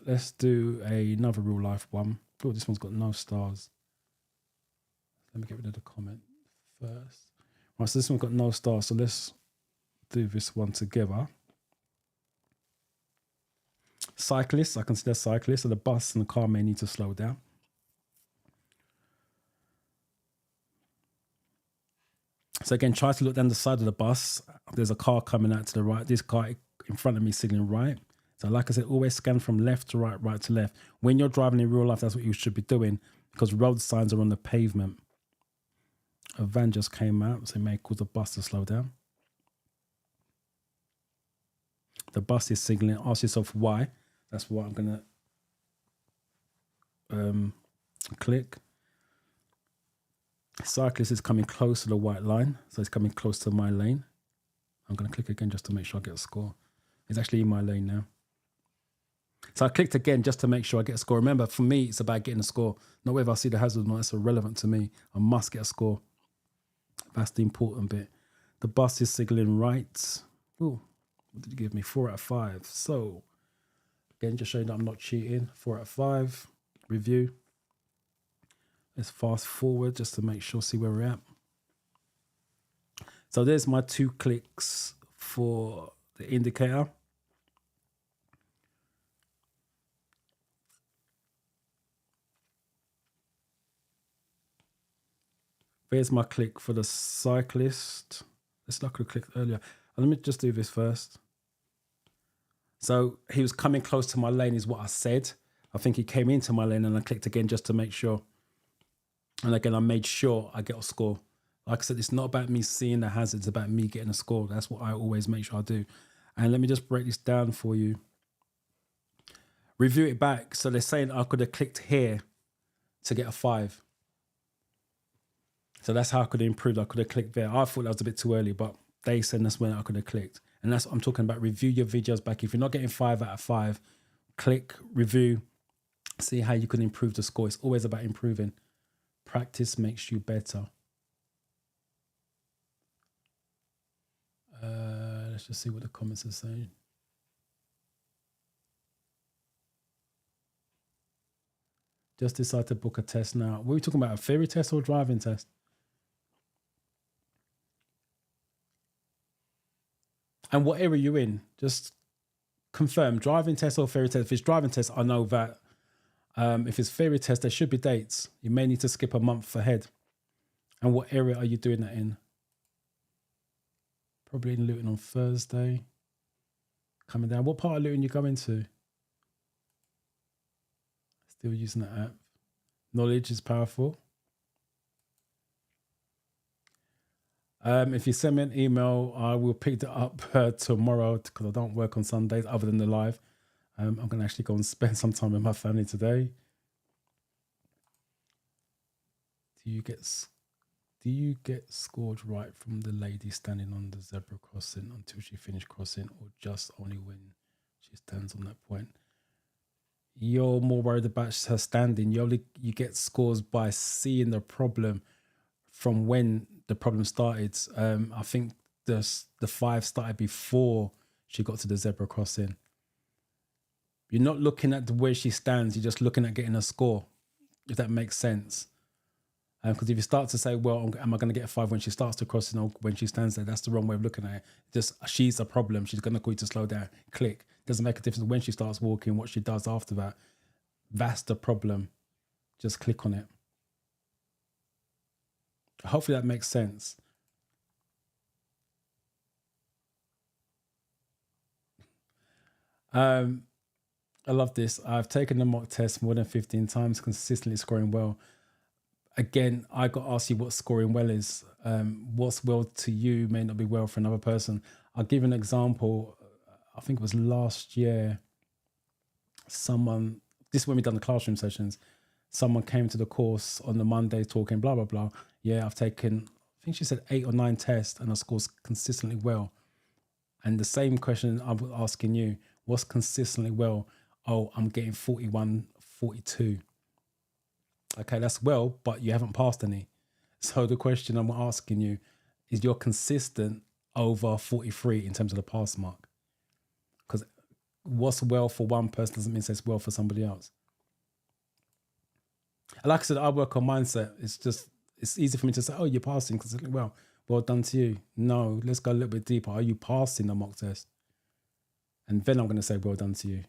Let's do another real life one. Oh, this one's got no stars. Let me get rid of the comment first. Right, so this one's got no stars. So let's do this one together. Cyclists, I consider cyclists. So the bus and the car may need to slow down. So again, try to look down the side of the bus. There's a car coming out to the right. This car in front of me signaling right. So like I said, always scan from left to right, right to left. When you're driving in real life, that's what you should be doing, because road signs are on the pavement. A van just came out, so it may cause the bus to slow down. The bus is signaling. Ask yourself why. That's what I'm going to click. Cyclist is coming close to the white line, so it's coming close to my lane. I'm going to click again just to make sure I get a score. It's actually in my lane now. So I clicked again just to make sure I get a score. Remember, for me, it's about getting a score. Not whether I see the hazard or not. It's irrelevant to me. I must get a score. That's the important bit. The bus is signaling right. Oh, what did you give me? 4 out of 5. So, again, just showing that I'm not cheating. 4 out of 5. Review. Let's fast forward just to make sure, see where we're at. So there's my 2 clicks for the indicator. There's my click for the cyclist. Let's not have clicked earlier. Let me just do this first. So he was coming close to my lane is what I said. I think he came into my lane and I clicked again just to make sure. And again, I made sure I get a score. Like I said, it's not about me seeing the hazard. It's about me getting a score. That's what I always make sure I do. And let me just break this down for you. Review it back. So they're saying I could have clicked here to get a 5. So that's how I could have improved. I could have clicked there. I thought that was a bit too early, but they said that's when I could have clicked. And that's what I'm talking about. Review your videos back. If you're not getting 5 out of 5, click, review, see how you can improve the score. It's always about improving. Practice makes you better. Let's just see what the comments are saying. Just decide to book a test now. What are we talking about? A theory test or driving test? And what area are you in? Just confirm, driving test or theory test. If it's driving test, I know that. If it's theory test, there should be dates. You may need to skip a month ahead. And what area are you doing that in? Probably in Luton on Thursday. Coming down. What part of Luton you going to? Still using the app. Knowledge is powerful. If you send me an email, I will pick that up tomorrow because I don't work on Sundays other than the live. I'm going to actually go and spend some time with my family today. Do you get scored right from the lady standing on the zebra crossing until she finished crossing, or just only when she stands on that point? You're more worried about her standing. You get scores by seeing the problem from when the problem started. I think the 5 started before she got to the zebra crossing. You're not looking at where she stands. You're just looking at getting a score, if that makes sense. Because if you start to say, well, am I going to get a 5 when she starts to cross, when she stands there? That's the wrong way of looking at it. Just, she's a problem. She's going to call you to slow down. Click. Doesn't make a difference when she starts walking, what she does after that. That's the problem. Just click on it. Hopefully that makes sense. I love this. I've taken the mock test more than 15 times, consistently scoring well. Again, I got to ask you what scoring well is. What's well to you may not be well for another person. I'll give an example. I think it was last year. This is when we done the classroom sessions. Someone came to the course on the Monday talking blah, blah, blah. Yeah, I've taken, I think she said 8 or 9 tests and I scored consistently well. And the same question I was asking you, what's consistently well? Oh, I'm getting 41, 42. Okay, that's well, but you haven't passed any. So the question I'm asking you is, you're consistent over 43 in terms of the pass mark. Because what's well for one person doesn't mean it's well for somebody else. And like I said, I work on mindset. It's easy for me to say, oh, you're passing consistently well. Well done to you. No, let's go a little bit deeper. Are you passing the mock test? And then I'm going to say, well done to you.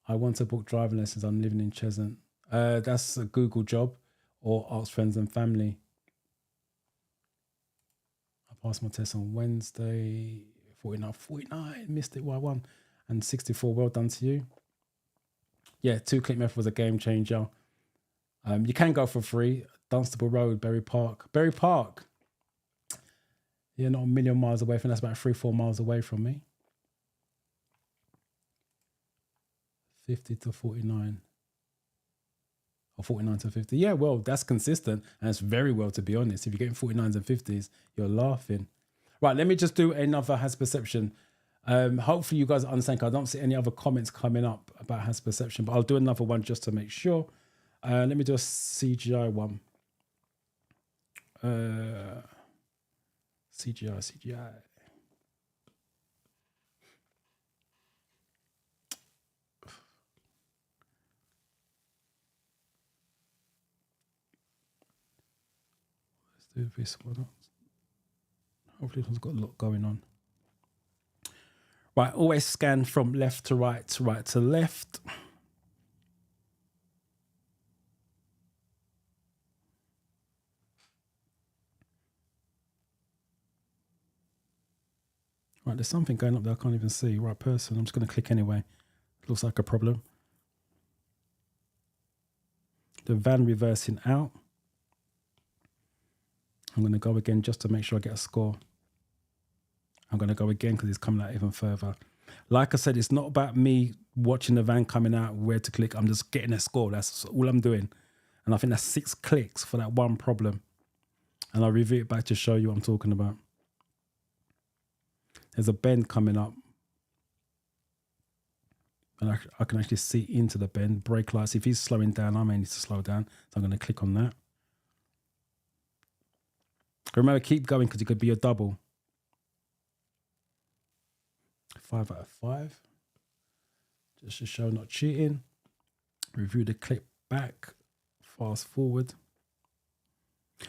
I want to book driving lessons. I'm living in Cheshunt. That's a Google job, or ask friends and family. I passed my test on Wednesday. 49, missed it by 1. And 64, well done to you. Yeah, 2-click method was a game changer. You can go for free. Dunstable Road, Berry Park. Berry Park. Yeah, not a million miles away from. That's about 3-4 miles away from me. 50 to 49. Or 49 to 50. Yeah, well, that's consistent. And it's very well, to be honest. If you're getting 49s and 50s, you're laughing. Right, let me just do another has perception. Hopefully you guys understand, because I don't see any other comments coming up about has perception, but I'll do another one just to make sure. Let me do a CGI one. CGI. Let's do this one. Hopefully it's got a lot going on. Right, always scan from left to right to left. Right, there's something going up there I can't even see. Right person, I'm just going to click anyway. Looks like a problem. The van reversing out. I'm going to go again just to make sure I get a score. I'm going to go again because it's coming out even further. Like I said, it's not about me watching the van coming out, where to click. I'm just getting a score. That's all I'm doing. And I think that's 6 clicks for that one problem. And I'll review it back to show you what I'm talking about. There's a bend coming up. And I can actually see into the bend. Brake lights, if he's slowing down, I may need to slow down. So I'm going to click on that. Remember, keep going because it could be a double. 5 out of 5. Just to show not cheating. Review the clip back. Fast forward.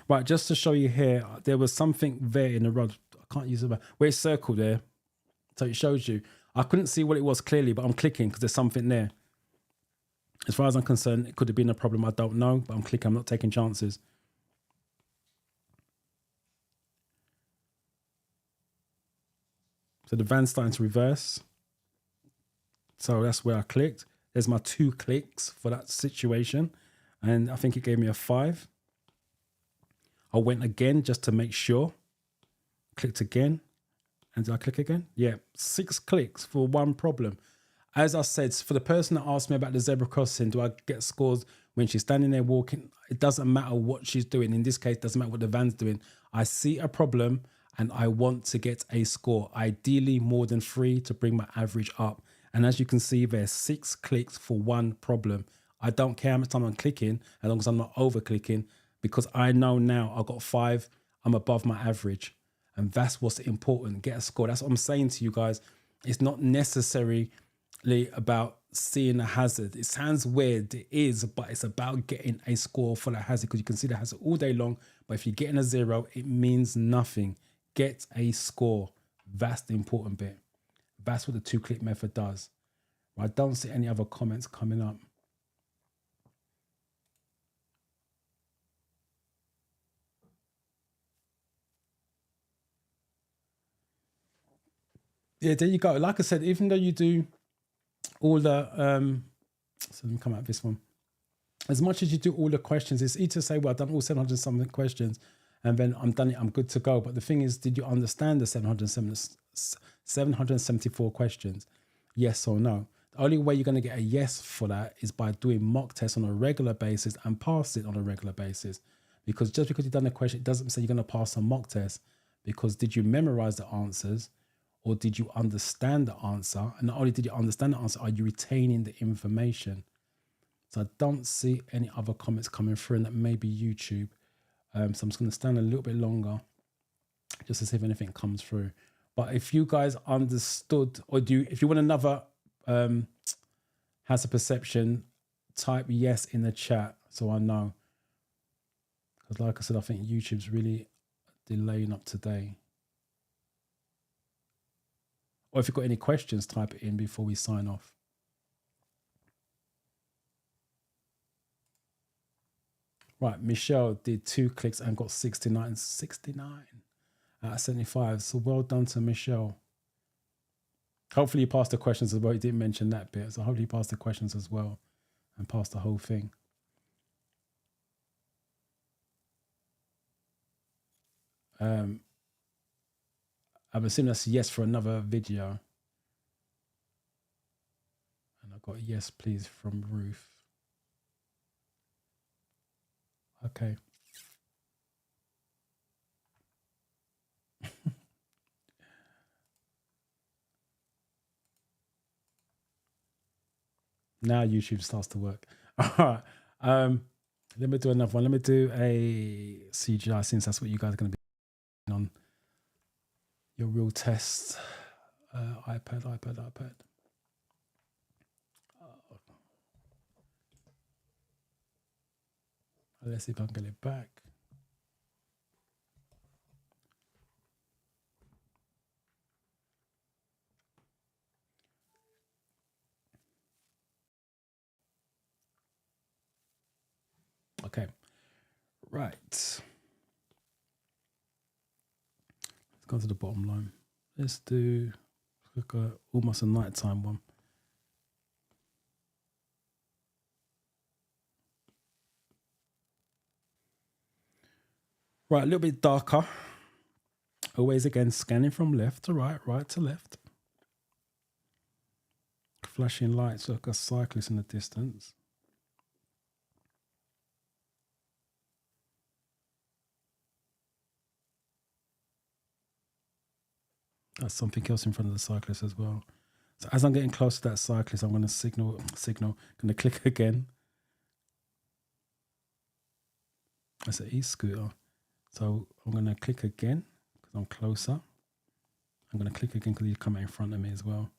Right, just to show you here, there was something there in the rod. I can't use it, where it's circled there. So it shows you. I couldn't see what it was clearly, but I'm clicking because there's something there. As far as I'm concerned, it could have been a problem. I don't know, but I'm clicking. I'm not taking chances. So the van's starting to reverse. So that's where I clicked. There's my 2 clicks for that situation. And I think it gave me a 5. I went again just to make sure. Clicked again. And did I click again? Yeah, 6 clicks for one problem. As I said, for the person that asked me about the zebra crossing, do I get scores when she's standing there walking? It doesn't matter what she's doing. In this case, it doesn't matter what the van's doing. I see a problem and I want to get a score, ideally more than 3 to bring my average up. And as you can see, there's 6 clicks for one problem. I don't care how much time I'm clicking, as long as I'm not over clicking, because I know now I've got 5, I'm above my average. And that's what's important, get a score. That's what I'm saying to you guys. It's not necessarily about seeing a hazard. It sounds weird, it is, but it's about getting a score for that hazard, because you can see the hazard all day long, but if you're getting a 0, it means nothing. Get a score. That's the important bit. That's what the 2-click method does. I don't see any other comments coming up. Yeah, there you go. Like I said, even though you do all the so let me come out of this one. As much as you do all the questions, it's easy to say, well, I've done all 700 something questions and then I'm done it, I'm good to go. But the thing is, did you understand the 774 questions? Yes or no? The only way you're going to get a yes for that is by doing mock tests on a regular basis and pass it on a regular basis. Because just because you've done a question, it doesn't say you're going to pass a mock test. Because did you memorize the answers? Or did you understand the answer? And not only did you understand the answer, are you retaining the information? So I don't see any other comments coming through, and that may be YouTube. So I'm just going to stand a little bit longer just to see if anything comes through. But if you guys understood, or if you want another hazard perception, type yes in the chat so I know. Because like I said, I think YouTube's really delaying up today. Or if you've got any questions, type it in before we sign off. Right, Michelle did 2 clicks and got 69 out of 75. So well done to Michelle. Hopefully you passed the questions as well. You didn't mention that bit. So hopefully you passed the questions as well and passed the whole thing. I'm assuming that's yes for another video. And I got a yes, please, from Ruth. Okay. Now YouTube starts to work. All right. Let me do another one. Let me do a CGI, since that's what you guys are going to be on your real tests. iPad. Let's see if I can get it back. Okay, right. Let's go to the bottom line. Let's do almost a nighttime one. Right, a little bit darker. Always again, scanning from left to right, right to left. Flashing lights like a cyclist in the distance. That's something else in front of the cyclist as well. So as I'm getting close to that cyclist, I'm going to signal, going to click again. That's an e-scooter. So I'm going to click again because I'm closer. I'm going to click again because he's coming in front of me as well.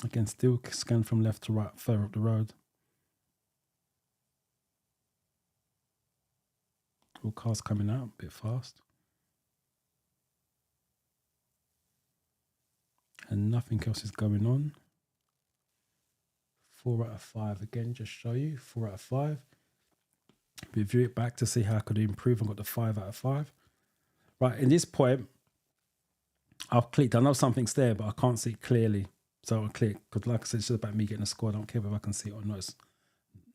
Again, still scan from left to right, further up the road. All cars coming out a bit fast. And nothing else is going on. 4 out of 5. Again, just show you 4 out of 5. Review it back to see how I could improve. I got the 5 out of 5. Right, in this point, I've clicked. I know something's there, but I can't see it clearly. So I'll click, because like I said, it's just about me getting a score. I don't care whether I can see it or not.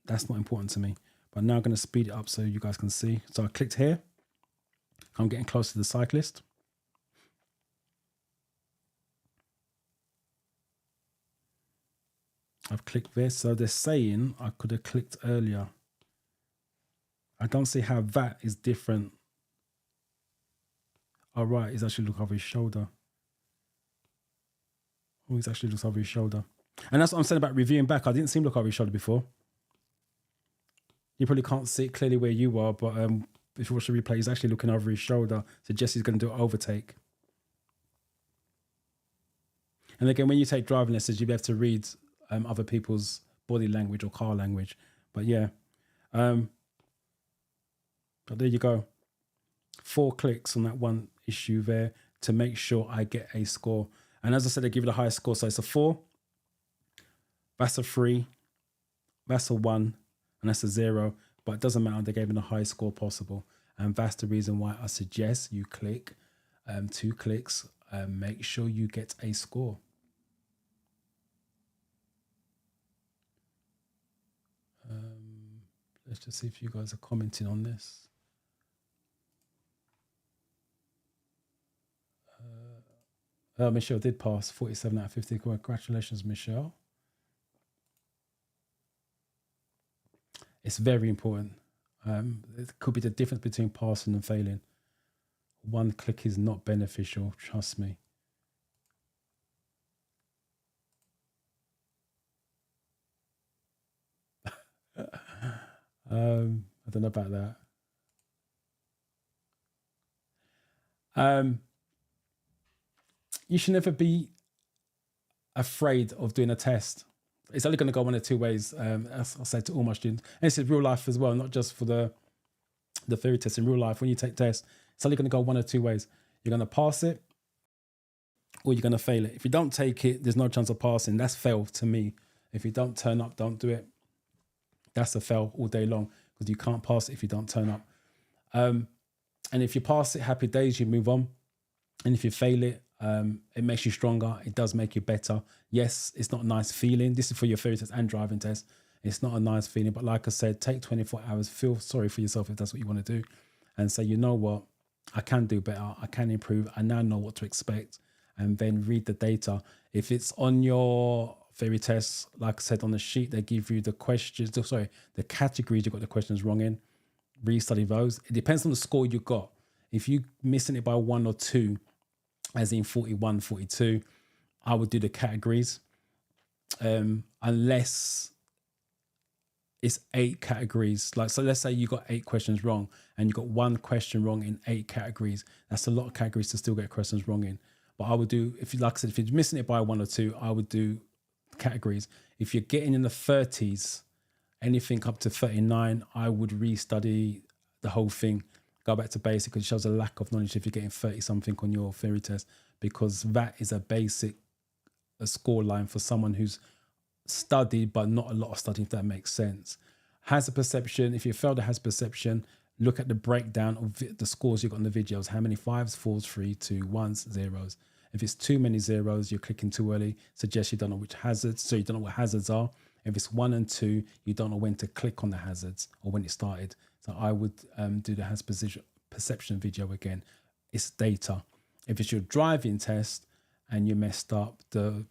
That's not important to me. But now I'm going to speed it up so you guys can see. So I clicked here. I'm getting close to the cyclist. I've clicked this. So they're saying I could have clicked earlier. I don't see how that is different. All right, he's actually looking over his shoulder. Oh, he's actually looks over his shoulder. And that's what I'm saying about reviewing back. I didn't see him look over his shoulder before. You probably can't see it clearly where you are, but if you watch the replay, he's actually looking over his shoulder. So Jesse's going to do an overtake. And again, when you take driving lessons, you'll be able to read other people's body language or car language. But yeah. But there you go. 4 clicks on that one issue there to make sure I get a score. And as I said, I give it a high score. So it's a 4. That's a 3. That's a 1. And that's a 0. But it doesn't matter. They gave it the highest score possible. And that's the reason why I suggest you click 2 clicks. Make sure you get a score. Let's just see if you guys are commenting on this. Michelle did pass 47 out of 50. Congratulations, Michelle. It's very important. It could be the difference between passing and failing. 1 click is not beneficial, trust me. I don't know about that. You should never be afraid of doing a test. It's only going to go one of 2 ways, as I say to all my students. And this is real life as well, not just for the theory test. In real life, when you take tests, it's only going to go one of 2 ways. You're going to pass it or you're going to fail it. If you don't take it, there's no chance of passing. That's fail to me. If you don't turn up, don't do it. That's a fail all day long because you can't pass it if you don't turn up. And if you pass it, happy days, you move on. And if you fail it, it makes you stronger. It does make you better. Yes, it's not a nice feeling. This is for your theory test and driving test. It's not a nice feeling, but like I said, take 24 hours, feel sorry for yourself if that's what you want to do, and say, you know what, I can do better, I can improve, I now know what to expect, and then read the data. If it's on your theory tests, like I said, on the sheet, they give you the questions, the categories you got the questions wrong in, restudy those. It depends on the score you got. If you're missing it by 1 or 2, as in 41, 42, I would do the categories, unless it's 8 categories. Like, so let's say you got 8 questions wrong and you got 1 question wrong in 8 categories. That's a lot of categories to still get questions wrong in. But I would do, if you, like I said, if you're missing it by 1 or 2, I would do categories. If you're getting in the 30s, anything up to 39, I would restudy the whole thing. Go back to basic, because it shows a lack of knowledge if you're getting 30 something on your theory test, because that is a basic score line for someone who's studied but not a lot of studying, if that makes sense. Hazard perception, if you fail the hazard perception, look at the breakdown of the scores you got in the videos. How many 5s, 4s, 3, 2, 1s, 0s. If it's too many 0s, you're clicking too early. Suggest you don't know which hazards, so you don't know what hazards are. If it's 1 and 2, you don't know when to click on the hazards or when it started. So I would do the hazard perception video again. It's data. If it's your driving test and you messed up, the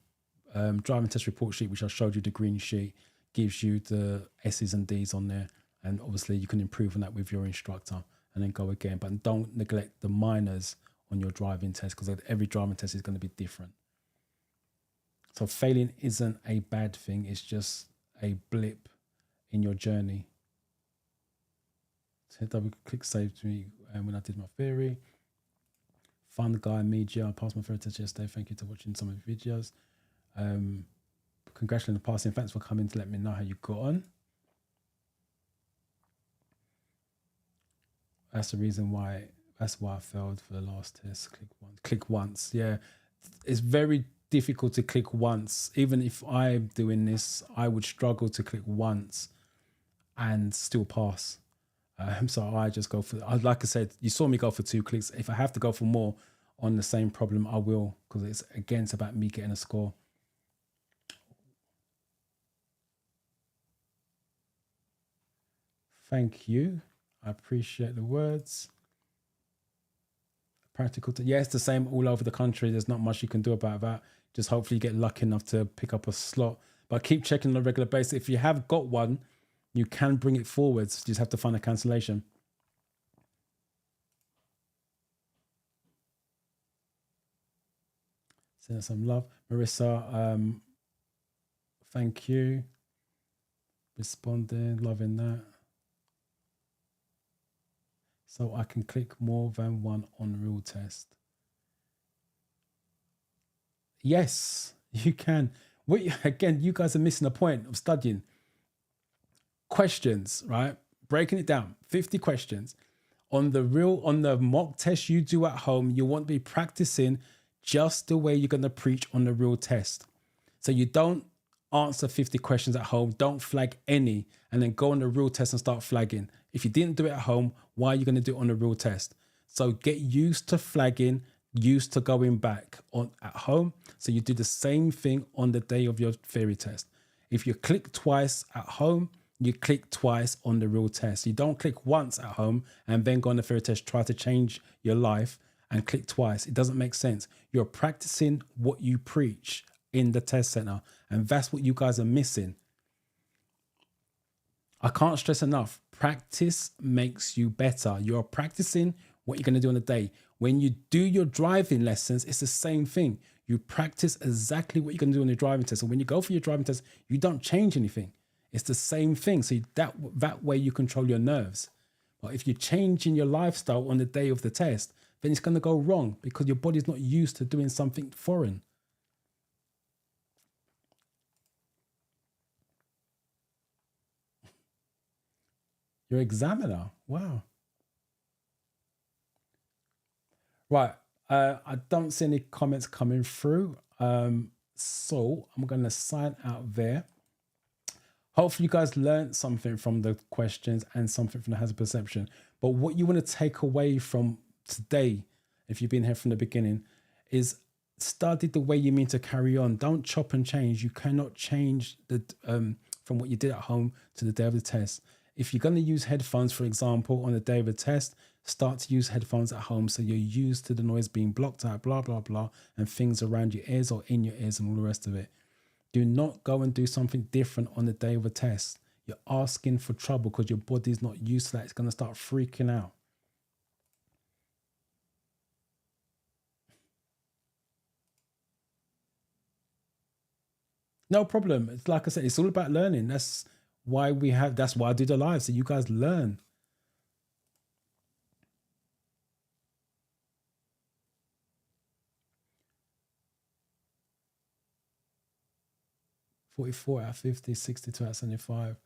driving test report sheet, which I showed you, the green sheet, gives you the S's and D's on there. And obviously you can improve on that with your instructor. and then go again. But don't neglect the minors on your driving test, because every driving test is going to be different. So failing isn't a bad thing. It's just a blip in your journey. So double click saved me when I did my theory. Fun guy media. I passed my theory test yesterday. Thank you for watching some of the videos. Congratulations on passing. Thanks for coming to let me know how you got on. That's the reason why. That's why I failed for the last test. Click once. Yeah, it's very difficult to click once. Even if I'm doing this, I would struggle to click once and still pass. So I just go for, like I said, you saw me go for 2 clicks. If I have to go for more on the same problem, I will, because it's about me getting a score. Thank you. I appreciate the words. Practical. Yeah, it's the same all over the country. There's not much you can do about that. Just hopefully you get lucky enough to pick up a slot. But keep checking on a regular basis. If you have got one, you can bring it forwards. You just have to find a cancellation. Send some love. Marissa, thank you. Responding, loving that. So I can click more than one on real test. Yes, you can. Again, you guys are missing the point of studying. Questions, right? Breaking it down, 50 questions. On the mock test you do at home, you want to be practicing just the way you're going to preach on the real test. So you don't answer 50 questions at home, don't flag any, and then go on the real test and start flagging. If you didn't do it at home, why are you going to do it on the real test? So get used to flagging, used to going back on at home. So you do the same thing on the day of your theory test. If you click twice at home, you click twice on the real test. You don't click once at home and then go on the theory test, try to change your life and click twice. It doesn't make sense. You're practicing what you preach in the test center, and that's what you guys are missing. I can't stress enough. Practice makes you better. You're practicing what you're going to do on the day. When you do your driving lessons, it's the same thing. You practice exactly what you're going to do on your driving test. And when you go for your driving test, you don't change anything. It's the same thing. So that way you control your nerves. But if you're changing your lifestyle on the day of the test, then it's going to go wrong because your body's not used to doing something foreign. Your examiner. Wow. Right. I don't see any comments coming through. So I'm going to sign out there. Hopefully you guys learned something from the questions and something from the hazard perception. But what you want to take away from today, if you've been here from the beginning, is study the way you mean to carry on. Don't chop and change. You cannot change the from what you did at home to the day of the test. If you're going to use headphones, for example, on the day of the test, start to use headphones at home so you're used to the noise being blocked out, blah, blah, blah, and things around your ears or in your ears and all the rest of it. Do not go and do something different on the day of a test. You're asking for trouble because your body's not used to that. It's going to start freaking out. No problem. It's like I said, it's all about learning. That's why I do the live, so you guys learn. $44 out of 50, 62 out of 75.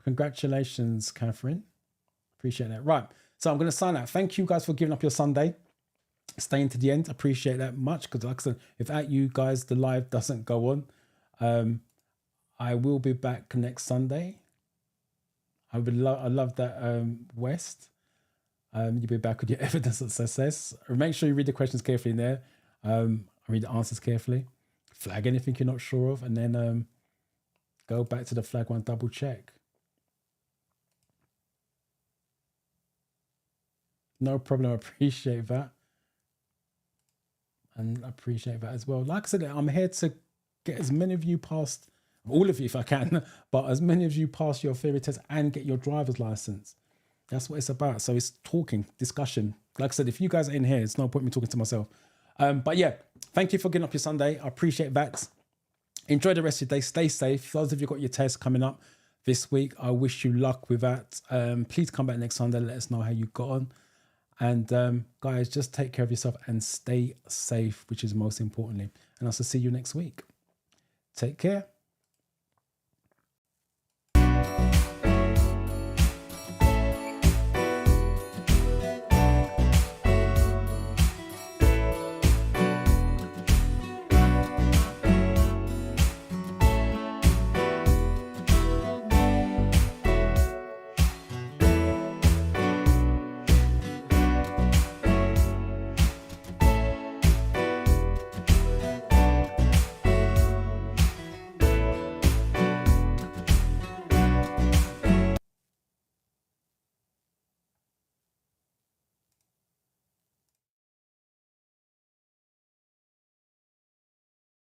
Congratulations, Catherine. Appreciate that. Right. So I'm going to sign out. Thank you guys for giving up your Sunday, staying to the end. Appreciate that much because, like I said, without you guys, the live doesn't go on. I will be back next Sunday. I love that, West. You'll be back with your evidence of success. Make sure you read the questions carefully in there. Read the answers carefully. Flag anything you're not sure of, and then go back to the flag one, double check. No problem. I appreciate that. And I appreciate that as well. Like I said, I'm here to get as many of you past, all of you if I can, but as many of you pass your theory test and get your driver's license. That's what it's about. So it's talking, discussion. Like I said, if you guys are in here, it's no point me talking to myself. But yeah, thank you for getting up your Sunday. I appreciate that. Enjoy the rest of your day. Stay safe. Those of you got your tests coming up this week, I wish you luck with that. Please come back next Sunday. Let us know how you got on. And guys, just take care of yourself and stay safe, which is most importantly. And I'll see you next week. Take care.